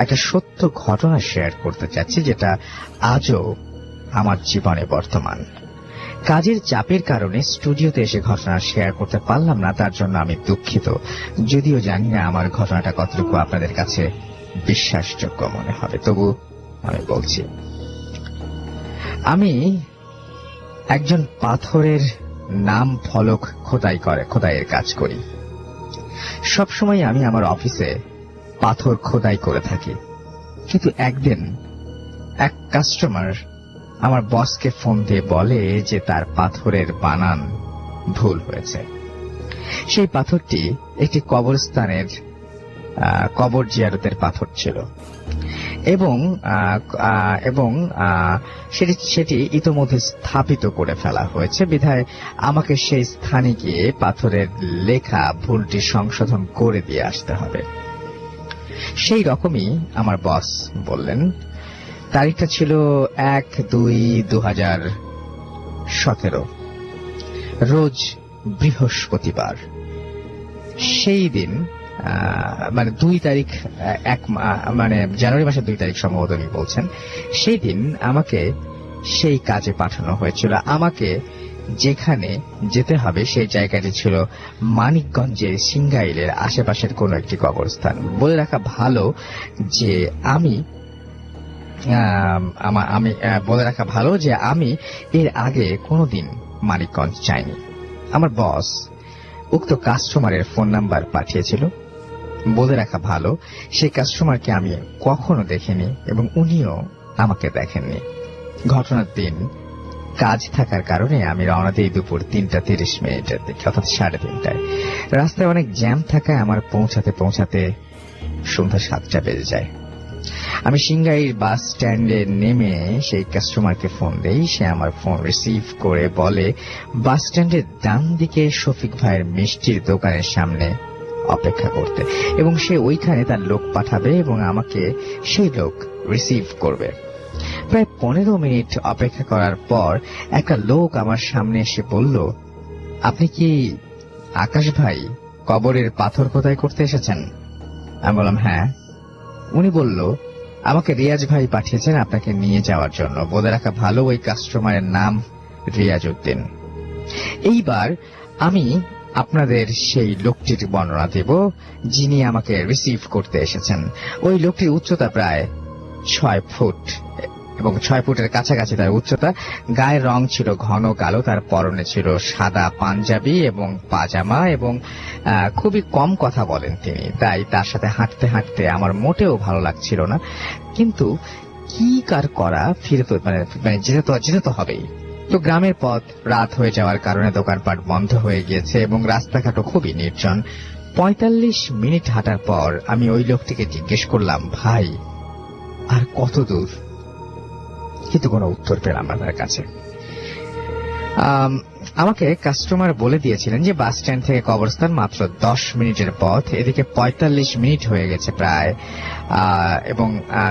একটা সত্য ঘটনা শেয়ার করতে চাচ্ছি, যেটা আজও আমার জীবনে বর্তমান। কাজের চাপের কারণে স্টুডিওতে এসে ঘটনা শেয়ার করতে পারলাম না, তার জন্য আমি দুঃখিত। যদিও জানি না আমার ঘটনাটা কতটুকু আপনাদের কাছে বিশ্বাসযোগ্য মনে হবে, তবু আমি বলছি। আমি একজন পাথরের নাম ফলক খোদাইয়ের কাজ করি। সবসময় আমি আমার অফিসে পাথর খোদাই করে থাকি, কিন্তু একদিন এক কাস্টমার আমার বসকে ফোন দিয়ে বলে যে তার পাথরের বানান ভুল হয়েছে। সেই পাথরটি একটি কবরস্থানের কবর জিয়ারতের পাথর ছিল এবং সেটি ইতোমধ্যে স্থাপিত করে ফেলা হয়েছে, বিধায় আমাকে সেই স্থানে গিয়ে পাথরের লেখা ভুলটি সংশোধন করে দিয়ে আসতে হবে। সেই রকমই আমার বস বললেন। তারিখটা ছিল 1/2/2017, রোজ বৃহস্পতিবার। সেই দিন মানে 2 তারিখ, মানে জানুয়ারি মাসের 2 তারিখ সম্ভবত উনি বলছেন। সেই দিন আমাকে সেই কাজে পাঠানো হয়েছিল। আমাকে যেখানে যেতে হবে সেই জায়গাটি ছিল মানিকগঞ্জের সিঙ্গাইলের আশেপাশের কোন একটি কবরস্থান। বলে রাখা ভালো যে আমি এর আগে কোনোদিন মানিকগঞ্জ যাইনি। আমার বস উক্ত কাস্টমারের ফোন নাম্বার পাঠিয়েছিল। বলে রাখা ভালো, সেই কাস্টমারকে আমি কখনো দেখিনি এবং উনিও আমাকে দেখেননি। ঘটনার দিন কাজ থাকার কারণে আমি রওনা দিই দুপুর 3:30 দিকে, অর্থাৎ 3:30টায়। রাস্তায় অনেক জ্যাম থাকায় আমার পৌঁছাতে সন্ধ্যা 7টা বেজে যায়। আমি সিঙ্গাইর বাস স্ট্যান্ডে নেমে সেই কাস্টমারকে ফোন দেই। সে আমার ফোন রিসিভ করে বলে বাস স্ট্যান্ডের ডান দিকে শফিক ভাইয়ের মিষ্টির দোকানের সামনে অপেক্ষা করতে, এবং সে ওইখানে তার লোক পাঠাবে এবং আমাকে সেই লোক রিসিভ করবে। প্রায় 15 মিনিট অপেক্ষা করার পর একটা লোক আমার সামনে এসে বলল, আপনি কি আকাশ ভাই কবরের পাথর খোদাই করতে এসেছেন? আমি বললাম হ্যাঁ। উনি বলল, আমাকে রিয়াজ ভাই পাঠিয়েছেন আপনাকে নিয়ে যাওয়ার জন্য। বলে রাখা ভালো, ওই কাস্টমারের নাম রিয়াজ উদ্দিন। এইবার আমি আপনাদের সেই লোকটির বর্ণনা দেব যিনি আমাকে রিসিভ করতে এসেছেন। ওই লোকটির উচ্চতা প্রায় 6 ফুট এবং 6 ফুটের কাছাকাছি তার উচ্চতা। গায়ের রং ছিল ঘন কালো, তার পরনে ছিল সাদা পাঞ্জাবি এবং পাজামা, এবং খুবই কম কথা বলেন তিনি। তাই তার সাথে হাঁটতে হাঁটতে আমার মোটেও ভালো লাগছিল না, কিন্তু কি কার করা, মানে যেতে তো হবেই। তো গ্রামের পথ রাত হয়ে যাওয়ার কারণে দোকানপাট বন্ধ হয়ে গিয়েছে এবং রাস্তাঘাটও খুবই নির্জন। 45 মিনিট হাঁটার পর আমি ওই লোকটিকে জিজ্ঞেস করলাম, ভাই আর কত দূর? কিন্তু কোনো উত্তর পেলাম না তার কাছে। আমাকে কাস্টমার বলে দিয়েছিলেন যে বাস স্ট্যান্ড থেকে কবরস্থান মাত্র 10 মিনিটের পথ। এদিকে 45 মিনিট হয়ে গেছে প্রায়, এবং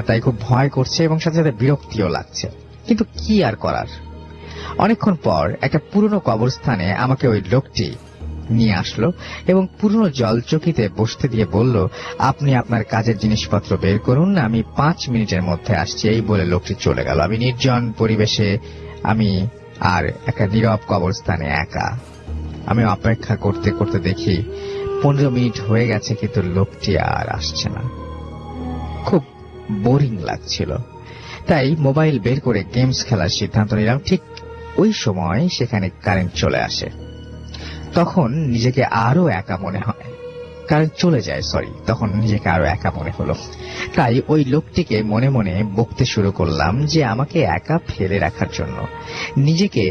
তাই খুব ভয় করছে এবং সাথে সাথে বিরক্তিও লাগছে, কিন্তু কি আর করার। অনেকক্ষণ পর একটা পুরনো কবরস্থানে আমাকে ওই লোকটি নিয়ে আসলো এবং পুরনো জলচকিতে বসতে দিয়ে বলল, আপনি আপনার কাজের জিনিসপত্র বের করুন, আমি 5 মিনিটের মধ্যে আসছি। এই বলে লোকটি চলে গেল। আমি নির্জন পরিবেশে, আমি আর একটা নীরব কবরস্থানে একা। আমি অপেক্ষা করতে করতে দেখি 15 মিনিট হয়ে গেছে, কিন্তু লোকটি আর আসছে না। খুব বোরিং লাগছিল, তাই মোবাইল বের করে গেমস খেলার সিদ্ধান্ত নিলাম। ঠিক ওই সময় সেখানে কারেন্ট চলে আসে। তখন নিজেকে আরো একা মনে হয়, কারেন্ট চলে যায়, তখন নিজেকে আরো একা মনে হলো। তাই ওই লোকটিকে মনে মনে বকতে শুরু করলাম যে আমাকে একা ফেলে রাখার জন্য। নিজেকে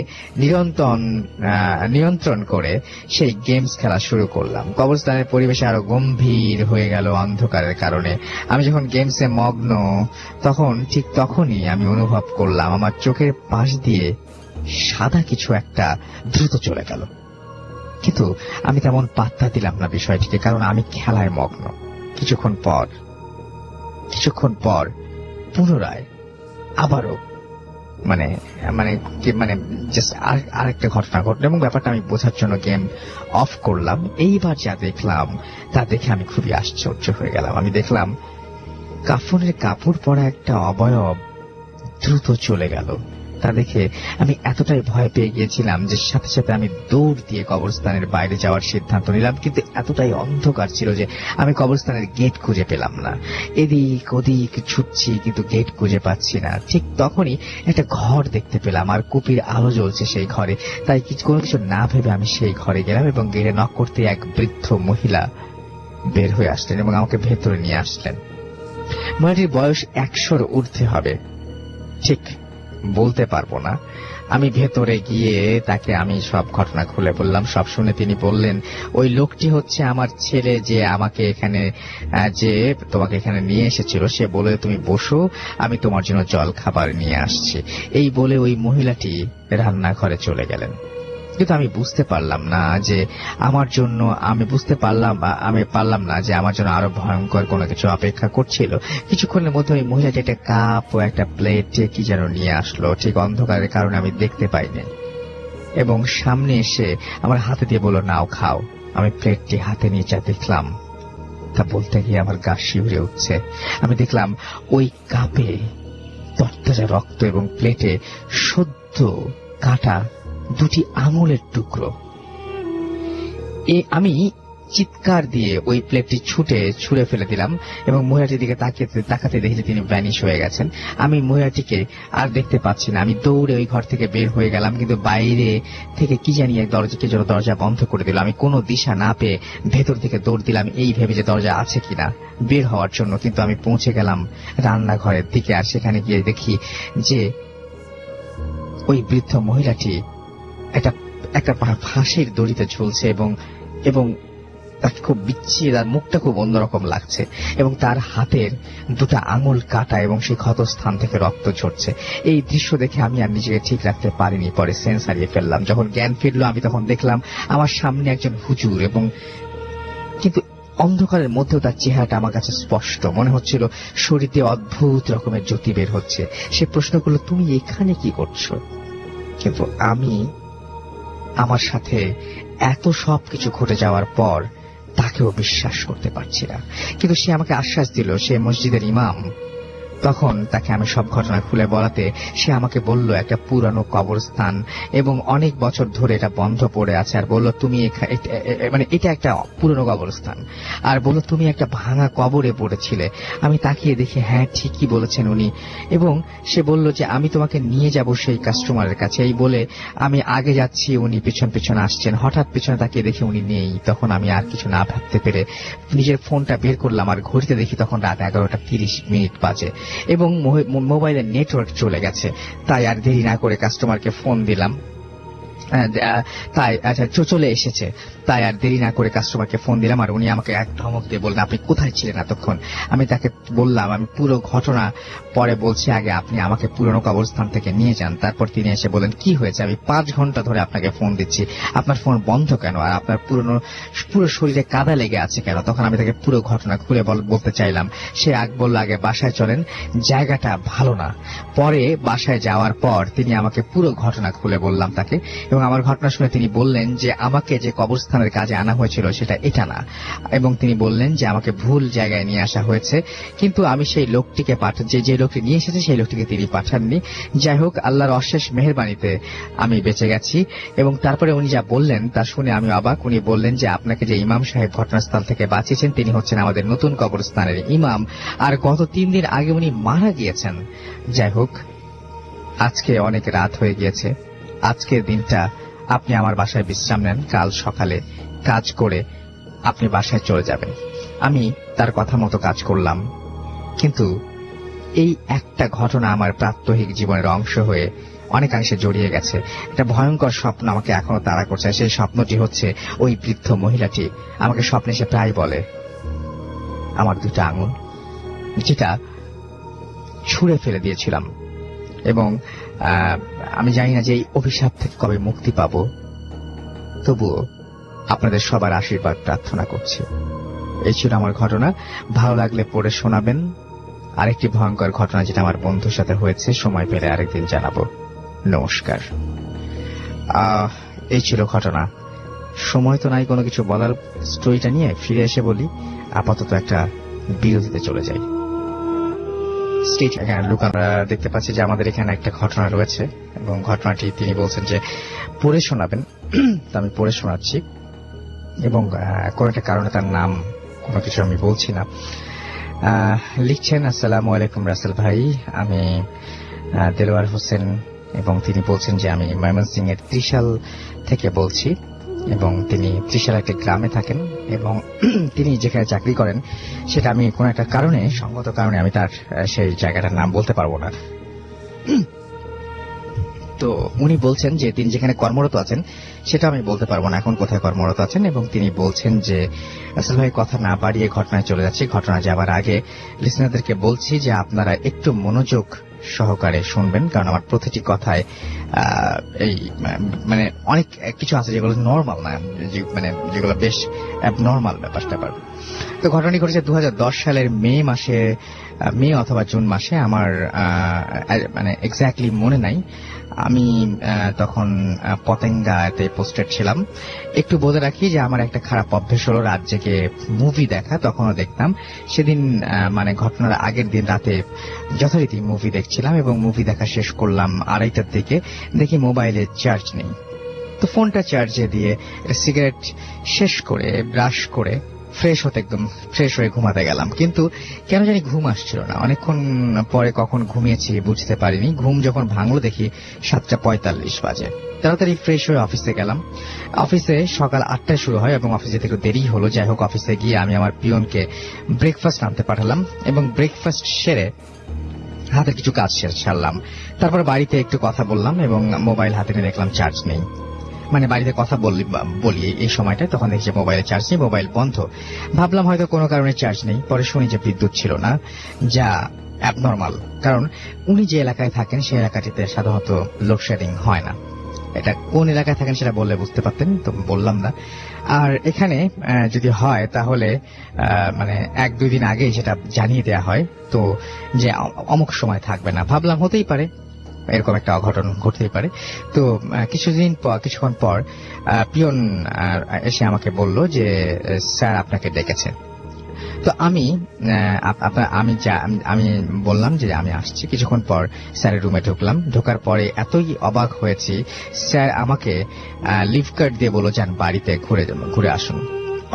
নিয়ন্ত্রণ করে সেই গেমস খেলা শুরু করলাম। কবরস্থানের পরিবেশে আরো গম্ভীর হয়ে গেল অন্ধকারের কারণে। আমি যখন গেমসে মগ্ন, ঠিক তখনই আমি অনুভব করলাম আমার চোখের পাশ দিয়ে সাদা কিছু একটা দ্রুত চলে গেল, কিন্তু আমি তেমন পাত্তা দিলাম না বিষয়টিকে, কারণ আমি খেলায় মগ্ন। কিছুক্ষণ পর পুনরায় আবারও মানে মানে মানে জাস্ট আরেকটা ঘটনা ঘটলো এবং ব্যাপারটা আমি বোঝার জন্য গেম অফ করলাম। এইবার যা দেখলাম তা দেখে আমি খুবই আশ্চর্য হয়ে গেলাম। আমি দেখলাম কাফনের কাপড় পরা একটা অবয়ব দ্রুত চলে গেল। তা দেখে আমি এতটাই ভয় পেয়ে গিয়েছিলাম যে সাথে সাথে আমি দৌড় দিয়ে কবরস্থানের বাইরে যাওয়ার সিদ্ধান্ত নিলাম, কিন্তু এতটাই অন্ধকার ছিল যে আমি কবরস্থানের গেট খুঁজে পেলাম না। এদিক ওদিক ছুটছি কিন্তু গেট খুঁজে পাচ্ছি না। ঠিক তখনই একটা ঘর দেখতে পেলাম আর কুপির আলো জ্বলছে সেই ঘরে। তাই কোনো কিছু না ভেবে আমি সেই ঘরে গেলাম এবং গেটে নক করতে এক বৃদ্ধ মহিলা বের হয়ে আসলেন এবং আমাকে ভেতরে নিয়ে আসলেন। মহিলাটির বয়স 100-র ঊর্ধ্বে হবে, ঠিক বলতে পারবো না। আমি ভেতরে গিয়ে তাকে আমি সব ঘটনা খুলে বললাম। সব শুনে তিনি বললেন, ওই লোকটি হচ্ছে আমার ছেলে যে আমাকে এখানে যে তোমাকে এখানে নিয়ে এসেছিল, সে বলে তুমি বসো, আমি তোমার জন্য জল খাবার নিয়ে আসছি। এই বলে ওই মহিলাটি রান্নাঘরে চলে গেলেন। কিন্তু আমি বুঝতে পারলাম না যে আমার জন্য আরো ভয়ঙ্কর কোনো কিছু অপেক্ষা করছিল। কিছুক্ষণের মধ্যে ওই মহিলাটি একটা কাপ ও একটা প্লেটে কি যেন নিয়ে আসলো। ঠিক অন্ধকারের কারণে আমি দেখতে পাইনি এবং সামনে এসে আমার হাতে দিয়ে বলল, নাও খাও। আমি প্লেটটি হাতে নিয়ে যা দেখলাম তা বলতে গিয়ে আমার গা শিউরে উঠছে। আমি দেখলাম ওই কাপে তরতাজা রক্ত এবং প্লেটে সদ্য কাটা 2টি আঙুলের টুকরো। আমি চিৎকার দিয়ে ওই প্লেটটি ছুঁড়ে ফেলে দিলাম এবং মহিলাটির দিকে তাকাতে দেখি তিনি ভ্যানিশ হয়ে গেছেন। আমি মহিলাটিকে আর দেখতে পাচ্ছি না। আমি দৌড়ে ওই ঘর থেকে বের হয়ে গেলাম, কিন্তু বাইরে থেকে কি জানি এক দরজা বন্ধ করে দিল। আমি কোনো দিশা না পেয়ে ভেতর থেকে দৌড় দিলাম এই ভেবে যে দরজা আছে কিনা বের হওয়ার জন্য। কিন্তু আমি পৌঁছে গেলাম রান্নাঘরের দিকে আর সেখানে গিয়ে দেখি যে ওই বৃদ্ধ মহিলাটি একটা ফাঁসির দড়িতে ঝুলছে এবং তাকে খুব বিচ্ছিন্ন, তার মুখটা খুব অন্যরকম লাগছে এবং তার হাতের 2টা আঙুল কাটা এবং সেই ক্ষত স্থান থেকে রক্ত ঝরছে। এই দৃশ্য দেখে আমি আর নিজেকে ঠিক রাখতে পারিনি। পরে সেন্স হারিয়ে ফেললাম। যখন জ্ঞান ফিরল আমি তখন দেখলাম আমার সামনে একজন হুজুর, এবং কিন্তু অন্ধকারের মধ্যেও তার চেহারাটা আমার কাছে স্পষ্ট মনে হচ্ছিল। শরীরে অদ্ভুত রকমের জ্যোতি বের হচ্ছে। সে প্রশ্ন করলো, তুমি এখানে কি করছো? কিন্তু আমি আমার সাথে এত সব কিছু ঘটে যাওয়ার পর তাকেও বিশ্বাস করতে পারছি না। কিন্তু সে আমাকে আশ্বাস দিল সে মসজিদের ইমাম। তখন তাকে আমি সব ঘটনা খুলে বলাতে সে আমাকে বলল একটা পুরানো কবরস্থান এবং অনেক বছর ধরে এটা বন্ধ পড়ে আছে, আর বলল তুমি মানে এটা একটা পুরনো কবরস্থান, আর বলল তুমি একটা ভাঙা কবরে পড়েছিলে। আমি তাকিয়ে দেখি হ্যাঁ ঠিকই বলেছেন উনি, এবং সে বলল যে আমি তোমাকে নিয়ে যাব সেই কাস্টমারের কাছে। এই বলে আমি আগে যাচ্ছি, উনি পিছন পিছন আসছেন। হঠাৎ পিছনে তাকিয়ে দেখি উনি নেই। তখন আমি আর কিছু না ভাবতে পেরে নিজের ফোনটা বের করলাম আর ঘড়িতে দেখি তখন রাত 11:30 বাজে এবং মোবাইলের নেটওয়ার্ক চলে গেছে। তাই আর দেরি না করে কাস্টমারকে ফোন দিলাম। তাই আচ্ছা চলে এসেছে। তাই আর দেরি না করে কাস্টমারকে ফোন দিলাম আর উনি আমাকে এক ধমক দিয়ে বললেন, আপনি কোথায় ছিলেন এতক্ষণ? আমি তাকে বললাম আমি পুরো ঘটনা পরে বলছি, আগে আপনি আমাকে পুরনো কবরস্থান থেকে নিয়ে যান। তারপর তিনি এসে বলেন, কি হয়েছে? আমি 5 ঘন্টা ধরে আপনাকে ফোন দিচ্ছি, আপনার ফোন বন্ধ কেন, আর আপনার পুরো শরীরে কাদা লেগে আছে কেন? তখন আমি তাকে পুরো ঘটনা খুলে বলতে চাইলাম। সে বলল, আগে বাসায় চলেন, জায়গাটা ভালো না। পরে বাসায় যাওয়ার পর তিনি আমাকে পুরো ঘটনা খুলে বললাম তাকে, এবং আমার ঘটনা শুনে তিনি বললেন যে আমাকে যে কবরস্থানের কাজে আনা হয়েছিল সেটা এটা না, এবং তিনি বললেন যে আমাকে ভুল জায়গায় নিয়ে আসা হয়েছে। কিন্তু আমি সেই লোকটিকে যে লোকটি নিয়ে এসেছে সেই লোকটিকে তিনি পাঠাননি। যাই হোক, আল্লাহর অশেষ মেহেরবানিতে আমি বেঁচে গেছি। এবং তারপরে উনি যা বললেন তা শুনে আমি অবাক। উনি বললেন যে আপনাকে যে ইমাম সাহেব ঘটনাস্থল থেকে বাঁচিয়েছেন তিনি হচ্ছেন আমাদের নতুন কবরস্থানের ইমাম, আর গত 3 দিন আগে উনি মারা গিয়েছেন। যাই হোক, আজকে অনেক রাত হয়ে গিয়েছে। আজকের দিনটা আপনি আমার বাসায় বিশ্রাম নেন, কাল সকালে কাজ করে আপনি বাসায় চলে যাবেন। আমি তার কথা মতো কাজ করলাম, কিন্তু এই একটা ঘটনা আমার প্রাত্যহিক জীবনের অংশ হয়ে অনেকাংশে জড়িয়ে গেছে। একটা ভয়ঙ্কর স্বপ্ন আমাকে এখনো তাড়া করছে। সেই স্বপ্নটি হচ্ছে ওই বৃদ্ধ মহিলাটি আমাকে স্বপ্নে সে প্রায় বলে আমার 2টা আঙুল যেটা ছুঁড়ে ফেলে দিয়েছিলাম, এবং আমি জানি না যে এই অভিশাপ থেকে কবে মুক্তি পাব। তবুও আপনাদের সবার আশীর্বাদ প্রার্থনা করছি। এই ছিল আমার ঘটনা। ভালো লাগলে পড়ে শোনাবেন। আরেকটি ভয়ঙ্কর ঘটনা যেটা আমার বন্ধুর সাথে হয়েছে, সময় পেলে আরেকদিন জানাবো। নমস্কার। এই ছিল ঘটনা। সময় তো নাই কোনো কিছু বলার। স্টোরিটা নিয়ে ফিরে এসে বলি, আপাতত একটা বিরতিতে চলে যাই। লুক, আমরা দেখতে পাচ্ছি যে আমাদের এখানে একটা ঘটনা রয়েছে এবং ঘটনাটি তিনি বলছেন যে পড়ে শোনাবেন। তো আমি পড়ে শোনাচ্ছি এবং কোন একটা কারণে তার নাম কোনো কিছু আমি বলছি না। লিখছেন, আসসালামু আলাইকুম রাসেল ভাই, আমি দেলোয়ার হোসেন এবং তিনি বলছেন যে আমি ময়মনসিংহ এর ত্রিশাল থেকে বলছি এবং তিনি ত্রিশাল একটা গ্রামে থাকেন এবং তিনি যেখানে চাকরি করেন সেটা আমি কোন একটা কারণে, সঙ্গত কারণে আমি তার সেই জায়গাটার নাম বলতে পারবো না। তো উনি বলছেন যে তিনি যেখানে কর্মরত আছেন সেটা আমি বলতে পারবো না এখন কোথায় কর্মরত আছেন, এবং তিনি বলছেন যে আসল ভাই কথা না বাড়িয়ে ঘটনায় চলে যাচ্ছে। ঘটনা যাবার আগে লিসনারদেরকে বলছি যে আপনারা একটু মনোযোগ সহকারে শুনবেন, কারণ আমার প্রতিটি কথায় এই মানে অনেক কিছু আছে যেগুলো নর্মাল না, মানে যেগুলো বেশ অ্যাবনর্মাল ব্যাপার। তো ঘটনাটি ঘটেছে 2010 সালের মে অথবা জুন মাসে। আমার মানে এক্স্যাক্টলি মনে নাই। আমি তখন পতেঙ্গাতে পোস্টেড ছিলাম। একটু বলে রাখি যে আমার একটা খারাপ অভ্যেস হলো রাত জেগে মুভি দেখা, তখনও দেখতাম। সেদিন মানে ঘটনার আগের দিন রাতে যথারীতি মুভি দেখছিলাম এবং মুভি দেখা শেষ করলাম 2:30টার দিকে। দেখি মোবাইলে চার্জ নেই। তো ফোনটা চার্জে দিয়ে সিগারেট শেষ করে ব্রাশ করে ফ্রেশ হয়ে ঘুমাতে গেলাম, কিন্তু কেন জানি ঘুম আসছিল না। অনেকক্ষণ পরে কখন ঘুমিয়েছি বুঝতে পারিনি। ঘুম যখন ভাঙলো দেখি 7:45 বাজে। তাড়াতাড়ি ফ্রেশ হয়ে অফিসে গেলাম। অফিসে সকাল 8টায় শুরু হয় এবং অফিসে থেকে দেরি হলো। যাই হোক, অফিসে গিয়ে আমি আমার পিয়নকে ব্রেকফাস্ট আনতে পাঠালাম এবং ব্রেকফাস্ট সেরে হাতে কিছু কাজ সারলাম। তারপর বাড়িতে একটু কথা বললাম এবং মোবাইল হাতে নিয়ে দেখলাম চার্জ নেই। মানে বাড়িতে কথা বলি এই সময়টায়, তখন দেখছি মোবাইলে চার্জ নেই, মোবাইল বন্ধ। ভাবলাম হয়তো কোনো কারণে চার্জ নেই। পরে শুনি যে বিদ্যুৎ ছিল না, যা অ্যাবনর্মাল, কারণ উনি যে এলাকায় থাকেন সেই এলাকাটিতে সাধারণত লোডশেডিং হয় না। এটা কোন এলাকায় থাকেন সেটা বললে বুঝতে পারতেন, তো বললাম না। আর এখানে যদি হয় তাহলে মানে 1-2 দিন আগে সেটা জানিয়ে দেওয়া হয়, তো যে অমুক সময় থাকবে না। ভাবলাম হতেই পারে, এরকম একটা অঘটন ঘটতেই পারে। তো কিছুক্ষণ পর পিয়ন এসে আমাকে বলল যে স্যার আপনাকে ডেকেছে। তো আমি বললাম যে আমি আসছি। কিছুক্ষণ পর স্যারের রুমে ঢুকলাম। ঢোকার পরে এতই অবাক হয়েছি, স্যার আমাকে লিভ কার্ড দিয়ে বলল যান বাড়িতে ঘুরে আসুন।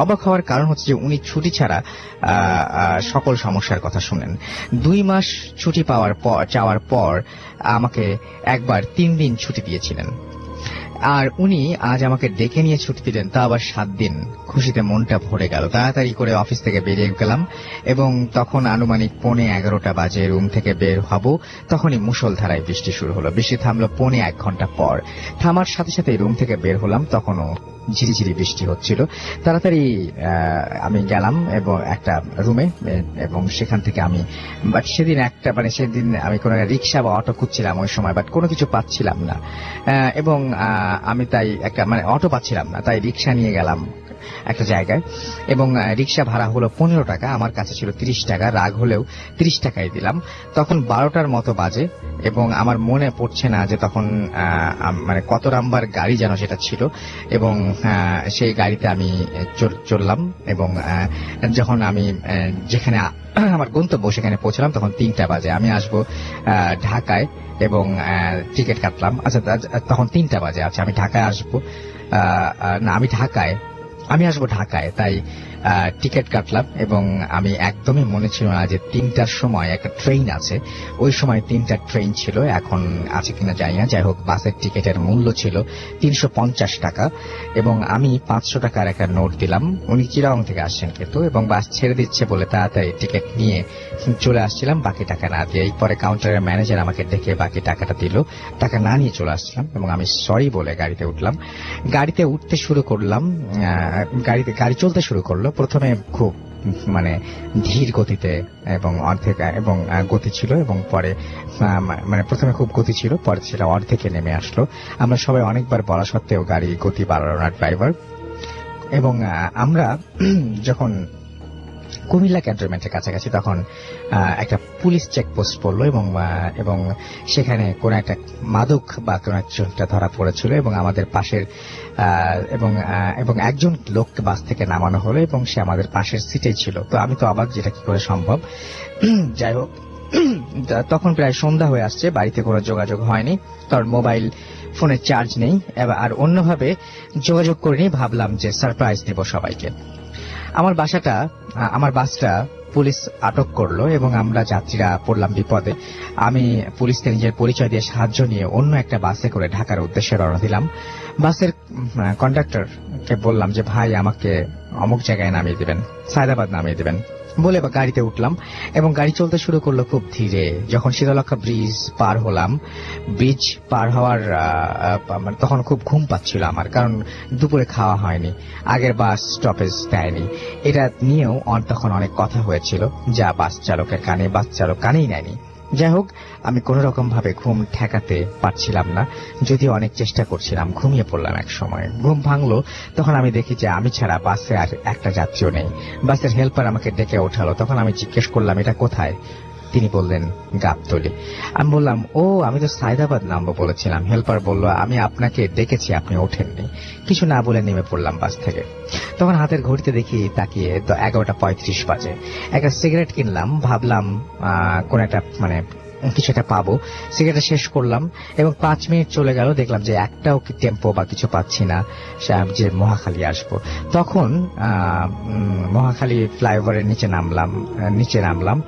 অবাক হওয়ার কারণ হচ্ছে যে উনি ছুটি ছাড়া সকল সমস্যার কথা শুনেন। 2 মাস ছুটি চাওয়ার পর আমাকে একবার 3 দিন ছুটি দিয়েছিলেন, আর উনি আজ আমাকে ডেকে নিয়ে ছুটি দিলেন, তা আবার 7 দিন। খুশিতে মনটা ভরে গেল। তাড়াতাড়ি করে অফিস থেকে বেরিয়ে গেলাম এবং তখন আনুমানিক 11:45 বাজে। রুম থেকে বের হব, তখনই মুষলধারায় বৃষ্টি শুরু হলো। বৃষ্টি থামলো 1 ঘন্টা পর। থামার সাথে সাথে রুম থেকে বের হলাম, তখনও ঝিরিঝিরি বৃষ্টি হচ্ছিল। তাড়াতাড়ি আমি গেলাম এবং একটা রুমে, এবং সেখান থেকে সেদিন আমি কোনো রিক্সা বা অটো খুঁজছিলাম ওই সময়, বাট কোনো কিছু পাচ্ছিলাম না এবং আমি তাই অটো পাচ্ছিলাম না, তাই রিক্সা নিয়ে গেলাম একটা জায়গায় এবং রিক্সা ভাড়া হলো 15 টাকা। আমার কাছে ছিল 30 টাকা। রাগ হলেও 30 টাকাই দিলাম। তখন 12টার মতো বাজে এবং আমার মনে পড়ছে না যে তখন কত নাম্বার গাড়ি যেন সেটা ছিল, এবং সেই গাড়িতে আমি চললাম এবং যখন আমি যেখানে আমার গন্তব্য সেখানে পৌঁছলাম তখন 3টা বাজে। আমি আসবো ঢাকায় এবং টিকিট কাটলাম। আচ্ছা, তখন 3টা বাজে। আচ্ছা, আমি ঢাকায় আসবো না, আমি আসবো ঢাকায়, তাই টিকিট কাটলাম এবং আমি একদমই মনে ছিল না যে 3টার সময় একটা ট্রেন আছে। ওই সময় 3টা ট্রেন ছিল, এখন আছে কিনা জানি না। যাই হোক, বাসের টিকিটের মূল্য ছিল 350 টাকা এবং আমি 500 টাকার একটা নোট দিলাম। উনি চিরাং থেকে আসছেন কিন্তু, এবং বাস ছেড়ে দিচ্ছে বলে তাড়াতাড়ি টিকিট নিয়ে চলে আসছিলাম বাকি টাকা না দিয়ে। পরে কাউন্টারের ম্যানেজার আমাকে ডেকে বাকি টাকাটা দিল। টাকা না নিয়ে চলে আসছিলাম এবং আমি সরি বলে গাড়িতে উঠলাম। গাড়িতে উঠতে শুরু করলাম, গাড়ি চলতে শুরু করলো। প্রথমে খুব ধীর গতিতে এবং গতি ছিল, এবং পরে প্রথমে খুব গতি ছিল, পরে সেটা অর্ধেকে নেমে আসলো। আমরা সবাই অনেকবার বলা সত্ত্বেও গাড়ি গতি বাড়ালো না ড্রাইভার। এবং আমরা যখন কুমিল্লা ক্যান্টনমেন্টের কাছাকাছি। তখন একটা পুলিশ চেকপোস্ট পড়লো এবং সেখানে কোন একটা মাদক বা কোন একটা ধরা পড়েছিল এবং আমাদের পাশের এবং একজন লোককে বাস থেকে নামানো হলো এবং সে আমাদের পাশের সিটেই ছিল। তো আমি তো অবাক, যেটা কি করে সম্ভব। যাই হোক, তখন প্রায় সন্ধ্যা হয়ে আসছে, বাড়িতে কোনো যোগাযোগ হয়নি, কারণ মোবাইল ফোনের চার্জ নেই, আর অন্যভাবে যোগাযোগ করিনি। ভাবলাম যে সারপ্রাইজ দেব সবাইকে। আমার বাসটা পুলিশ আটক করলো এবং আমরা যাত্রীরা পড়লাম বিপদে। আমি পুলিশকে নিজের পরিচয় দিয়ে সাহায্য নিয়ে অন্য একটা বাসে করে ঢাকার উদ্দেশ্যে রওনা দিলাম। বাসের কন্ডাক্টরকে বললাম যে ভাই, আমাকে অমুক জায়গায় নামিয়ে দিবেন, সায়দাবাদ নামিয়ে দিবেন বলে গাড়িতে উঠলাম এবং গাড়ি চলতে শুরু করলো খুব ধীরে। যখন শীতলক্ষা ব্রিজ পার হলাম, ব্রিজ পার হওয়ার তখন খুব ঘুম পাচ্ছিল আমার, কারণ দুপুরে খাওয়া হয়নি, আগের বাস স্টপেজ দেয়নি। এটা নিয়েও তখন অনেক কথা হয়েছিল, যা বাস চালক কানেই নেয়নি। যাই হোক, আমি কোন রকম ভাবে ঘুম ঠেকাতে পারছিলাম না, যদিও অনেক চেষ্টা করছিলাম। ঘুমিয়ে পড়লাম এক সময়। ঘুম ভাঙলো, তখন আমি দেখি যে আমি ছাড়া বাসে আর একটা যাত্রীও নেই। বাসের হেল্পার আমাকে ডেকে ওঠালো। তখন আমি জিজ্ঞেস করলাম, এটা কোথায়? তিনি বললেন, গাবতলী। আমি বললাম, ও, আমি তো সায়দাবাদ নামবো বলেছিলাম। হেল্পার বলল, আমি আপনাকে ডেকেছি, আপনি ওঠেননি। কিছু না বলে নেমে পড়লাম বাস থেকে। তখন হাতের ঘড়িতে দেখি, তাকিয়ে 11:35 বাজে। একটা সিগারেট কিনলাম, ভাবলাম কোন একটা কিছু একটা পাবো। সিগারেটটা শেষ করলাম এবং 5 মিনিট চলে গেল। দেখলাম যে একটাও টেম্পো বা কিছু পাচ্ছি না যে মহাখালী আসবো। তখন মহাখালী ফ্লাইওভারের নিচে নামলাম।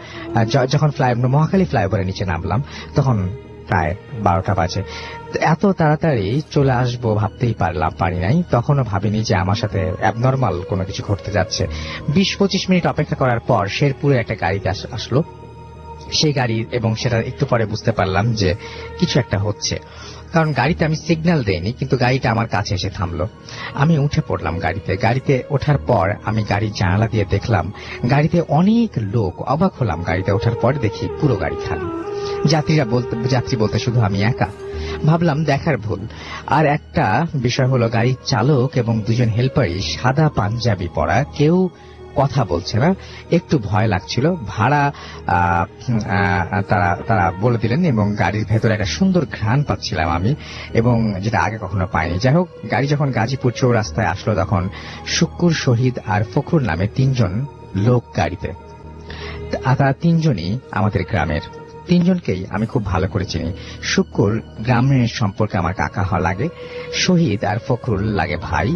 যখন মহাখালী ফ্লাইওভারের নিচে নামলাম, তখন প্রায় 12টা বাজে। এত তাড়াতাড়ি চলে আসবো ভাবতেই পারি নাই। তখনও ভাবিনি যে আমার সাথে অ্যাবনর্মাল কোনো কিছু ঘটতে যাচ্ছে। 20-25 মিনিট অপেক্ষা করার পর শেরপুরে একটা গাড়িতে আসলো। সেই গাড়ি, এবং সেটা একটু পরে বুঝতে পারলাম যে কিছু একটা হচ্ছে, কারণ গাড়িতে আমি সিগন্যাল দেইনি, কিন্তু গাড়িটা আমার কাছে এসে থামলো। আমি উঠে পড়লাম গাড়িতে ওঠার পর আমি গাড়ির জানালা দিয়ে দেখলাম গাড়িতে অনেক লোক। অবাক হলাম, গাড়িতে ওঠার পর দেখি পুরো গাড়ি খালি। যাত্রী বলতে শুধু আমি একা। ভাবলাম দেখার ভুল। আর একটা বিষয় হলো, গাড়ির চালক এবং 2জন হেল্পারই সাদা পাঞ্জাবি পরা, কেউ কথা বলছে না। একটু ভয় লাগছিল। ভাড়া তারা বলে দিলেন এবং গাড়ির ভেতরে একটা সুন্দর ঘ্রাণ পাচ্ছিলাম আমি, এবং যেটা আগে কখনো পাইনি। যাই হোক, গাড়ি যখন গাজীপুর চৌরাস্তায় আসলো, তখন শুক্কুর, শহীদ আর ফখরুল নামে 3জন লোক গাড়িতে। তারা 3জনই আমাদের গ্রামের। 3জনকেই আমি খুব ভালো করে চিনি। শুক্কুর গ্রামের সম্পর্কে আমার কাকা লাগে, শহীদ আর ফখরুল লাগে ভাই।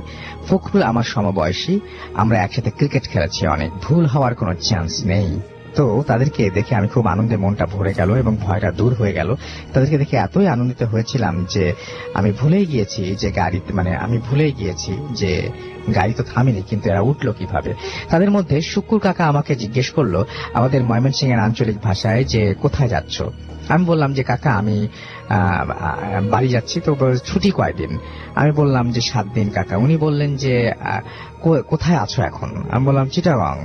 ফখরুল আমার সমবয়সী, আমরা একসাথে ক্রিকেট খেলেছি অনেক, ভুল হওয়ার কোনো চান্স নেই। তো তাদেরকে দেখে আমি খুব আনন্দে মনটা ভরে গেল এবং ভয়টা দূর হয়ে গেল। তাদেরকে দেখে এতই আনন্দিত হয়েছিলাম যে আমি ভুলেই গিয়েছি যে গাড়ি তো থামেনি, কিন্তু এরা উঠলো কিভাবে। তাদের মধ্যে শুক্কুর কাকা আমাকে জিজ্ঞেস করলো আমাদের ময়মনসিংহের আঞ্চলিক ভাষায় যে কোথায় যাচ্ছ। আমি বললাম যে কাকা, আমি বাড়ি যাচ্ছি। তো ছুটি কয়দিন? আমি বললাম যে 7 দিন কাকা। উনি বললেন যে কোথায় আছো এখন? আমি বললাম চিটাগং।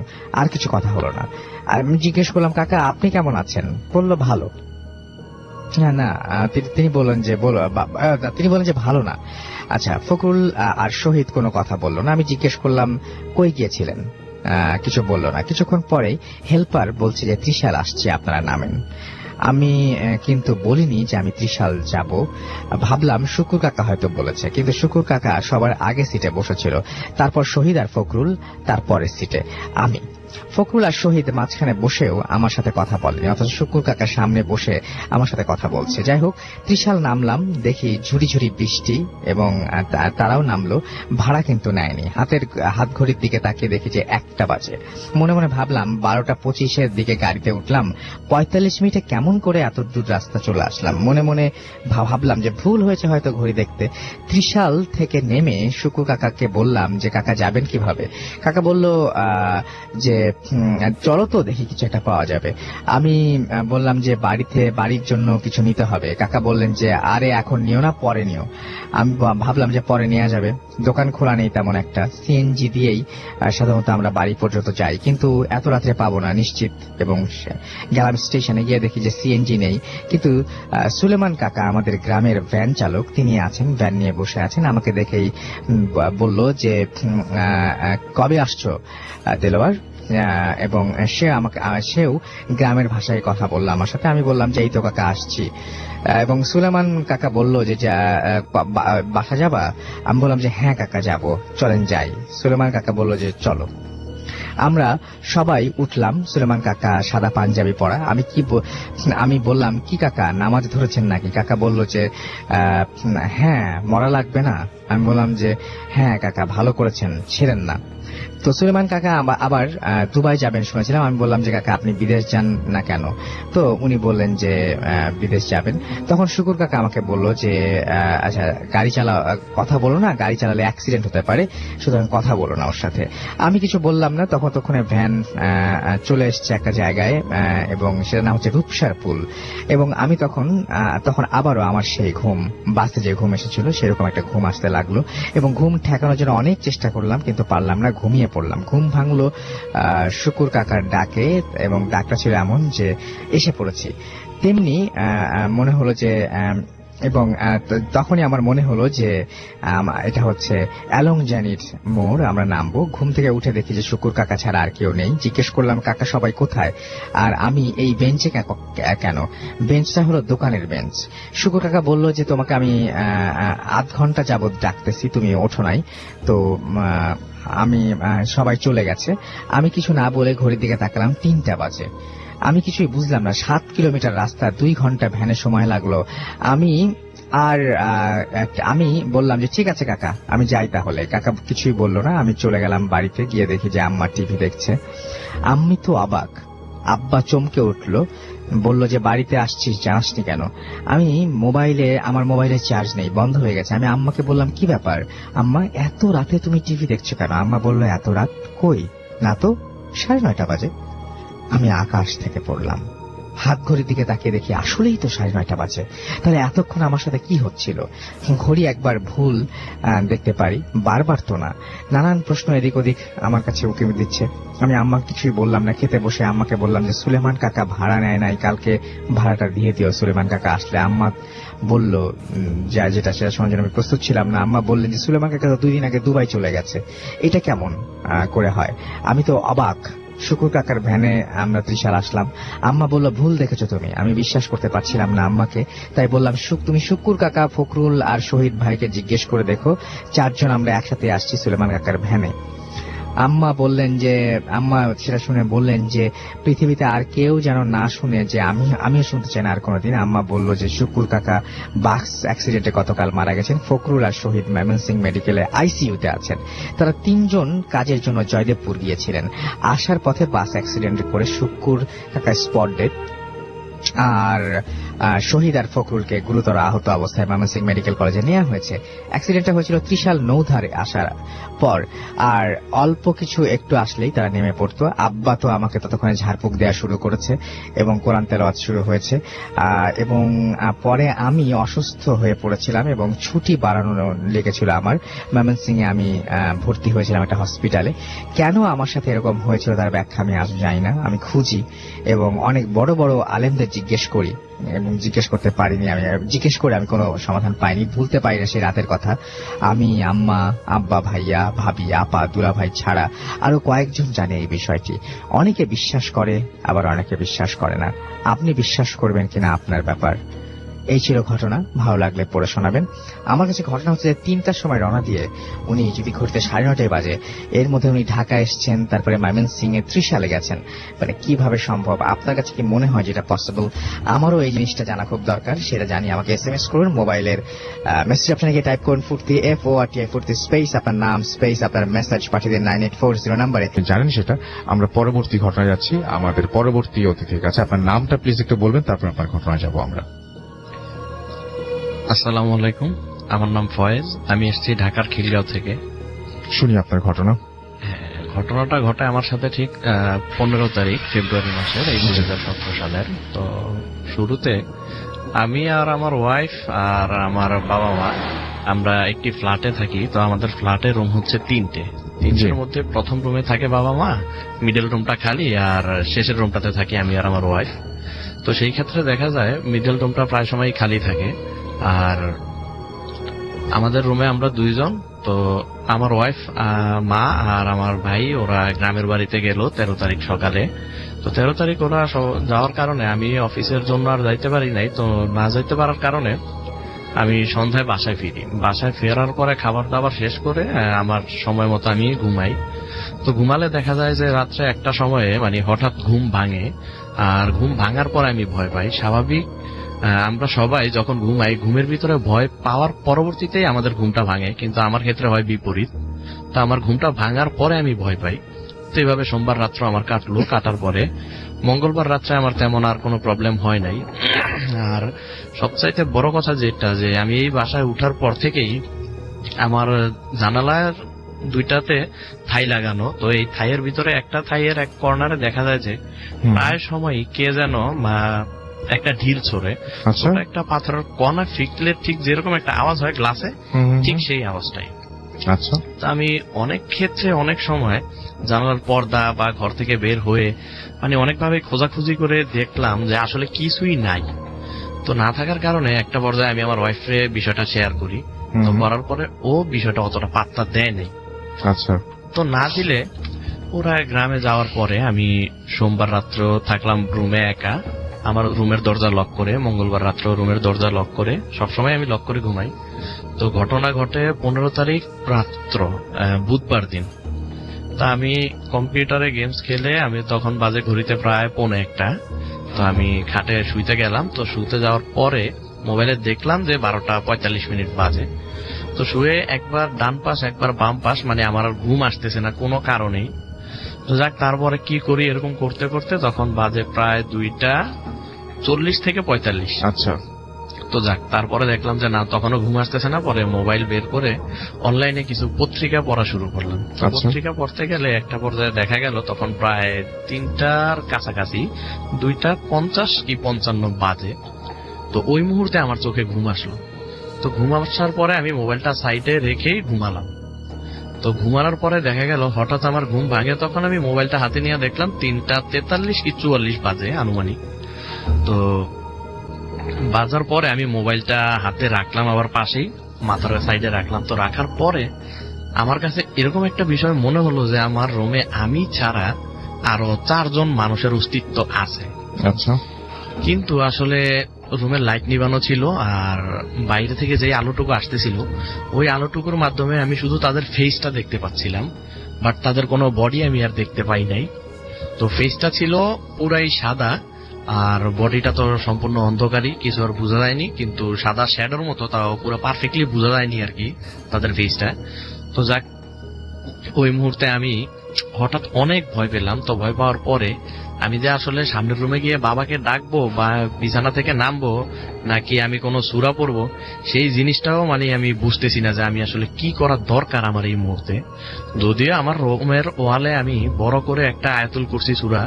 আর কিছু কথা হলো না। আমি জিজ্ঞেস করলাম, কাকা আপনি কেমন আছেন? বললো ভালো। না, তিনি বললেন যে ভালো না। আচ্ছা, ফখরুল আর শহীদ কোনো কথা বললো না। আমি জিজ্ঞেস করলাম কই গিয়েছিলেন? কিছু বললো না। কিছুক্ষণ পরেই হেল্পার বলছে যে ত্রিশাল আসছে, আপনারা নামেন। আমি কিন্তু বলিনি যে আমি ত্রিশাল যাব। ভাবলাম শুকুর কাকা হয়তো বলেছে, কিন্তু শুকুর কাকা সবার আগে সিটে বসেছিল, তারপর শহীদ আর ফখরুল তারপরের সিটে আমি। ফখরুল আর শহীদ মাঝখানে বসেও আমার সাথে কথা বলেনি, অথচ শুকুর কাকার সামনে বসে আমার সাথে কথা বলছে। যাই হোক, ত্রিশাল নামলাম, দেখি ঝুড়ি ঝুড়ি বৃষ্টি এবং তারাও নামলো। ভাড়া কিন্তু নেয়নি। হাত ঘড়ির দিকে তাকিয়ে দেখি যে 1টা বাজে। মনে মনে ভাবলাম 12:25 দিকে গাড়িতে উঠলাম, 45 মিনিটে কেমন করে এত দূর রাস্তা চলে আসলাম। মনে মনে ভাবলাম যে ভুল হয়েছে হয়তো ঘড়ি দেখতে। ত্রিশাল থেকে নেমে শুকুর কাকাকে বললাম যে কাকা যাবেন কিভাবে? কাকা বলল যে চলো তো দেখি কিছু একটা পাওয়া যাবে। আমি বললাম যে বাড়ির জন্য কিছু নিতে হবে। কাকা বললেন যে আরে এখন নিও না, পরে নিও। আমি ভাবলাম যে পরে নেওয়া যাবে, দোকান খোলা নেই তেমন একটা। সিএনজি দিয়েই সাধারণত আমরা বাড়ি পর্যন্ত যাই, কিন্তু এত রাত্রে পাবো না নিশ্চিত। এবং গেলাম স্টেশনে, গিয়ে দেখি যে সিএনজি নেই, কিন্তু সুলেমান কাকা আমাদের গ্রামের ভ্যান চালক, তিনি আছেন, ভ্যান নিয়ে বসে আছেন। আমাকে দেখেই বলল যে কবে আসছো দেলোয়ার? এবং সেও গ্রামের ভাষায় কথা বললো আমার সাথে। আমি বললাম যে এই তো কাকা আসছি। এবং সুলেমান কাকা বলল যে বাসা যাবা? আমি বললাম যে হ্যাঁ কাকা যাব, চলেন যাই। সুলেমান কাকা বলল যে চলো। আমরা সবাই উঠলাম। সুলেমান কাকা সাদা পাঞ্জাবি পরা। আমি বললাম কি কাকা নামাজ ধরেছেন নাকি? কাকা বলল যে হ্যাঁ, মরা লাগবে না। আমি বললাম যে হ্যাঁ কাকা, ভালো করেছেন, ছিলেন না। তো সুলেমান কাকা আবার দুবাই যাবেন শুনেছিলাম। আমি বললাম যে কাকা আপনি বিদেশ যান না কেন? তো উনি বললেন যে বিদেশ যাবেন। তখন শুকুর কাকা আমাকে বলল যে আচ্ছা গাড়ি কথা বলো না, গাড়ি চালালে অ্যাক্সিডেন্ট হতে পারে, সুতরাং কথা বলো না ওর সাথে। আমি কিছু বললাম না। তখন ভ্যান চলে এসছে একটা জায়গায়, এবং সেটার নাম হচ্ছে রূপসার পুল। এবং আমি তখন আবারও আমার সেই ঘুম, বাসে যে ঘুম এসেছিল সেরকম একটা ঘুম আসতে লাগলো। এবং ঘুম ঠেকানোর জন্য অনেক চেষ্টা করলাম, কিন্তু পারলাম না, ঘুমিয়ে পড়লাম। ঘুম ভাঙলো শুকুর কাকার ডাকে, এবং ডাকটা ছিল এমন যে এসে পড়েছি। তেমনি মনে হলো যে এবং তখনই আমার মনে হলো যে এটা হচ্ছে অ্যালং জানির মোড়, আমরা নামবো। ঘুম থেকে উঠে দেখি যে শুকুর কাকা ছাড়া আর কেউ নেই। জিজ্ঞেস করলাম কাকা সবাই কোথায়, আর আমি এই বেঞ্চে কেন? বেঞ্চটা হলো দোকানের বেঞ্চ। শুকুর কাকা বলল যে তোমাকে আমি আধ ঘন্টা যাবত ডাকতেছি, তুমি ওঠো নাই। তো আমি সবাই চলে গেছে। আমি কিছু না বলে ঘড়ির দিকে তাকালাম, 3টা বাজে। আমি কিছুই বুঝলাম না। 7 কিলোমিটার রাস্তা, 2 ঘন্টা ভ্যানে সময় লাগলো। আমি বললাম যে ঠিক আছে কাকা, আমি যাই তাহলে। কাকা কিছুই বললো না। আমি চলে গেলাম বাড়িতে। গিয়ে দেখি যে আম্মা টিভি দেখছে। আমি তো অবাক। আব্বা চমকে উঠলো, বলল যে বাড়িতে আসছিস, জানাসনি কেন? আমার মোবাইলে চার্জ নেই, বন্ধ হয়ে গেছে। আমি আম্মাকে বললাম কি ব্যাপার আম্মা, এত রাতে তুমি টিভি দেখছো কেন? আম্মা বলল এত রাত কই, না তো 9:30 বাজে। আমি আকাশ থেকে পড়লাম। হাত ঘড়ির দিকে তাকিয়ে দেখি আসলেই তো 9:30 বাজে। তাহলে এতক্ষণ আমার সাথে কি হচ্ছিল? ঘড়ি একবার ভুল দেখতে পারি, বারবার তো না। নানান প্রশ্ন এদিক ওদিক আমার কাছে উকি দিচ্ছে। আমি আম্মা কিছুই বললাম না। খেতে বসে আম্মাকে বললাম যে সুলেমান কাকা ভাড়া নেয় নাই, কালকে ভাড়াটা দিয়ে দিও সুলেমান কাকা আসলে। আম্মা বলল যেটা সেটা শোনার জন্য আমি প্রস্তুত ছিলাম না। আম্মা বললেন যে সুলেমান কাকা তো 2 দিন আগে দুবাই চলে গেছে, এটা কেমন করে হয়? আমি তো অবাক। শুকুর কাকার ভ্যানে আমরা ত্রিশাল আসলাম। আম্মা বলল ভুল দেখেছো তুমি। আমি বিশ্বাস করতে পারছিলাম না আম্মাকে, তাই বললাম তুমি শুকুর কাকা, ফখরুল আর শহীদ ভাইকে জিজ্ঞেস করে দেখো, 4 জন আমরা একসাথে আসছি সুলেমান কাকার ভ্যানে। আম্মা সেটা শুনে বললেন যে পৃথিবীতে আর কেউ যেন না শুনে, যে আমিও শুনতে চাই না আর কোনোদিন। আম্মা বলল যে শুকুর কাকা বাস অ্যাক্সিডেন্টে গতকাল মারা গেছেন। ফখরুল আর শহীদ ময়মনসিংহ মেডিকেলে আইসিইউতে আছেন। তারা 3 জন কাজের জন্য জয়দেবপুর গিয়েছিলেন। আসার পথে বাস অ্যাক্সিডেন্ট করে শুকুর কাকা স্পট ডেথ, আর শহীদ আর ফখরুলকে গুরুতর আহত অবস্থায় ময়মনসিংহ মেডিকেল কলেজে নেওয়া হয়েছে। অ্যাক্সিডেন্টটা হয়েছিল ত্রিশাল নৌধারে আসার পর, আর অল্প কিছু একটু আসলেই তারা নেমে পড়তো। আব্বা তো আমাকে ততক্ষণে ঝাড়ফুঁক দেওয়া শুরু করেছে এবং কোরআন তেলাওয়াত শুরু হয়েছে। এবং পরে আমি অসুস্থ হয়ে পড়েছিলাম এবং ছুটি বাড়ানো লেগেছিল আমার। ময়মনসিংহে আমি ভর্তি হয়েছিলাম একটা হসপিটালে। কেন আমার সাথে এরকম হয়েছিল তার ব্যাখ্যা আমি আজ জানি না। আমি খুঁজি এবং অনেক বড় বড় আলেমদের জিজ্ঞেস করি, এবং জিজ্ঞেস করতে পারিনি। আমি জিজ্ঞেস করে আমি কোনো সমাধান পাইনি, ভুলতে পারি না সেই রাতের কথা। আমি, আম্মা, আব্বা, ভাইয়া, ভাবি, আপা, দুলা ভাই ছাড়া আরো কয়েকজন জানে এই বিষয়টি। অনেকে বিশ্বাস করে, আবার অনেকে বিশ্বাস করে না। আপনি বিশ্বাস করবেন কিনা আপনার ব্যাপার। এই ছিল ঘটনা। ভালো লাগলে পড়ে শোনাবেন। আমার কাছে ঘটনা হচ্ছে যে 3টার সময় রওনা দিয়ে উনি যদি ঘুরতে 9:30 বাজে, এর মধ্যে উনি ঢাকা এসছেন, তারপরে ময়মনসিংহে ত্রিশালে গেছেন। মানে কিভাবে সম্ভব? আপনার কাছে কি মনে হয় যেটা পসিবল? আমারও এই জিনিসটা জানা খুব দরকার। সেটা জানি আমাকে SMS করুন। মোবাইলের মেসেজ অপশনে গিয়ে টাইপ করুন ফুর্তি, FORTI ফুর্তি, স্পেস আপনার নাম, স্পেস আপনার মেসেজ পাঠিয়ে দিন 9840 নম্বরে। জানেন সেটা। আমরা পরবর্তী ঘটনা যাচ্ছি আমাদের পরবর্তী অতিথির কাছে। আপনার নামটা প্লিজ একটু বলবেন, তারপর আপনার ঘটনা যাবো আমরা। আসসালামু আলাইকুম, আমার নাম ফয়েজ। আমি এসেছি ঢাকার খিলগাঁও থেকে। শুনি আপনার ঘটনা। ঘটনাটা ঘটে আমার সাথে ঠিক 15 তারিখ ফেব্রুয়ারি মাসের, এই 2017 সালের। তো শুরুতে আমি আর আমার ওয়াইফ আর আমার বাবা মা আমরা একটি ফ্ল্যাটে থাকি। তো আমাদের ফ্ল্যাটের রুম হচ্ছে 3টের মধ্যে প্রথম রুমে থাকে বাবা মা, মিডল রুমটা খালি, আর শেষের রুমটাতে থাকি আমি আর আমার ওয়াইফ। তো সেই ক্ষেত্রে দেখা যায় মিডল রুমটা প্রায় সময় খালি থাকে, আর আমাদের রুমে আমরা 2 জন। তো আমার ওয়াইফ, মা আর আমার ভাই ওরা গ্রামের বাড়িতে গেল 13 তারিখ সকালে। তো 13 তারিখ ওরা যাওয়ার কারণে আমি অফিসের জন্য আর যাইতে পারি নাই। তো না যাইতে পারার কারণে আমি সন্ধ্যায় বাসায় ফিরি। বাসায় ফেরার পরে খাবার দাবার শেষ করে আমার সময় মতো আমি ঘুমাই। তো ঘুমালে দেখা যায় যে রাত্রে একটা সময়ে মানে হঠাৎ ঘুম ভাঙে, আর ঘুম ভাঙার পরে আমি ভয় পাই। স্বাভাবিক আমরা সবাই যখন ঘুমাই, ঘুমের ভিতরে ভয় পাওয়ার পরবর্তীতেই আমাদের ঘুমটা ভাঙে, কিন্তু আমার ক্ষেত্রে হয় বিপরীত। তো আমার ঘুমটা ভাঙার পরে আমি ভয় পাই। তো এইভাবে সোমবার রাত্র আমার কাটলো। কাটার পরে মঙ্গলবার রাত্রে আমার তেমন আর কোনো প্রবলেম হয় নাই। আর সবচাইতে বড় কথা যেটা, যে আমি এই বাসায় উঠার পর থেকেই আমার জানালার 2টাতে থাই লাগানো। তো এই থাইয়ের ভিতরে একটা থাইয়ের এক কর্নারে দেখা যায় যে প্রায় সময় কে যেন একটা ঢিল ছড়ে, ছোট একটা পাথরের কণা ফিকলে ঠিক যেরকম একটা আওয়াজ হয় গ্লাসে, ঠিক সেই আওয়াজটাই। আচ্ছা, তো আমি অনেক ক্ষেত্রে অনেক সময় জানালার পর্দা বা ঘর থেকে বের হয়ে মানে অনেকভাবে খোঁজাখুঁজি করে দেখলাম যে আসলে কিছুই নাই। তো না থাকার কারণে একটা পর্যায়ে আমি আমার ওয়াইফে বিষয়টা শেয়ার করি। তো করার পরে ও বিষয়টা অতটা পাত্তা দেয় নাই। আচ্ছা, তো না দিলে ওরা গ্রামে যাওয়ার পরে আমি সোমবার রাত্র থাকলাম রুমে একা, আমার রুমের দরজা লক করে। মঙ্গলবার রাত্র রুমের দরজা লক করে, সবসময় আমি লক করে ঘুমাই। তো ঘটনা ঘটে 15 তারিখ রাত্র, বুধবার দিন। তা আমি কম্পিউটারে গেমস খেলে আমি তখন বাজে ঘড়িতে প্রায় 1:45। তো আমি খাটে শুইতে গেলাম। তো শুইতে যাওয়ার পরে মোবাইলে দেখলাম যে 12:45 বাজে। তো শুয়ে একবার ডান পাশ একবার বাম পাশ, মানে আমার আর ঘুম আসতেছে না কোনো কারণেই। তো যাক, তারপরে কি করি, এরকম করতে করতে তখন বাজে প্রায় 2:40 থেকে 45। আচ্ছা। তো যাক, তারপরে দেখলাম যে না, তখনও ঘুম আসতেছে না। পরে মোবাইল বের করে অনলাইনে কিছু পত্রিকা পড়া শুরু করলাম। পত্রিকা পড়তে গেলে একটা পর্যায়ে দেখা গেল তখন প্রায় 3টার কাছাকাছি, 2:50 কি 55 বাজে। তো ওই মুহূর্তে আমার চোখে ঘুম আসলো। তো ঘুম আসার পরে আমি মোবাইলটা সাইডে রেখেই ঘুমালাম। তো ঘুমানোর পরে দেখা গেল হঠাৎ আমার ঘুম ভাঙে। তখন আমি মোবাইলটা হাতে নিয়ে দেখলাম 3:43 কি 44 বাজে আনুমানিক। তো বাজার পরে আমি মোবাইলটা হাতে রাখলাম, আবার পাশেই মাথার সাইডে রাখলাম। তো রাখার পরে আমার কাছে এরকম একটা বিষয় মনে হলো যে আমার রুমে আমি ছাড়া আরো 4 জন মানুষের অস্তিত্ব আছে। আচ্ছা। কিন্তু আসলে রুমের লাইট নিবানো ছিল, আর বাইরে থেকে যে আলোটুকু আসতেছিল ওই আলোটুকুর মাধ্যমে আমি শুধু তাদের ফেসটা দেখতে পাচ্ছিলাম, বাট তাদের কোনো বডি আমি আর দেখতে পাই নাই। তো ফেসটা ছিল পুরাই সাদা, আর বডিটা তো সম্পূর্ণ অন্ধকারই, কিছু আর বোঝা যায়নি, কিন্তু সাদা শ্যাডোর মতো, তাও পুরো পারফেক্টলি বোঝা যায়নি আর কি তাদের ফেসটা। তো যাক, ওই মুহূর্তে আমি হঠাৎ অনেক ভয় পেলাম। তো ভয় পাওয়ার পরে আমি যে আসলে সামনের রুমে গিয়ে বাবাকে ডাকবো বা বিছানা থেকে নামবো নাকি আমি কোনো সূরা পড়বো, সেই জিনিসটাও মানে আমি বুঝতেছি না যে আমি আসলে কি করার দরকার আমার এই মুহূর্তে। যদিও আমার রুমের ওয়ালে আমি বড় করে একটা আয়াতুল কুরসি সূরা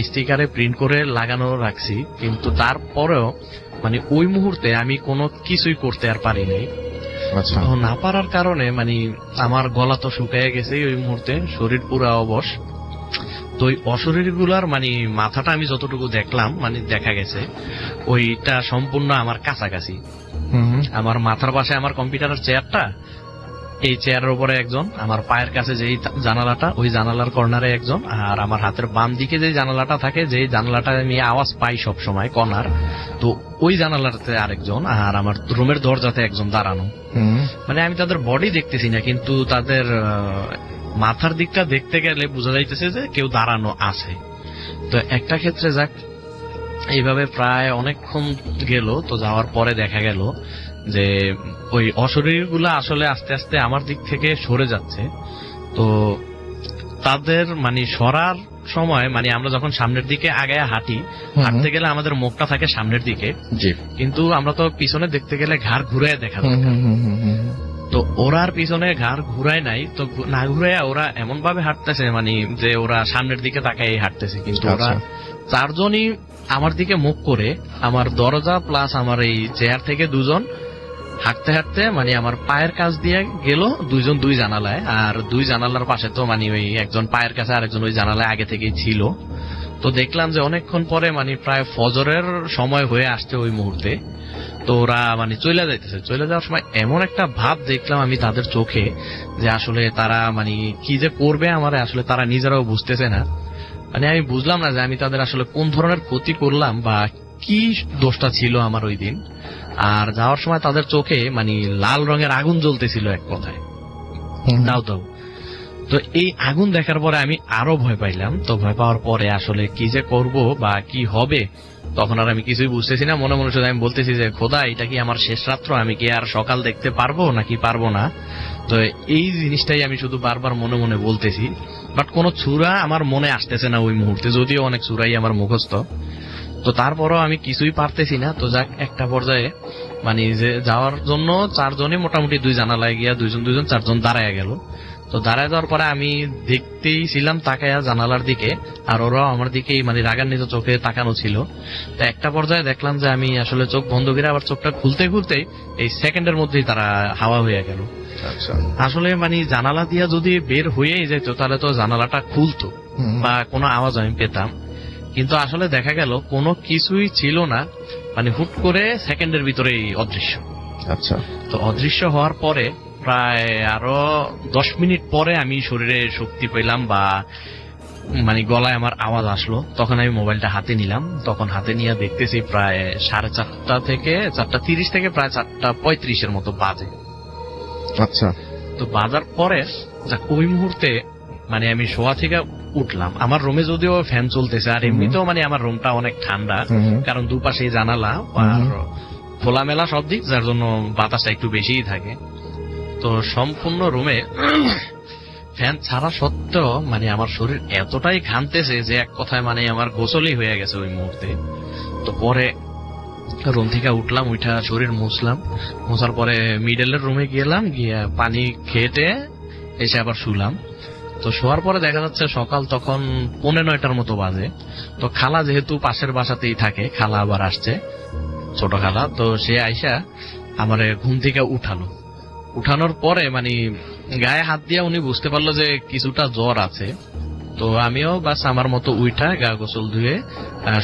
স্টিকারে প্রিন্ট করে লাগানো রাখছি, কিন্তু তারপরেও মানে ওই মুহূর্তে আমি কোনো কিছুই করতে আর পারি নাই। না পারার কারণে মানে আমার গলা তো শুকিয়ে গেছে ওই মুহূর্তে, শরীর পুরো অবশ। তো ওই অশরীর গুলার মানে মাথাটা আমি যতটুকু দেখলাম, মানে দেখা গেছে ওইটা সম্পূর্ণ আমার কাছাকাছি। আমার মাথার পাশে আমার কম্পিউটারের চেয়ারটা, এই চেয়ারের উপরে একজন, আমার পায়ের কাছে যেই জানালাটা ওই জানালার কর্নারে একজন, আর আমার হাতের বাম দিকে যে জানালাটা থাকে, যে জানালাটা আমি আওয়াজ পাই সব সময় কর্নার, তো ওই জানালাটাতে আরেকজন, আর আমার রুমের দরজাতে একজন দাঁড়ানো। মানে আমি তাদের বডি দেখতেছি না, কিন্তু তাদের মাথার দিকটা দেখতে গেলে বোঝা যাইতেছে যে কেউ দাঁড়ানো আছে। তো একটা ক্ষেত্রে যাক, এইভাবে প্রায় অনেকক্ষণ গেল। তো যাওয়ার পরে দেখা গেল যে ওই অশরীরগুলা আসলে আস্তে আস্তে আমার দিক থেকে সরে যাচ্ছে। তো তাদের মানে সরার সময় মানে আমরা যখন সামনের দিকে আগায় হাঁটতে গেলে আমাদের মুখটা থাকে সামনের দিকে, কিন্তু আমরা তো পিছনে দেখতে গেলে ঘাড় ঘুরায় দেখা যায়। তো ওরা আর পিছনে ঘাড় ঘুরায় নাই, তো না ঘুরাইয়া ওরা এমন ভাবে হাঁটতেছে মানে যে ওরা সামনের দিকে তাকাই হাঁটতেছে, কিন্তু ওরা 4 জনই আমার দিকে মুখ করে, আমার দরজা প্লাস আমার এই চেয়ার থেকে 2 জন হাঁটতে হাঁটতে মানে আমার পায়ের কাছ দিয়ে গেল, 2 জন 2 জানালায়, আর 2 জানালার পাশে তো মানে ওই একজন পায়ের কাছে আরেকজন ওই জানালায় আগে থেকেই ছিল। তো দেখলাম যে অনেকক্ষণ পরে মানে প্রায় ফজরের সময় হয়ে আসছে ওই মুহূর্তে। তো ওরা মানে চলে যাইতেছে, চলে যাওয়ার সময় এমন একটা ভাব দেখলাম আমি তাদের চোখে যে আসলে তারা মানে কি যে করবে আমার আসলে তারা নিজেরাও বুঝতেছে না। মানে আমি বুঝলাম না যে আমি তাদের আসলে কোন ধরনের ক্ষতি করলাম বা কি দোষটা ছিল আমার ওই দিন। আর যাওয়ার সময় তাদের চোখে মানে লাল রঙের আগুন জ্বলতেছিল এক কথায়, দাও দাও। তো এই আগুন দেখার পরে আমি আরো ভয় পাইলাম। তো ভয় পাওয়ার পরে আসলে কি যে করব বা কি হবে তখন আর আমি কিছুই বুঝতেছি না। মনে মনে শুধু আমি বলতেছি যে খোদা, এটা কি আমার শেষ রাত্র, আমি কি আর সকাল দেখতে পারবো নাকি পারবো না। তো এই জিনিসটাই আমি শুধু বারবার মনে মনে বলতেছি, বাট কোনো সূরা আমার মনে আসতেছে না ওই মুহূর্তে, যদিও অনেক সূরাই আমার মুখস্থ। তো তারপরও আমি কিছুই পারতেছি না। তো যাক, একটা পর্যায়ে মানে যে যাওয়ার জন্য 4 জনই মোটামুটি 2 জানালায় গিয়া 2 জন 4 জন দাঁড়ায় গেল। তো দাঁড়ায় যাওয়ার পরে আমি দেখতেই ছিলাম তাকায়া জানালার দিকে, আর ওরাও আমার দিকেই মানে রাগান্বিত চোখে তাকানো ছিল। তো একটা পর্যায়ে দেখলাম যে আমি আসলে চোখ বন্ধ করে আবার চোখটা খুলতে খুলতেই এই সেকেন্ডের মধ্যেই তারা হাওয়া হয়ে গেল। আচ্ছা, আসলে মানে জানালা দিয়া যদি বের হয়েই যেত তাহলে তো জানালাটা খুলতো বা কোনো আওয়াজ আমি পেতাম, কিন্তু আসলে দেখা গেল কোনো কিছুই ছিল না, মানে হুট করে সেকেন্ডের ভিতরেই অদৃশ্য। আচ্ছা, তো অদৃশ্য হওয়ার পরে প্রায় আরো 10 মিনিট পরে আমি শরীরে শক্তি পেলাম বা মানে গলায় আমার আওয়াজ আসলো। তখন আমি মোবাইলটা হাতে নিলাম। তখন হাতে নিয়ে দেখতেছি প্রায় 4:30 থেকে 4:30 থেকে প্রায় 4:35 মতো বাজে। আচ্ছা। তো বাজার পরে ওই মুহূর্তে মানে আমি শোয়া থেকে উঠলাম। আমার রুমে যদিও ফ্যান চলতেছে, আর এমনিতেও মানে আমার রুমটা অনেক ঠান্ডা, কারণ দুপাশেই জানালা আর খোলামেলা সব দিক, যার জন্য বাতাসটা একটু বেশিই থাকে। তো সম্পূর্ণ রুমে ফ্যান ছাড়া সত্ত্বেও মানে আমার শরীর এতটাই ঘামতেছে যে এক কথায় মানে আমার গোসলই হয়ে গেছে ওই মুহূর্তে। তো পরে রুম থেকে উঠলাম, উঠা শরীর মুছলাম, মুছার পরে মিডলের রুমে গেলাম, গিয়ে পানি খেটে এসে আবার শুলাম। তো শোয়ার পরে দেখা যাচ্ছে সকাল তখন 9:45 মতো বাজে। তো খালা যেহেতু পাশের বাসাতেই থাকে, খালা আবার আসছে, ছোট খালা। তো সে আইসা আমার ঘুম থেকে উঠালো। উঠানোর পরে মানে গায়ে হাত দিয়ে উনি বুঝতে পারলো যে কিছুটা জ্বর আছে। তো আমিও বাস আমার মতো উঠা গা গোসল ধুয়ে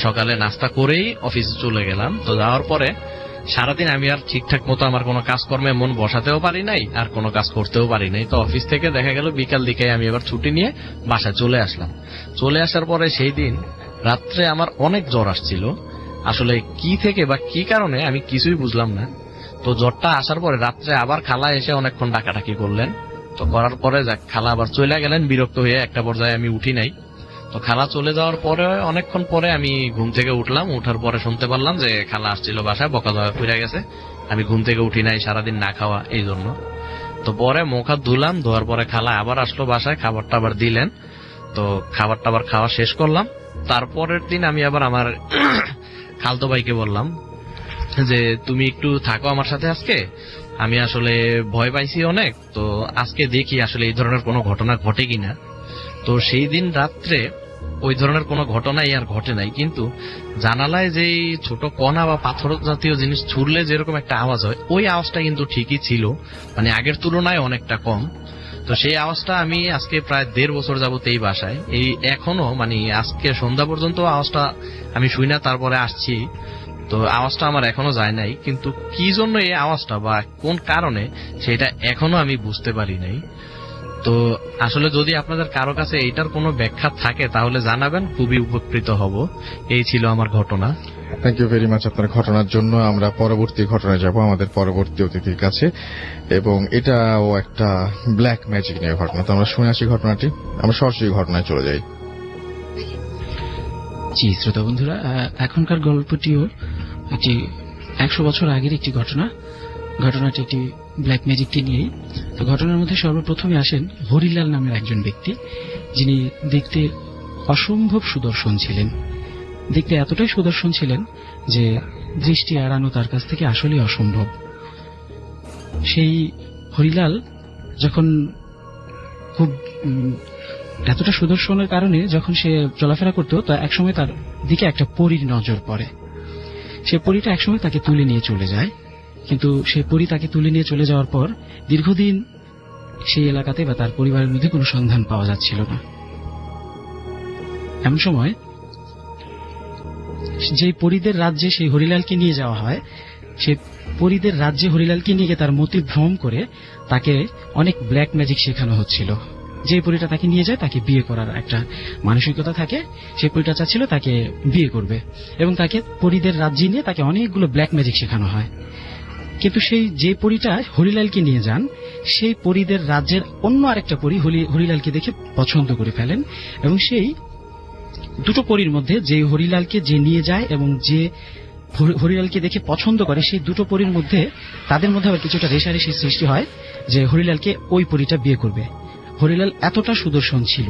সকালে নাস্তা করেই অফিসে চলে গেলাম। তো যাওয়ার পরে সারাদিন আমি আর ঠিকঠাক মতো আমার কোনো কাজকর্মে মন বসাতেও পারি নাই, আর কোনো কাজ করতেও পারি নাই। তো অফিস থেকে দেখা গেল বিকাল দিকে আমি এবার ছুটি নিয়ে বাসায় চলে আসলাম। চলে আসার পরে সেই দিন রাত্রে আমার অনেক জ্বর আসছিল। আসলে কি থেকে বা কি কারণে আমি কিছুই বুঝলাম না। তো জ্বরটা আসার পরে রাত্রে আবার খালা এসে অনেকক্ষণ ডাকাডাকি করলেন। তো করার পরে খালা আবার চলে গেলেন বিরক্ত হয়ে। একটা পর্যায়ে আমি উঠি নাই। তো খালা চলে যাওয়ার পরে অনেকক্ষণ পরে আমি ঘুম থেকে উঠলাম। উঠার পরে শুনতে পারলাম যে খালা আসছিল বাসায়, বকাঝকা করে গেছে। আমি ঘুম থেকে উঠি নাই সারাদিন না খাওয়া এই জন্য। তো পরে মুখ হাত ধুলাম, ধোয়ার পরে খালা আবার আসলো বাসায়, খাবারটা আবার দিলেন। তো খাবারটা আবার খাওয়া শেষ করলাম। তারপরের দিন আমি আবার আমার খালতো ভাইকে বললাম যে তুমি একটু থাকো আমার সাথে আজকে, আমি আসলে ভয় পাইছি অনেক। তো আজকে দেখি আসলে এই ধরনের কোনো ঘটনা ঘটে কিনা। তো সেই দিন রাত্রে ওই ধরনের কোনো ঘটনাই আর ঘটে নাই, কিন্তু জানালায় যে ছোট কণা বা পাথর জাতীয় জিনিস ছুড়লে যেরকম একটা আওয়াজ হয়, ওই আওয়াজটা কিন্তু ঠিকই ছিল, মানে আগের তুলনায় অনেকটা কম। তো সেই আওয়াজটা আমি আজকে প্রায় 1.5 বছর যাবত এই বাসায়, এই এখনো মানে আজকে সন্ধ্যা পর্যন্ত আওয়াজটা আমি শুই না, তারপরে আসছি। তো আওয়াজটা আমার এখনো যায় নাই, কিন্তু কি জন্য এই আওয়াজটা বা কোন কারণে সেটা এখনো আমি বুঝতে পারি নাই। তো আসলে যদি আপনাদের কারো কাছে এইটার কোনো ব্যাখ্যা থাকে তাহলে জানাবেন, খুবই উপকৃত হব। এই ছিল আমার ঘটনা। থ্যাংক ইউ ভেরি মাচ আপনার ঘটনার জন্য। আমরা পরবর্তী ঘটনায় যাব আমাদের পরবর্তী অতিথির কাছে, এবং এটাও একটা ব্ল্যাক ম্যাজিক নিয়ে ঘটনা। তো আমরা শুনে আসি ঘটনাটি, আমরা সরাসরি ঘটনায় চলে যাই। জি শ্রোতা বন্ধুরা, এখনকার গল্পটিও একটি 100 বছর আগের একটি ঘটনা। ঘটনাটি একটি ব্ল্যাক ম্যাজিককে নিয়েই। তো ঘটনার মধ্যে সর্বপ্রথমে আসেন হরিলাল নামের একজন ব্যক্তি, যিনি দেখতে অসম্ভব সুদর্শন ছিলেন। দেখতে এতটাই সুদর্শন ছিলেন যে দৃষ্টি এড়ানো তার কাছ থেকে আসলেই অসম্ভব। সেই হরিলাল যখন খুব এতটা সুদর্শনের কারণে যখন সে চলাফেরা করতো, তা একসময় তার দিকে একটা পরীর নজর পড়ে। সে পরীটা একসময় তাকে তুলে নিয়ে চলে যায়, কিন্তু সেই পরী তাকে তুলে নিয়ে চলে যাওয়ার পর দীর্ঘদিন সেই এলাকাতে বা তার পরিবারের মধ্যে কোনো সন্ধান পাওয়া যাচ্ছিল না। এমন সময় যে পরীদের রাজ্যে সেই হরিলালকে নিয়ে যাওয়া হয়, সে পরীদের রাজ্যে হরিলালকে নিয়ে গিয়ে তার মতি ভ্রম করে তাকে অনেক ব্ল্যাক ম্যাজিক শেখানো হচ্ছিল। যে পরীটা তাকে নিয়ে যায় তাকে বিয়ে করার একটা মানসিকতা থাকে, সেই পরীটা চাচ্ছিল তাকে বিয়ে করবে এবং তাকে পরীদের রাজ্যে নিয়ে তাকে অনেকগুলো ব্ল্যাক ম্যাজিক শেখানো হয়। কিন্তু সেই যে পরীটা হরিলালকে নিয়ে যান, সেই পরীদের রাজ্যের অন্য আরেকটা পরী হরিলালকে দেখে পছন্দ করে ফেলেন এবং সেই দুটো পরীর মধ্যে যে হরিলালকে যে নিয়ে যায় এবং যে হরিলালকে দেখে পছন্দ করে, সেই দুটো পরীর মধ্যে তাদের মধ্যে আবার কিছুটা রেষারেষির সৃষ্টি হয় যে হরিলালকে ওই পরীটা বিয়ে করবে। হরিলাল এতটা সুদর্শন ছিল।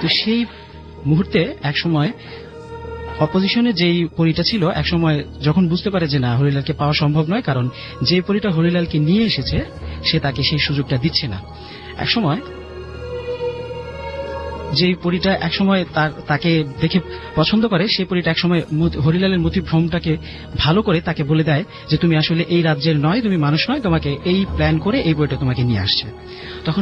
তো সেই মুহূর্তে একসময় অপোজিশনে যেই পরীটা ছিল একসময় যখন বুঝতে পারে যে না, হরিলালকে পাওয়া সম্ভব নয়, কারণ যে পরীটা হরিলালকে নিয়ে এসেছে সে তাকে সেই সুযোগটা দিচ্ছে না। একসময় যে পরীটা একসময় তাকে দেখে পছন্দ করে, সেই পরীটা একসময় হরিলালের মতিভ্রমটাকে ভালো করে তাকে বলে দেয় যে তুমি আসলে এই রাজ্যের নয়, তুমি মানুষ নয়, তোমাকে এই প্ল্যান করে এই বইটা তোমাকে নিয়ে আসছে। তখন